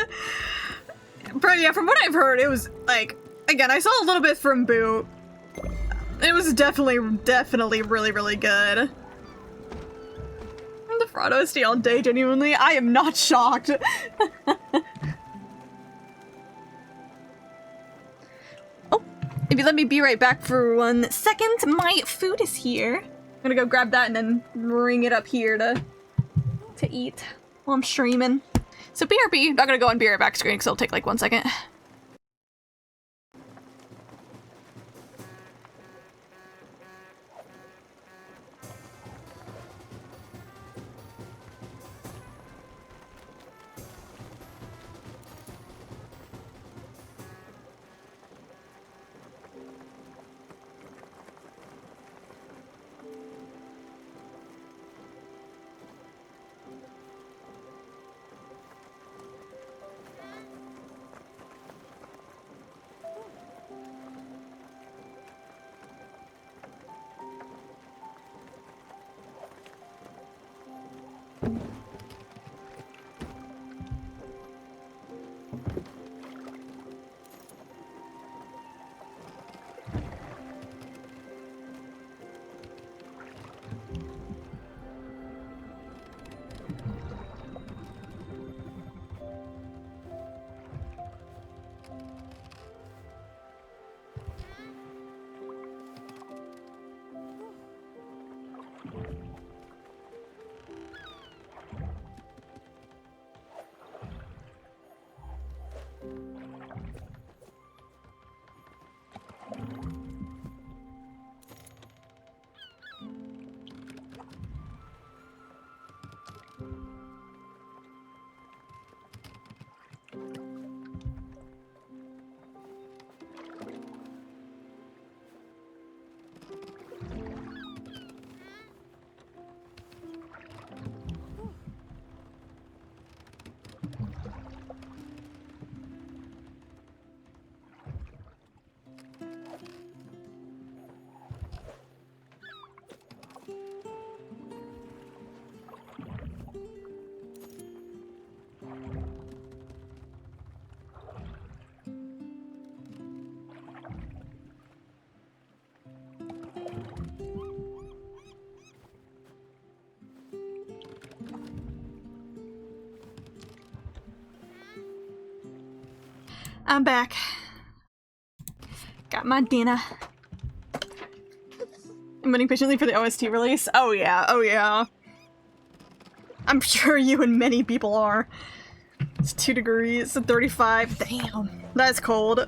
Bro, yeah, from what I've heard, it was, like, again, I saw a little bit from Boot. It was definitely really, really good. I'm the fraud OST all day, genuinely. I am not shocked. Oh, if you let me be right back for 1 second, my food is here. I'm gonna go grab that and then bring it up here to eat while I'm streaming. So BRB, not gonna go on be right back screen because it'll take like 1 second. I'm back. Got my dinner. I'm waiting patiently for the OST release. Oh yeah, oh yeah. I'm sure you and many people are. It's 2 degrees and 35. Damn, that's cold.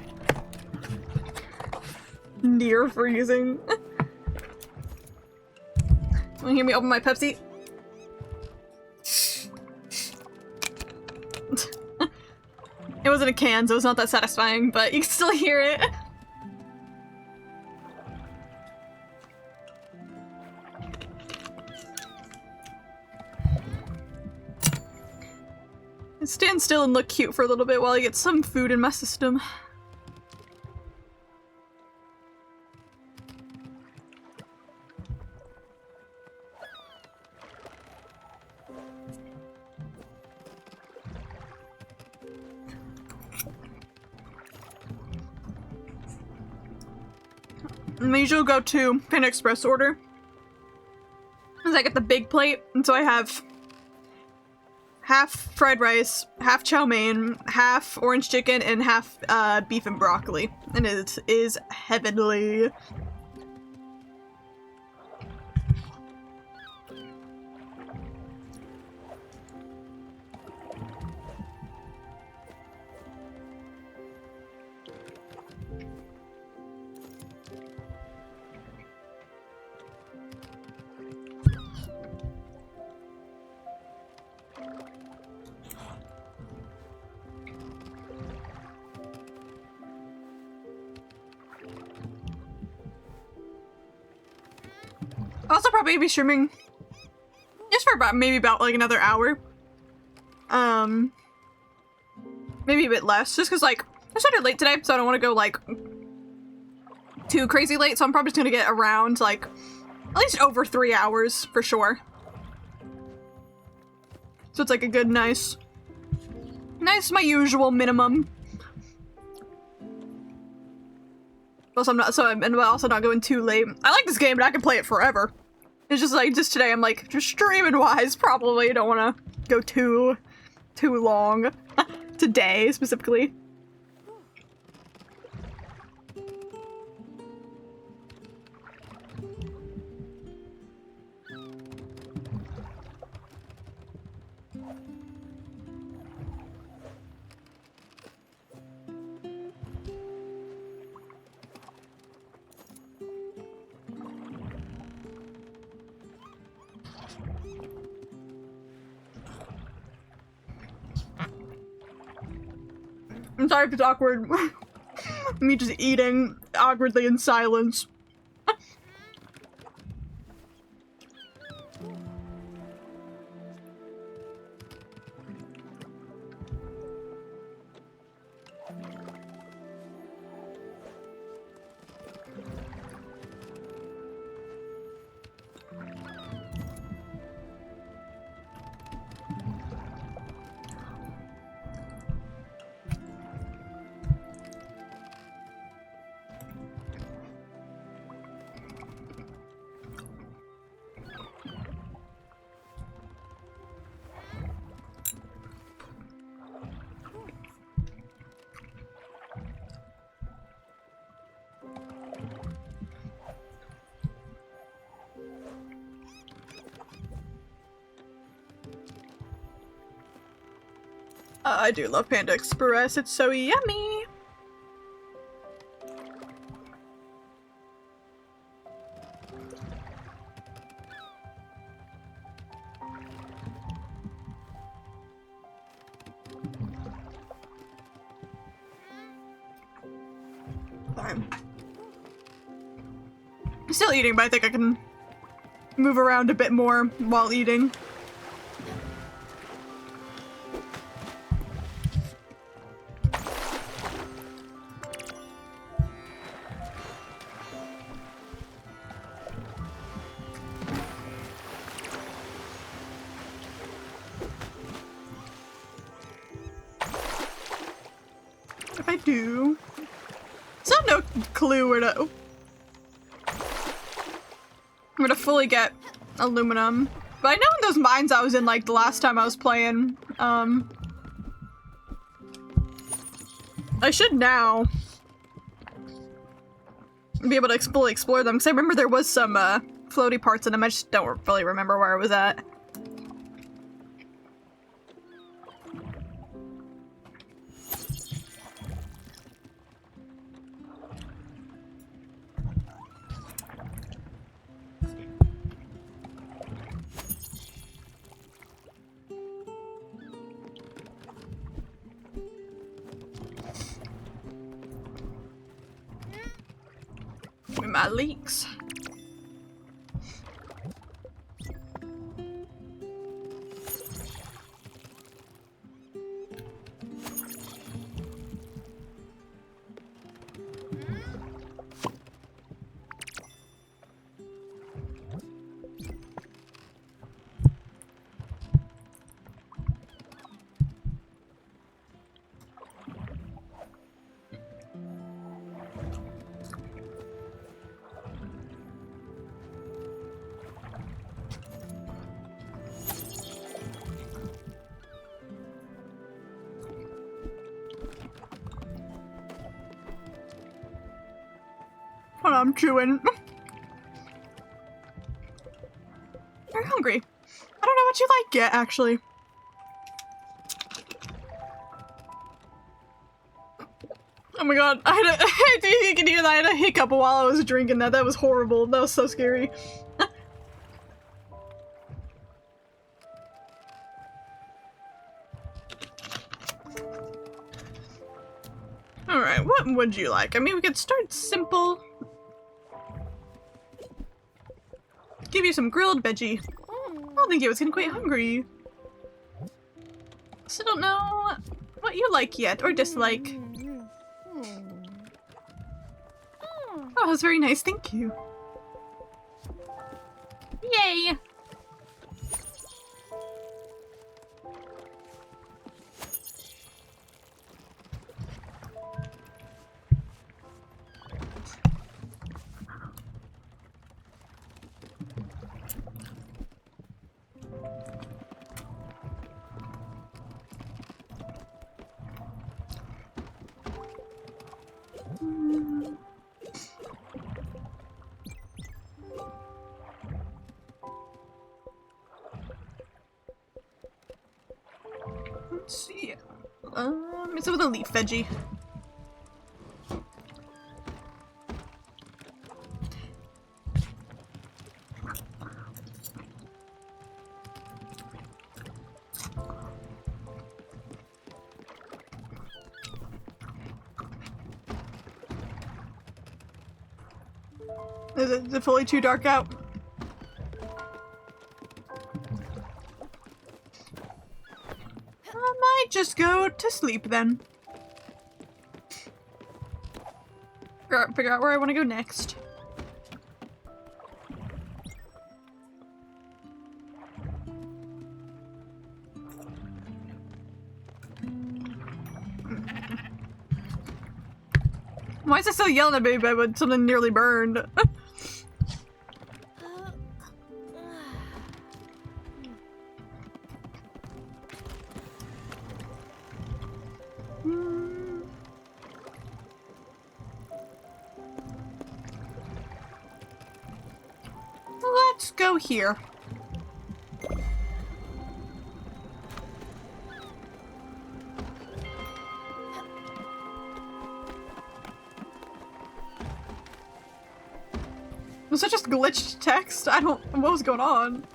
Near freezing. Wanna hear me open my Pepsi? It wasn't a can, so it's not that satisfying, but you can still hear it. Stand still and look cute for a little bit while I get some food in my system. My usual go-to Panda Express order is I get the big plate, and so I have half fried rice, half chow mein, half orange chicken, and half beef and broccoli. And it is heavenly. I'll also probably be streaming just for about like another hour. Maybe a bit less, just because like I started late today, so I don't want to go like too crazy late. So I'm probably just gonna get around like at least over 3 hours for sure. So it's like a good, nice, my usual minimum. Also, I'm also not going too late. I like this game, but I can play it forever. It's just like, just today, I'm like, just streaming wise, probably don't want to go too long. Today, specifically. I'm sorry if it's awkward. Me just eating awkwardly in silence. I do love Panda Express. It's so yummy. I'm still eating, but I think I can move around a bit more while eating. If I do... So I have no clue where to... Oh. I'm gonna fully get aluminum. But I know in those mines I was in, like, the last time I was playing, I should now be able to fully explore them, because I remember there was some, floaty parts in them. I just don't really remember where I was at. With my leaks. Hold on, I'm chewing. Very hungry. I don't know what you like yet, actually. Oh my god, I had a- I think you can hear that. I had a hiccup while I was drinking that. That was horrible. That was so scary. Alright, what would you like? I mean, we could start simple. Give you some grilled veggie. I don't think I was getting quite hungry. So don't know what you like yet, or dislike. Oh, that's very nice, thank you. Yay! Let's see. It's with a leaf veggie. Is it fully too dark out? I might just go to sleep then. Figure out where I want to go next. Why is it still yelling at me when something nearly burned? Let's go here. Was that just glitched text? I don't. What was going on?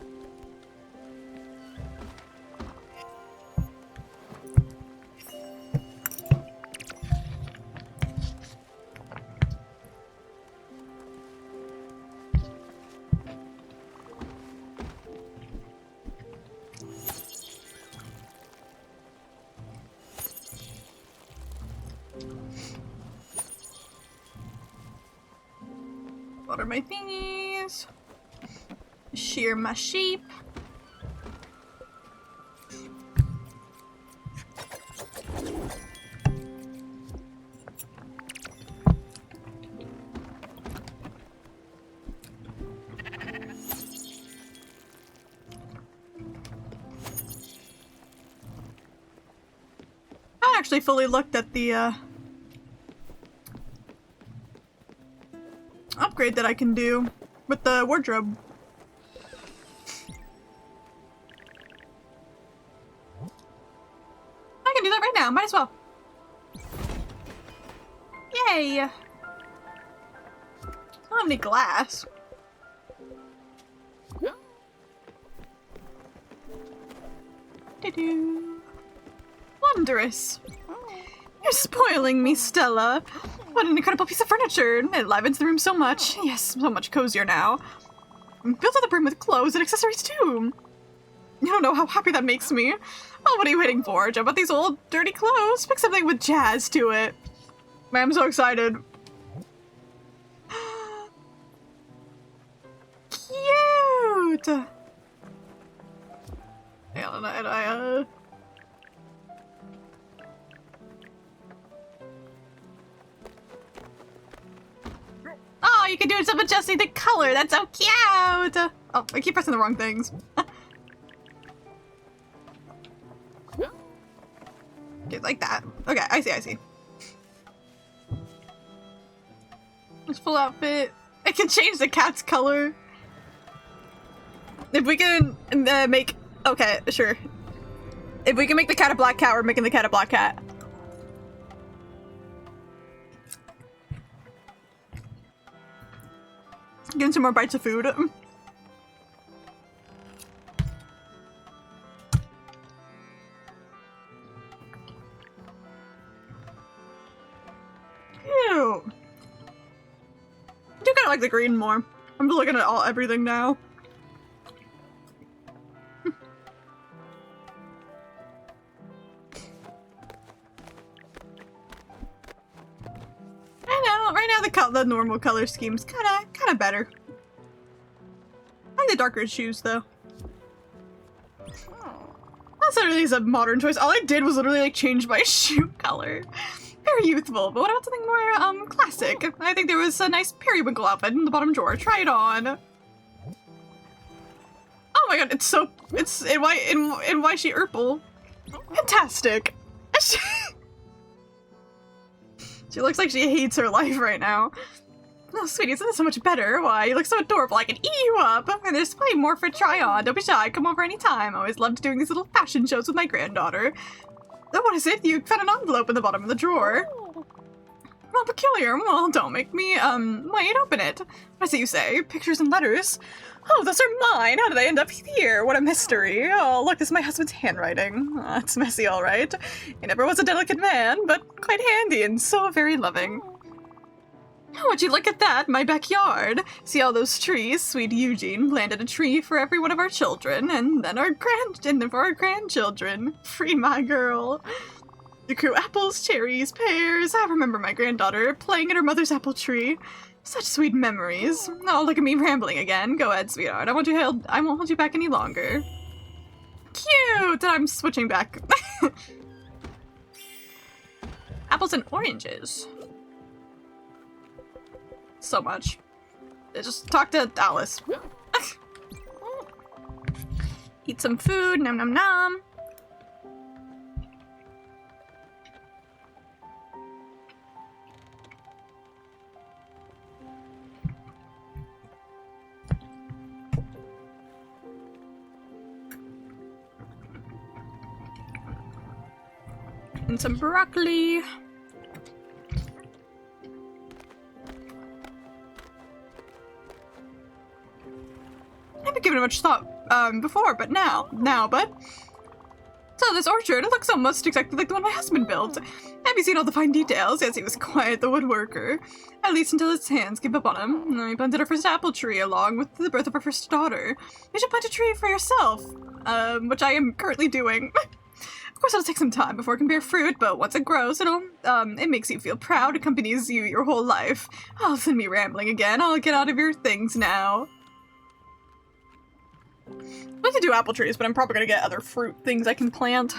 Water my thingies. Shear my sheep. I actually fully looked at the upgrade that I can do with the wardrobe. I can do that right now, might as well. Yay! I don't have any glass. Doo-doo. Wondrous. You're spoiling me, Stella. What an incredible piece of furniture. It livens the room so much. Yes, so much cozier now. Filled to the brim with clothes and accessories too. You don't know how happy that makes me. Oh, what are you waiting for? Jump out these old, dirty clothes. Pick something with jazz to it. I'm so excited. Cute! Oh, you can do some adjusting the color. That's so cute. Oh, I keep pressing the wrong things. Okay, like that. Okay, I see. This full outfit. I can change the cat's color. If we can make... Okay, sure. If we can make the cat a black cat, we're making the cat a black cat. Give him some more bites of food. Ew. I do kind of like the green more. I'm looking at everything now. Right now the normal color scheme's kind of better. I like the darker shoes though. That's not really a modern choice. All I did was literally like change my shoe color. Very youthful, but what about something more classic? I think there was a nice periwinkle outfit in the bottom drawer. Try it on. Oh my god, it's in why she Urple. Fantastic. She looks like she hates her life right now. Oh, sweetie, isn't this so much better? Why, you look so adorable, I can eat you up! And there's plenty more for try on. Don't be shy, come over anytime. I always loved doing these little fashion shows with my granddaughter. Oh, what is it? You found an envelope in the bottom of the drawer. Well, peculiar. Well, don't make me, wait, open it. What is it you say? Pictures and letters? Oh, those are mine! How did they end up here? What a mystery. Oh, look, this is my husband's handwriting. It's messy, all right. He never was a delicate man, but quite handy and so very loving. Oh, would you look at that? My backyard. See all those trees? Sweet Eugene planted a tree for every one of our children, and then for our grandchildren. Free my girl. You grew apples, cherries, pears. I remember my granddaughter playing at her mother's apple tree. Such sweet memories. Oh, look at me rambling again. Go ahead, sweetheart. I won't hold you back any longer. Cute! I'm switching back. Apples and oranges. So much. Just talk to Alice. Eat some food. Nom nom nom. And some broccoli. haven't given it much thought before, but now, bud. So this orchard, it looks almost exactly like the one my husband built. Have you seen all the fine details? Yes, he was quite the woodworker. At least until his hands gave up on him. He planted our first apple tree along with the birth of our first daughter. You should plant a tree for yourself, which I am currently doing. Of course, it'll take some time before it can bear fruit, but once it grows, it makes you feel proud, accompanies you your whole life. Oh, send me rambling again. I'll get out of your things now. I'd like to do apple trees, but I'm probably gonna get other fruit things I can plant.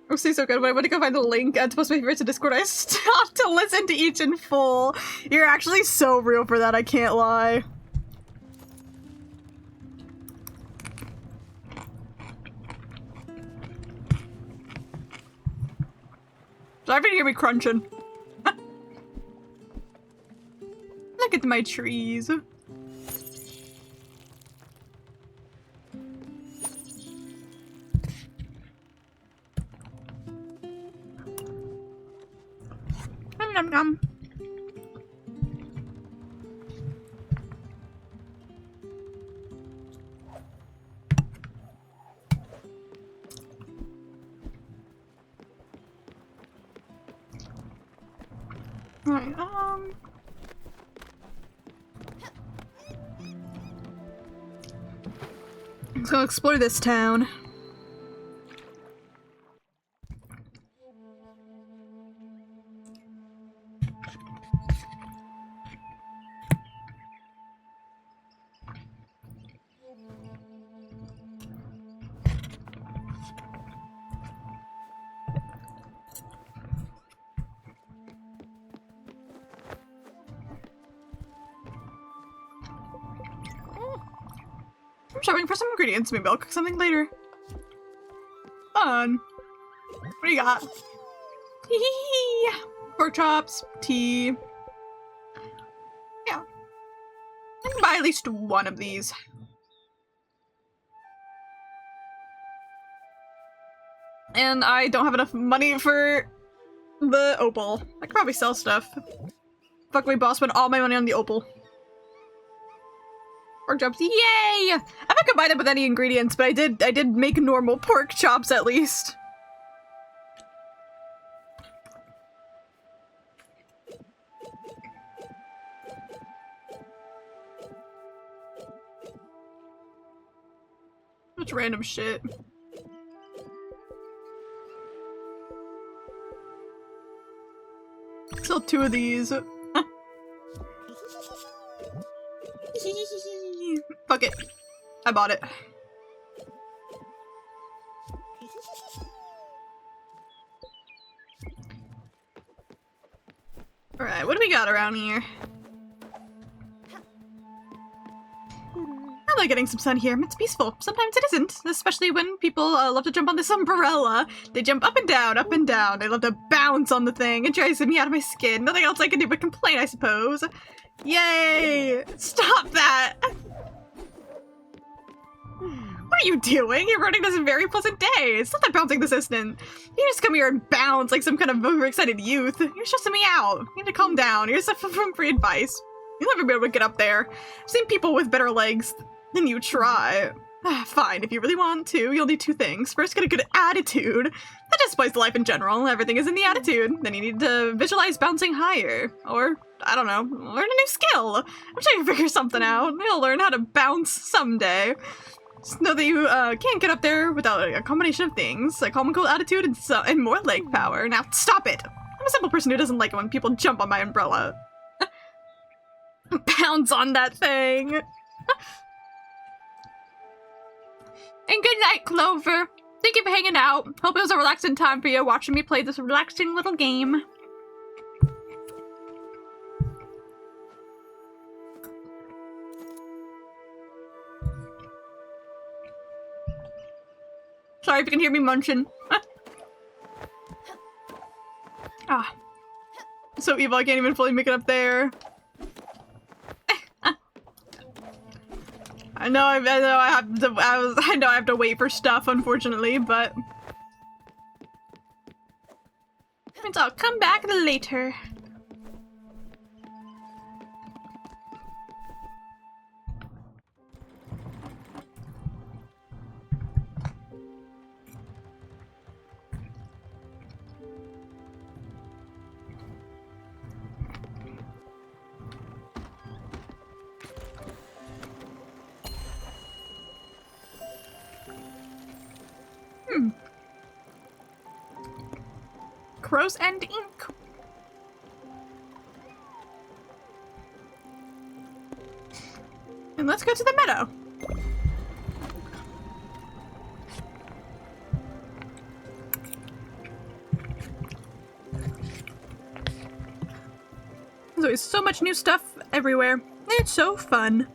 Oh, see, so good. When I went to go find the link and to post my favorites to Discord, I stopped to listen to each in full. You're actually so real for that, I can't lie. Sorry if you hear me crunching. Look at my trees. Nom nom nom. Alright, let's go explore this town. I'm shopping for some ingredients. Maybe I'll cook something later. Fun. What do you got? Pork chops, tea. Yeah. I can buy at least one of these. And I don't have enough money for the opal. I could probably sell stuff. Fuck my boss, spent all my money on the opal. Pork chops, yay! I'm not gonna buy them with any ingredients, but I did make normal pork chops at least. Such random shit. Sell 2 of these. Fuck it. I bought it. Alright, what do we got around here? I like getting some sun here. It's peaceful. Sometimes it isn't, especially when people love to jump on this umbrella. They jump up and down, up and down. They love to bounce on the thing. It drives me out of my skin. Nothing else I can do but complain, I suppose. Yay! Stop that! What are you doing? You're ruining this very pleasant day. It's not that bouncing this instant. You just come here and bounce like some kind of overexcited youth. You're stressing me out. You need to calm down. Here's some free advice. You'll never be able to get up there. I've seen people with better legs than you try. Fine, if you really want to, you'll need 2 things. First, get a good attitude. That just applies to life in general. Everything is in the attitude. Then you need to visualize bouncing higher. Or, I don't know, learn a new skill. I'm sure you'll figure something out. You'll learn how to bounce someday. Just know that you can't get up there without a combination of things. A calm and cool attitude and more leg power. Now, stop it! I'm a simple person who doesn't like it when people jump on my umbrella. Bounce on that thing! And good night, Clover. Thank you for hanging out. Hope it was a relaxing time for you watching me play this relaxing little game. Sorry if you can hear me munching. Ah. So evil, I can't even fully make it up there. I know I have to wait for stuff, unfortunately, but means I'll come back later. prose and ink. And let's go to the meadow. There's always so much new stuff everywhere. It's so fun.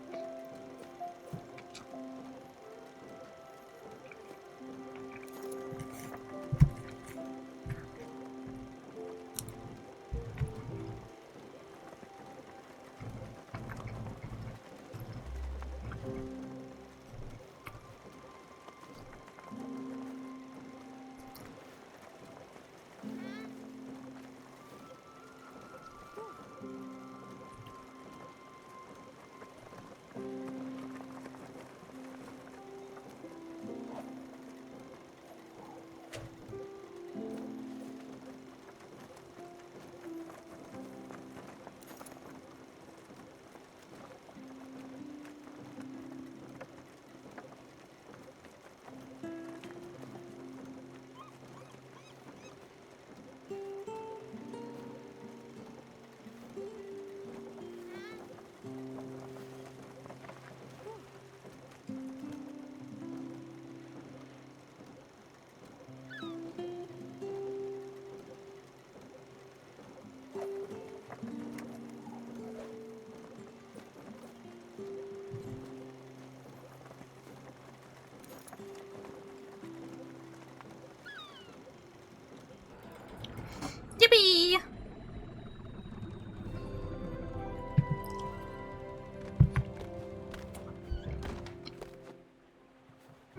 Yippee!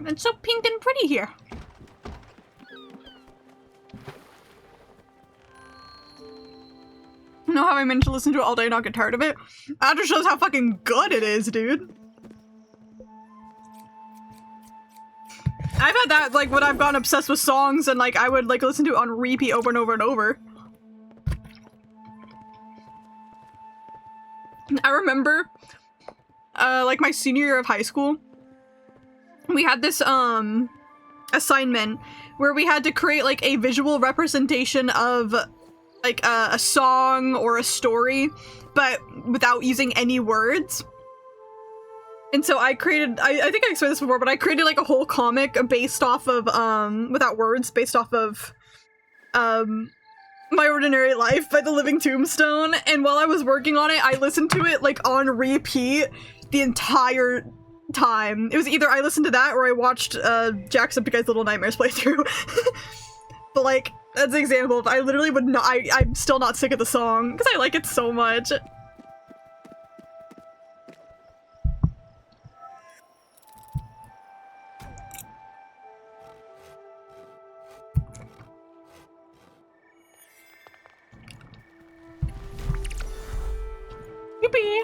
It's so pink and pretty here. You know how I managed to listen to it all day and not get tired of it? That just shows how fucking good it is, dude. I've had that, like, when I've gotten obsessed with songs and, like, I would, like, listen to it on repeat over and over and over. I remember, like, my senior year of high school, we had this, assignment where we had to create, like, a visual representation of, like, a song or a story, but without using any words. And so I created, I think I explained this before, but I created, like, a whole comic based off of, without words, based off of, My Ordinary Life by The Living Tombstone, and while I was working on it, I listened to it, like, on repeat the entire time. It was either I listened to that or I watched, Jacksepticeye's Little Nightmares playthrough. But, like, that's an example of, I literally would not, I'm still not sick of the song, because I like it so much. Yippee!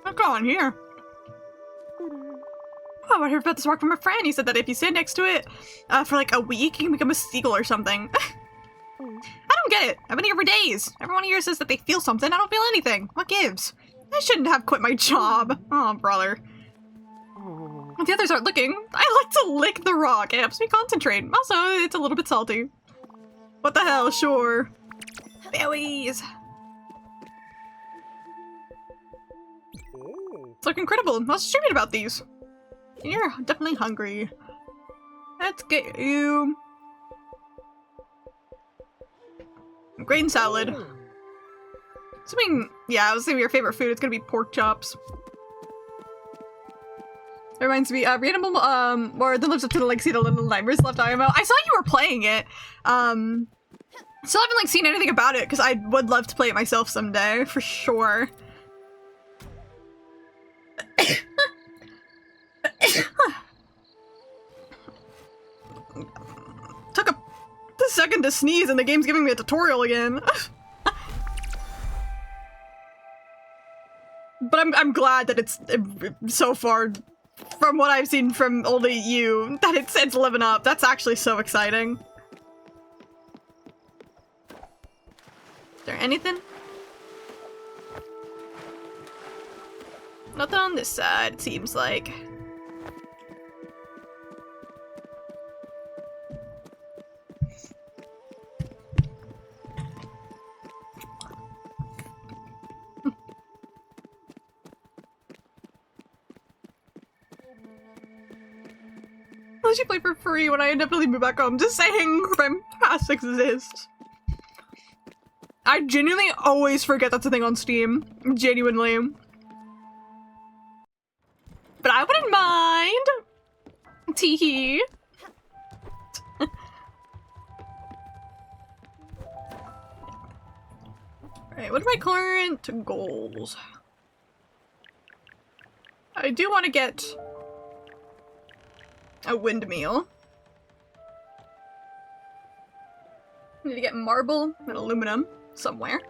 What's going here? Oh, I heard about this rock from a friend. He said that if you stand next to it for like a week, you can become a seagull or something. I don't get it. I've been here for days. Everyone here says that they feel something. I don't feel anything. What gives? I shouldn't have quit my job. Oh, brother. When the others aren't looking, I like to lick the rock. It helps me concentrate. Also, it's a little bit salty. What the hell? Sure. Berries. It's looking incredible. Let's stream about these. You're definitely hungry. Let's get you grain salad. Assuming, yeah, I was saying your favorite food. It's gonna be pork chops. It reminds me, Reanimal, or then lives up to the legacy of the Little Nightmares left IMO. I saw you were playing it. Still haven't like seen anything about it because I would love to play it myself someday for sure. Took a second to sneeze and the game's giving me a tutorial again. But I'm glad that it's so far from what I've seen from only you that it's living up. That's actually so exciting. Is there anything? Nothing on this side, it seems like. Unless you play for free when I inevitably move back home. Just saying, Grim Pass exists. I genuinely always forget that's a thing on Steam. Genuinely. But I wouldn't mind. Teehee. Alright, what are my current goals? I do want to get a windmill. Need to get marble and aluminum somewhere.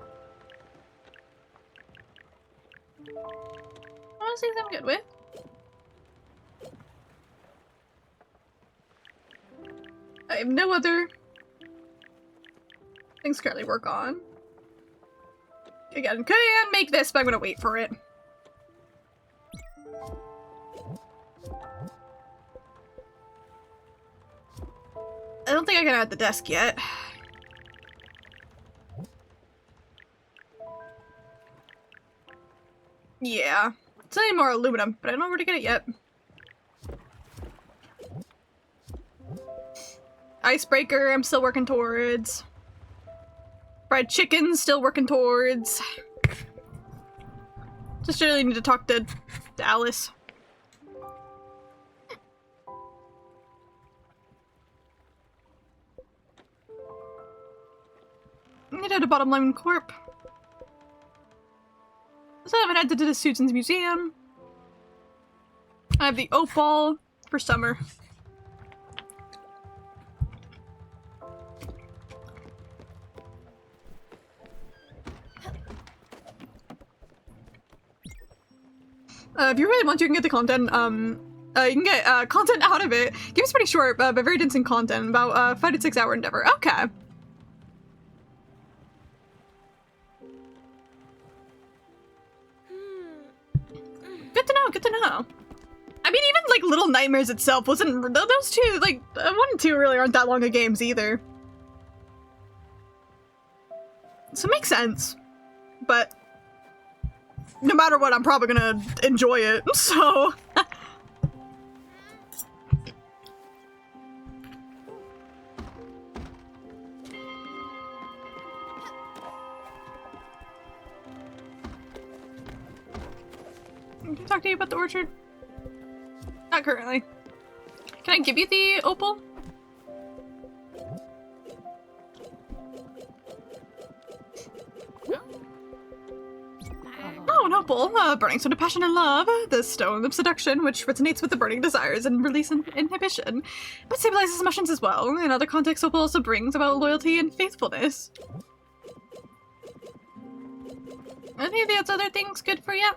Honestly, I'm good with. I have no other things to currently work on. Again, could make this, but I'm gonna wait for it. I don't think I can add the desk yet. Yeah. It's not any more aluminum, but I don't know where to get it yet. Icebreaker, I'm still working towards. Fried chicken, still working towards. Just really need to talk to Alice. I need to add a bottom line corp. So I haven't had to do the Susan's Museum. I have the Opal for summer. If you really want to, you can get the content, you can get, content out of it. Game's pretty short, but very dense in content. About, 5 to 6 hour endeavor. Okay. Good to know, good to know. I mean, even, like, Little Nightmares itself wasn't, those two, like, 1 and 2 really aren't that long of games either. So it makes sense. But no matter what, I'm probably gonna enjoy it, so. Can I talk to you about the orchard? Not currently. Can I give you the opal? Oh, an opal. Burning stone of passion and love. The stone of seduction, which resonates with the burning desires and release inhibition, but symbolizes emotions as well. In other contexts, opal also brings about loyalty and faithfulness. Any of the other things good for you?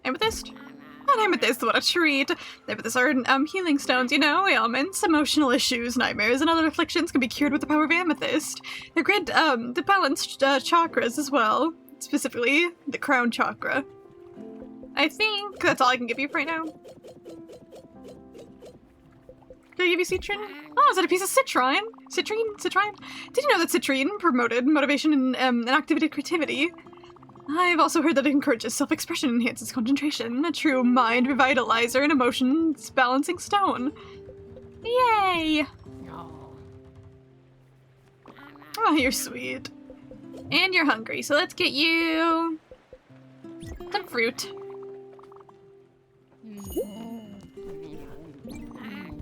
Amethyst? An amethyst, what a treat. Amethysts are healing stones, you know, ailments, emotional issues, nightmares, and other afflictions can be cured with the power of amethyst. They're great to balance chakras as well. Specifically, the crown chakra. I think that's all I can give you for right now. Did I give you citrine? Oh, is that a piece of citrine? Citrine? Did you know that citrine promoted motivation and activity creativity? I've also heard that it encourages self-expression and enhances concentration. A true mind revitalizer and emotions balancing stone. Yay! Oh, you're sweet. And you're hungry, so let's get you some fruit.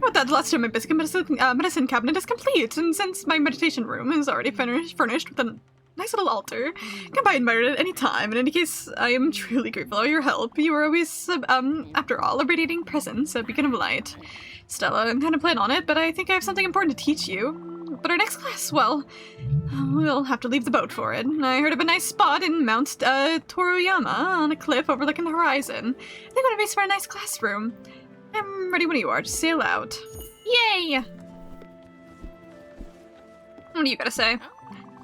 With that, last time my biscuit medicine cabinet is complete, and since my meditation room is already furnished with a nice little altar, can be invited at any time. In any case, I am truly grateful for your help. You are always, after all, a radiating presence, a beacon of light. Stella, I'm kind of plan on it, but I think I have something important to teach you. But our next class, well, we'll have to leave the boat for it. I heard of a nice spot in Mount Toruyama on a cliff overlooking the horizon. I think what a base for a nice classroom. I'm ready when you are. Just sail out. Yay! What do you gotta say?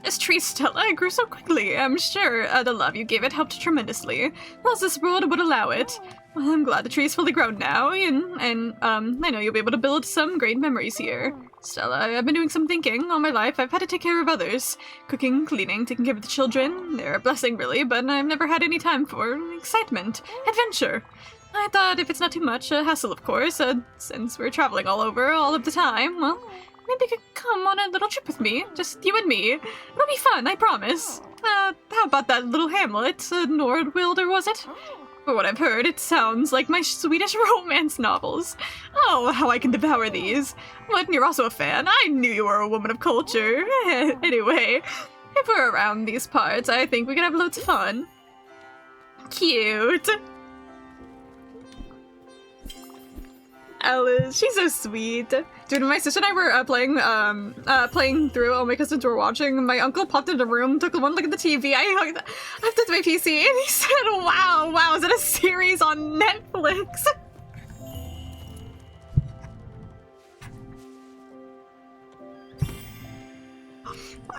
This tree, Stella, grew so quickly. I'm sure the love you gave it helped tremendously. Well, as this world would allow it. Well, I'm glad the tree is fully grown now, and I know you'll be able to build some great memories here. Stella, I've been doing some thinking all my life. I've had to take care of others. Cooking, cleaning, taking care of the children. They're a blessing, really, but I've never had any time for excitement, adventure. I thought if it's not too much, a hassle of course, since we're traveling all over all of the time, well, maybe you could come on a little trip with me, just you and me. It'll be fun, I promise. How about that little hamlet, Nordwilder, was it? For what I've heard, it sounds like my Swedish romance novels. Oh, how I can devour these. But you're also a fan. I knew you were a woman of culture. Anyway, if we're around these parts, I think we can have loads of fun. Cute. Alice, she's so sweet. Dude, when my sister and I were playing through, all my cousins were watching, my uncle popped into the room, took one look at the TV, I hooked up to my PC, and he said, wow, is it a series on Netflix?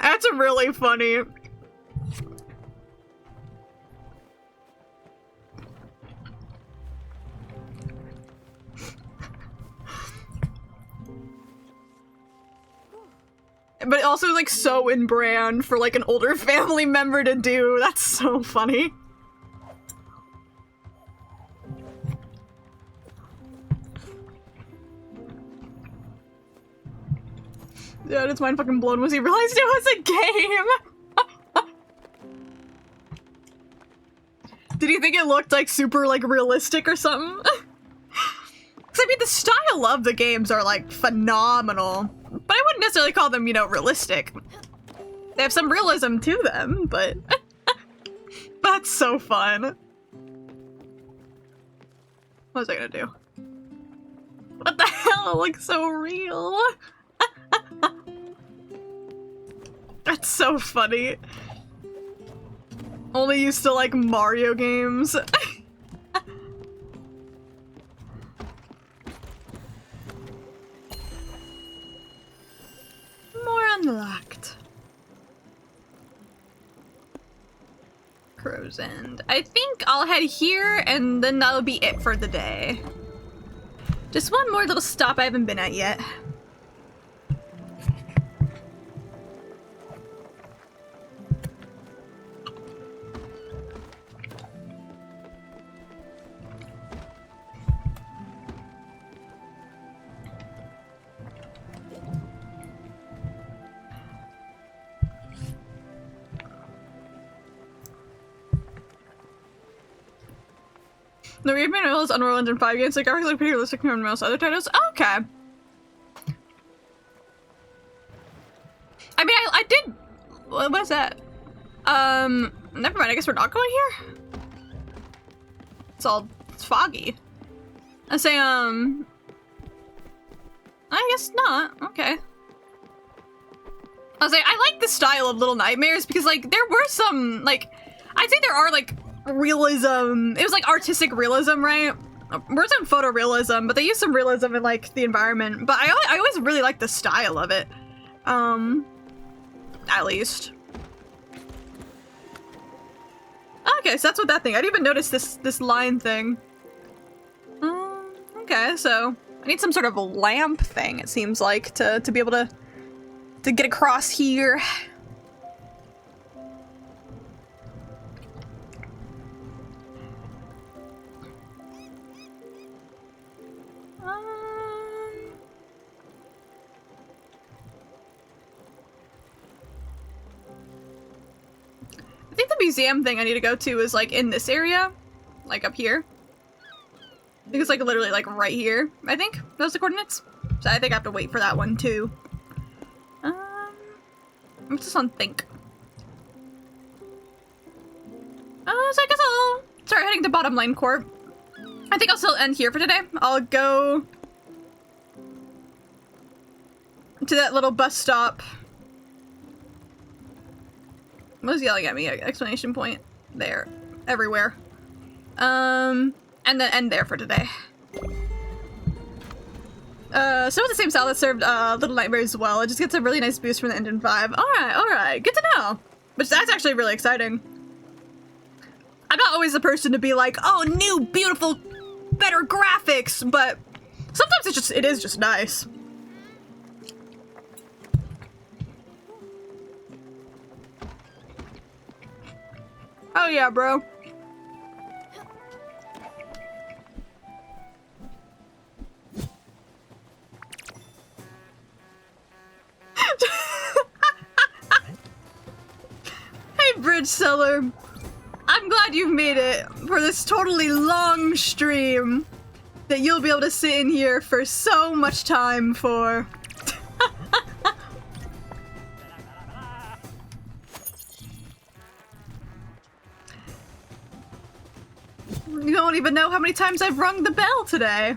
That's really funny. But also, like, so in brand for, like, an older family member to do. That's so funny. Yeah, his mind fucking blown was he realized it was a game. Did he think it looked, like, super, like, realistic or something? Because, I mean, the style of the games are, like, phenomenal. But I wouldn't necessarily call them, you know, realistic. They have some realism to them, but... That's so fun. What was I gonna do? What the hell? It looks so real. That's so funny. Only used to, like, Mario games. More unlocked. Crow's End. I think I'll head here and then that'll be it for the day. Just one more little stop I haven't been at yet. The Read Manual is Unreal Engine 5 games, like graphics look pretty realistic compared to most other titles. Okay. I mean, I did. What was that? Never mind. I guess we're not going here. It's foggy. I say, I guess not. Okay. I was like, I like the style of Little Nightmares because, like, there were some, like, I'd say there are, like, realism. It was like artistic realism, right? Words on photorealism, but they use some realism in like the environment. But I always really like the style of it. At least. Okay, so that's what that thing. I didn't even notice this line thing. Okay, so I need some sort of a lamp thing. It seems like to be able to get across here. I think the museum thing I need to go to is like in this area, like up here. I think it's like literally like right here. I think those are the coordinates. So I think I have to wait for that one too. What's this on think? So I guess I'll start heading to Bottom Lane Court. I think I'll still end here for today. I'll go to that little bus stop. What was yelling at me? Explanation point. There. Everywhere. And then end there for today. So it's the same style that served Little Nightmares as well. It just gets a really nice boost from the Engine 5. Alright. Good to know. Which that's actually really exciting. I'm not always the person to be like, oh, new, beautiful, better graphics, but sometimes it is just nice. Oh yeah, bro. Color. I'm glad you've made it for this totally long stream that you'll be able to sit in here for so much time for. You don't even know how many times I've rung the bell today.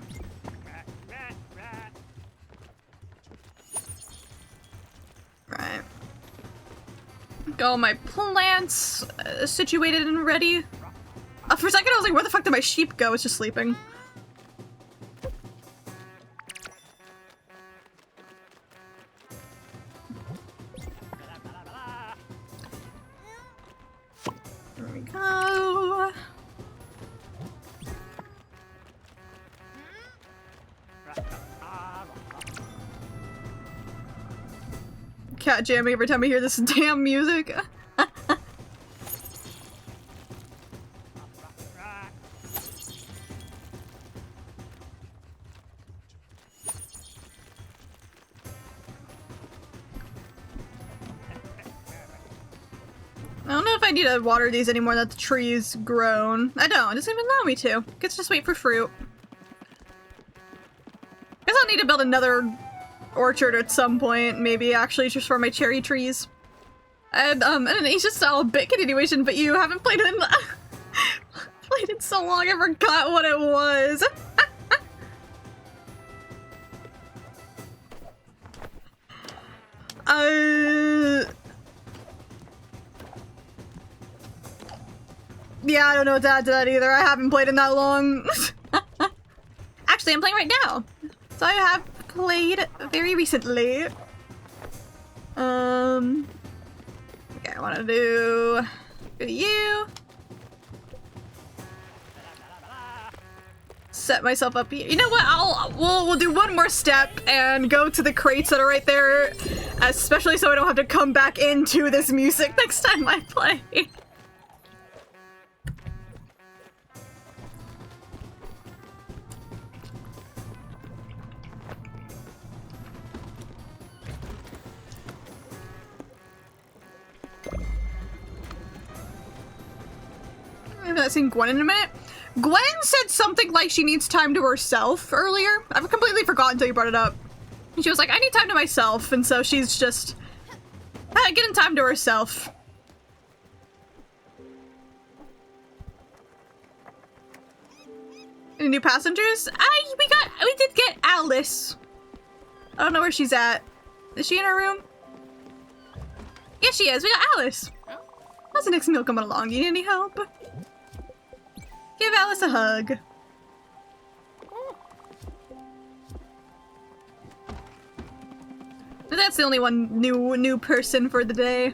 Right. Got all my plants situated and ready. For a second I was like, where the fuck did my sheep go? It's just sleeping. There we go. Cat jamming every time I hear this damn music. I don't know if I need to water these anymore that the tree's grown. I don't, it doesn't even allow me to. Guess just wait for fruit. Guess I'll need to build another orchard at some point, maybe actually just for my cherry trees. And it's just a bit continuation, but you haven't played it in played it so long I forgot what it was. Yeah, I don't know what to add to that either. I haven't played in that long. Actually, I'm playing right now. So I have played very recently. Okay, I want to do you. Set myself up here. You know what? We'll do one more step and go to the crates that are right there, especially so I don't have to come back into this music next time I play. I haven't seen Gwen in a minute. Gwen said something like she needs time to herself earlier. I've completely forgotten until you brought it up. She was like, I need time to myself, and so she's just getting time to herself. Any new passengers? We did get Alice. I don't know where she's at. Is she in her room? Yeah, she is. We got Alice. How's the next meal coming along? You need any help? Give Alice a hug. That's the only one new person for the day.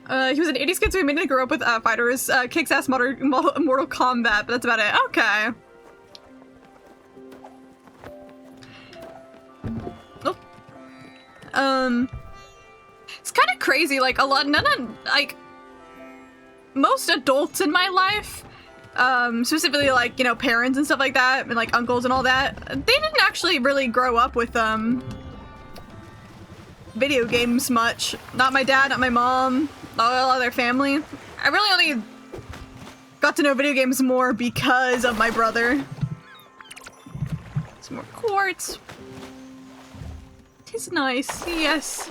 He was an 80s kid, so he mainly grew up with fighters, kicks ass Mortal Kombat, but that's about it. Okay. Oh. It's kind of crazy. Like most adults in my life, specifically like, you know, parents and stuff like that, and like uncles and all that, they didn't actually really grow up with video games much. Not my dad, not my mom, all other family. I really only got to know video games more because of my brother. Some more quartz. It's nice, yes.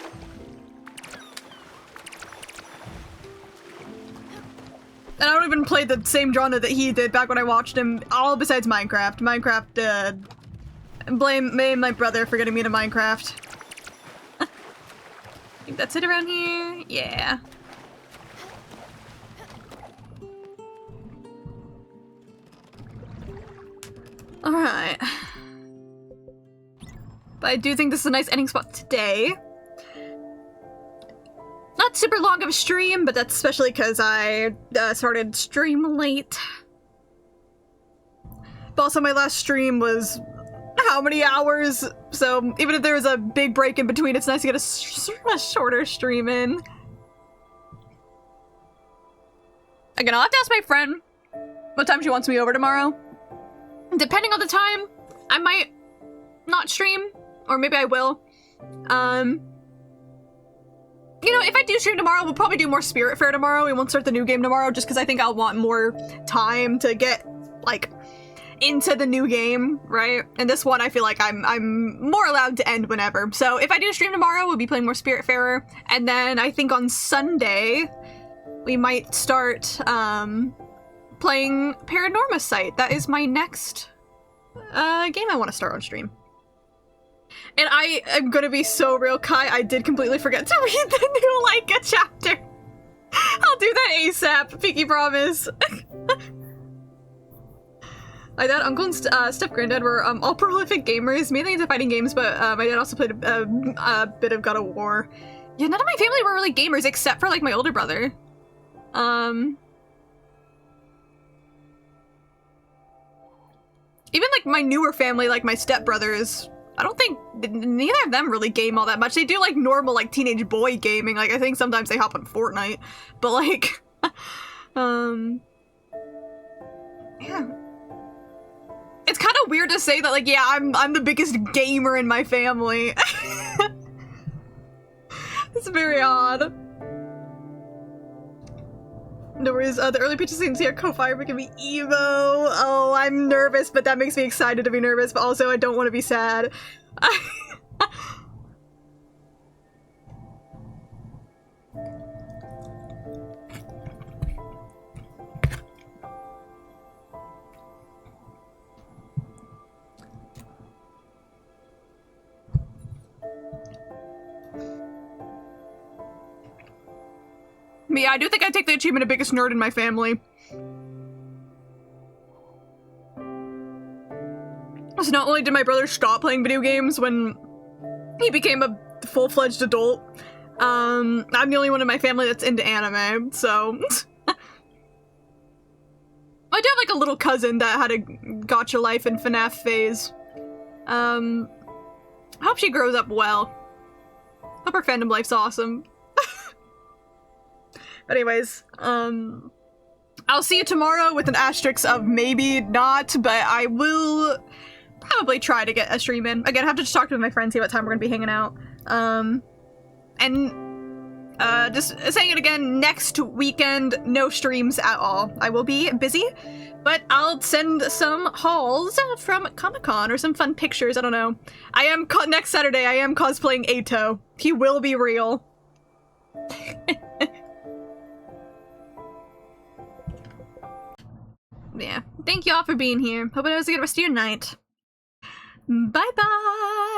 And I don't even play the same genre that he did back when I watched him, all besides Minecraft. Minecraft, blame my brother for getting me into Minecraft. Think that's it around here? Yeah. Alright. But I do think this is a nice ending spot today. Not super long of a stream, but that's especially because I started stream late. But also my last stream was how many hours? So even if there was a big break in between, it's nice to get a shorter stream in. Again, I'll have to ask my friend what time she wants me over tomorrow. Depending on the time, I might not stream, or maybe I will. You know, if I do stream tomorrow, we'll probably do more Spiritfarer tomorrow. We won't start the new game tomorrow just because I think I'll want more time to get, like, into the new game, right? And this one, I feel like I'm more allowed to end whenever. So if I do stream tomorrow, we'll be playing more Spiritfarer. And then I think on Sunday, we might start playing Paranorma Site. That is my next game I want to start on stream. And I am gonna be so real, Kai, I did completely forget to read the new Leica chapter. I'll do that ASAP, pinky promise. My dad, uncle, and step-granddad were all prolific gamers, mainly into fighting games, but my dad also played a bit of God of War. Yeah, none of my family were really gamers, except for, like, my older brother. Even, like, my newer family, like my stepbrothers, I don't think neither of them really game all that much. They do, like, normal, like, teenage boy gaming. Like, I think sometimes they hop on Fortnite. But, like, yeah. It's kind of weird to say that, like, yeah, I'm the biggest gamer in my family. It's very odd. No worries, the early pitches seem to see our co-fire can be Evo. Oh, I'm nervous, but that makes me excited to be nervous, but also I don't want to be sad. But yeah, I do think I take the achievement of biggest nerd in my family. So not only did my brother stop playing video games when he became a full-fledged adult, I'm the only one in my family that's into anime, so... I do have, like, a little cousin that had a gacha life and FNAF phase. I hope she grows up well. Hope her fandom life's awesome. But anyways, I'll see you tomorrow with an asterisk of maybe not, but I will probably try to get a stream in. Again, I have to just talk to my friends, see what time we're gonna be hanging out. Just saying it again, next weekend, no streams at all. I will be busy, but I'll send some hauls from Comic-Con or some fun pictures, I don't know. Next Saturday, I am cosplaying Ato. He will be real. Yeah. Thank you all for being here. Hope it was a good rest of your night. Bye-bye!